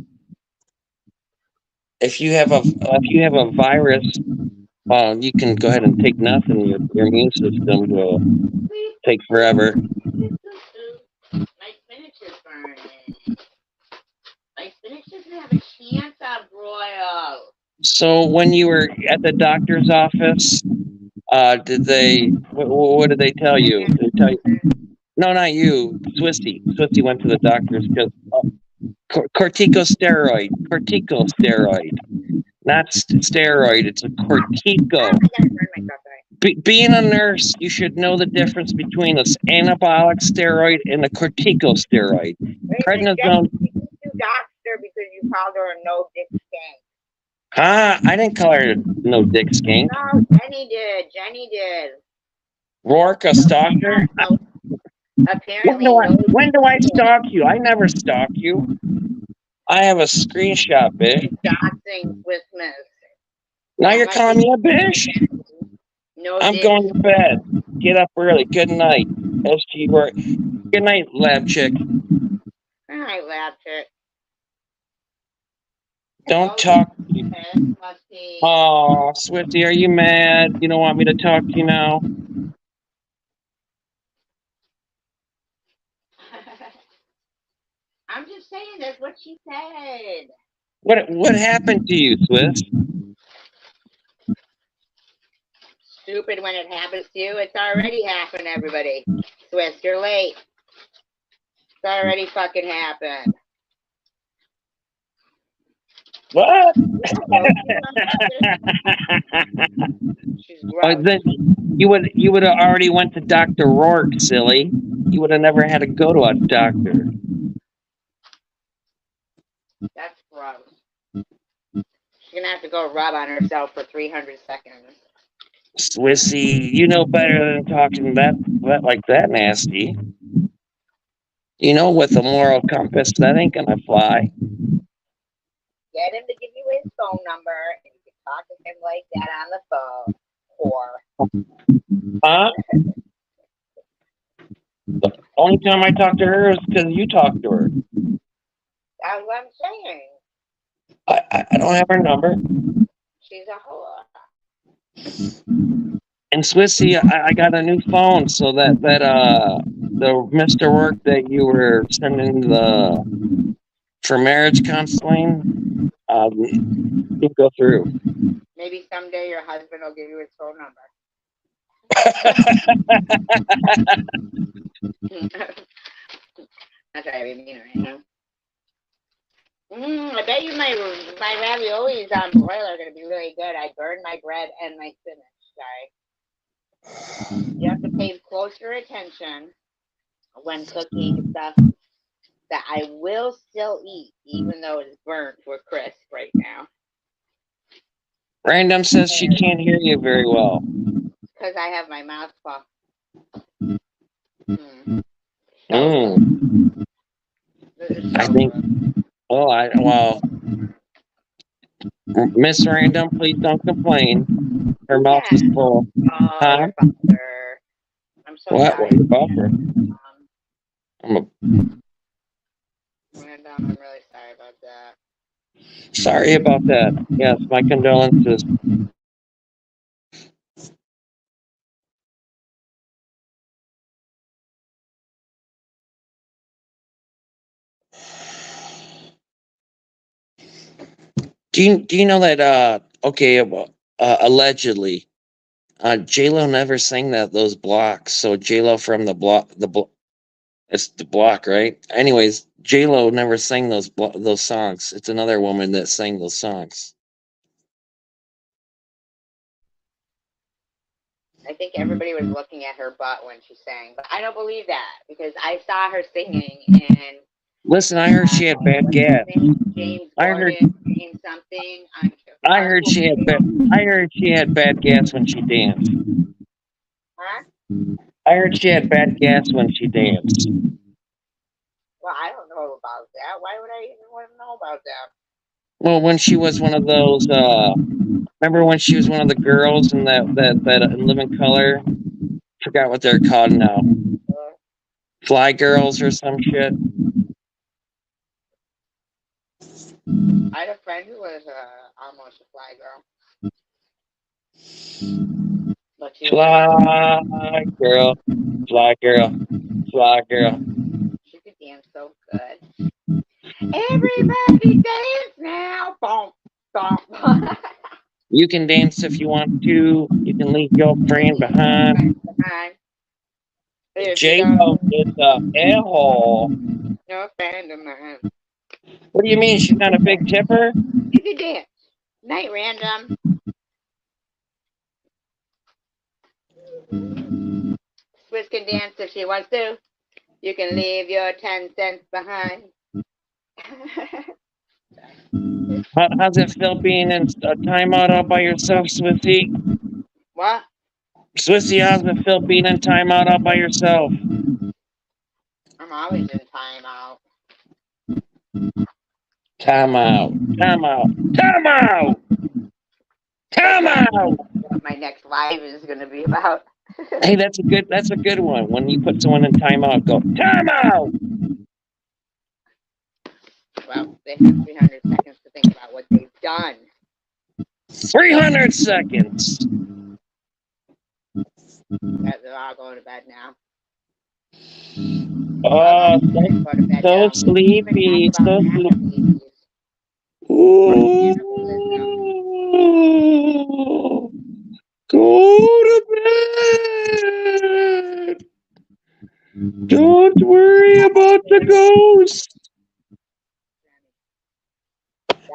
If you have a virus, you can go ahead and take nothing. Your immune system will take forever. My spinach is burning. My spinach doesn't have a chance of broil. So when you were at the doctor's office, did they? What did they tell you? Did they tell you? No, not you. Swissy. Swissy went to the doctor's because corticosteroid. Corticosteroid. Not steroid. It's a cortico. Being a nurse, you should know the difference between an anabolic steroid and a corticosteroid. Prednisone. You doxed her because you called her a no dick skank. I didn't call her no dick skank. No, Jenny did. Jenny did. Rourke, a stalker? Apparently, when do I stalk you? I never stalk you. I have a screenshot, bitch. Doxing with Miss. Now you're calling me a bitch? No, I'm going to bed. Get up early. Good night. SG work. Good night, lab chick. Good night, lab chick. Don't talk. Oh, Swifty, are you mad? You don't want me to talk to you now? I'm just saying that's what she said. What happened to you, Swiss? Stupid when it happens to you. It's already happened, everybody. Swiss, you're late. It's already fucking happened. What? Then you would have already went to Dr. Rourke, silly. You would have never had to go to a doctor. That's gross. She's gonna have to go rub on herself for 300 seconds. Swissy, you know better than talking that like that nasty. You know, with a moral compass, that ain't gonna fly. Get him to give you his phone number, and you can talk to him like that on the phone. Whore. Huh? The only time I talk to her is because you talk to her. That's what I'm saying. I don't have her number. She's a whore. And Swissy, I got a new phone, so that the Mr. Work that you were sending for marriage counseling didn't go through. Maybe someday your husband will give you his phone number. That's what I mean right now. I bet you my raviolis on broil are going to be really good. I burned my bread and my spinach, guys. You have to pay closer attention when cooking stuff that I will still eat, even though it's burnt or crisp right now. Random says she can't hear you very well. Because I have my mouth full. I think. Well, Miss Random, please don't complain. Her mouth is full. Huh? I'm so what? sorry. What buffer? I'm really sorry about that. Sorry about that. Yes, my condolences. Do you know that okay, allegedly J Lo never sang those blocks. So J Lo from it's the block, right? Anyways, J Lo never sang those songs. It's another woman that sang those songs. I think everybody was looking at her butt when she sang, but I don't believe that because I saw her singing and Listen, I heard she had bad what's his gas. name? James I heard Gordon, James something on I heard Carpool she had Karaoke. I heard she had bad gas when she danced. Huh? I heard she had bad gas when she danced. Well, I don't know about that. Why would I even want to know about that? Well, when she was one of those remember when she was one of the girls in that in Living Color? Forgot what they're called now. Fly Girls or some shit. I had a friend who was almost a fly girl, but she was not. Fly girl, fly girl, fly girl. She could dance so good. Everybody dance now, bump, bump. You can dance if you want to. You can leave your friend behind. Behind. If you J don't, Lo is a a-hole. no friend of mine. What do you mean? She's not a big tipper? You could dance. Night random. Swiss can dance if she wants to. You can leave your 10 cents behind. How's it feel being in a timeout all by yourself, Swissy? What? Swissy, how's it feel being in timeout all by yourself? I'm always in timeout. Timeout, timeout, timeout, timeout. What my next live is going to be about. Hey, that's a good one. When you put someone in timeout, go timeout. Well, they have 300 seconds to think about what they've done. 300 seconds. They're all going to bed now. Oh, so sleepy, so sleepy. Ooh, go to bed. Don't worry about the ghost.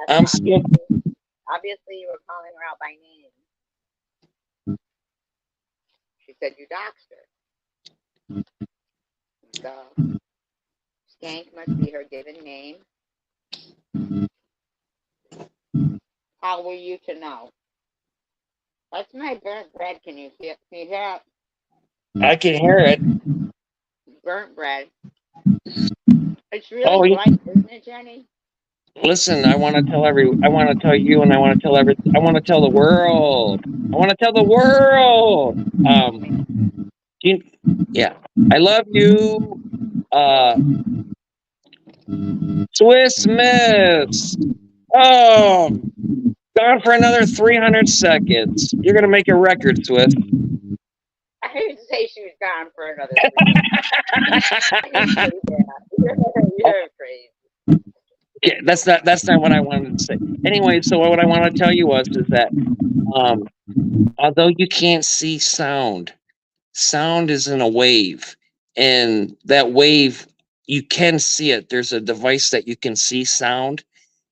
I'm still. Obviously, you were calling her out by name. She said you doxed her. So, Skank must be her given name. How were you to know? That's my burnt bread. Can you hear it? I can hear it. Burnt bread. It's really bright, isn't it, Jenny? Listen, I want to tell you, and I want to tell the world. I want to tell the world. Yeah, I love you. Swiss Miss. Oh, gone for another 300 seconds. You're gonna make a record, Swiss. I didn't say she was gone for another 300. You're crazy. Yeah, that's not what I wanted to say. Anyway, so what I want to tell you is that although you can't see sound is in a wave, and that wave you can see it. There's a device that you can see sound.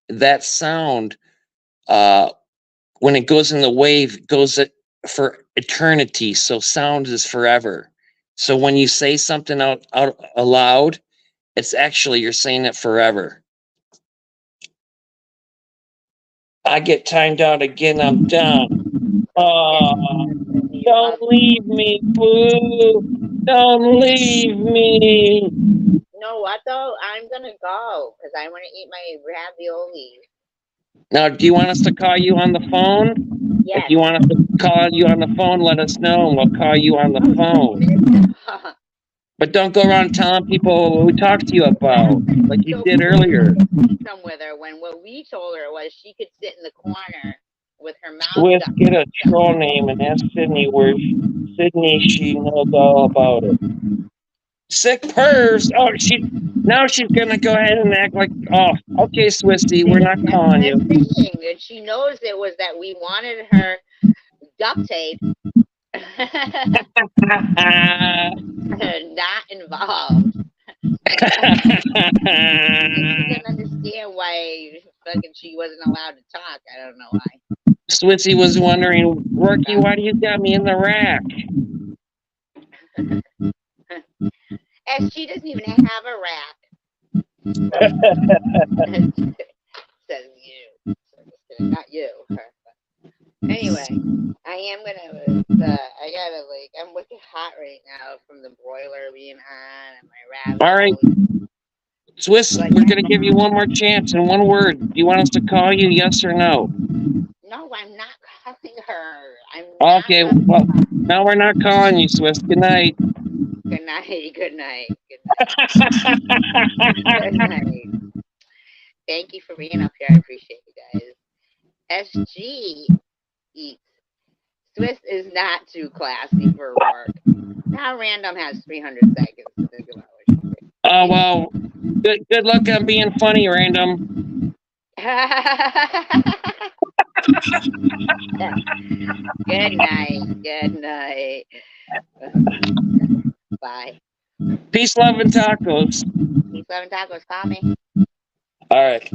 That sound, when it goes in the wave, goes for eternity. So sound is forever. So when you say something out aloud, it's actually you're saying it forever. I get timed out again. I'm done. Don't leave me, boo. Don't leave me. You know what, though? I'm going to go because I want to eat my ravioli. Now, do you want us to call you on the phone? Yes. If you want us to call you on the phone, let us know, and we'll call you on the phone. But don't go around telling people what we talked to you about, like you So did earlier. some with her when what we told her was she could sit in the corner with her mouth Swiss, shut. get a troll name and ask Sydney where Sydney she knows all about it. Sick purrs. Oh, now she's gonna go ahead and act like, oh, okay, Swissy, we're not That's calling what you. I'm saying. And she knows it was that we wanted her duct tape. Not involved. She didn't understand why fucking she wasn't allowed to talk. I don't know why. Swissy was wondering, Rocky, why do you got me in the rack? And she doesn't even have a rack. Says you. Not you. Anyway, I am gonna. I gotta I'm wicked hot right now from the broiler being on and my ravioli. All right, Swiss, we're gonna give you one more chance and one word. Do you want us to call you? Yes or no? No, I'm not calling her. I'm not. Okay, well, now we're not calling you, Swiss. Good night. Good night. Good night. Good night. Good night. Thank you for being up here. I appreciate you guys. SG eats. Swiss is not too classy for work. Now Random has 300 seconds to think about what she's saying. Oh, well, good luck on being funny, Random. Good night. Good night. Bye. Peace, love, and tacos. Peace, love, and tacos. Call me. All right.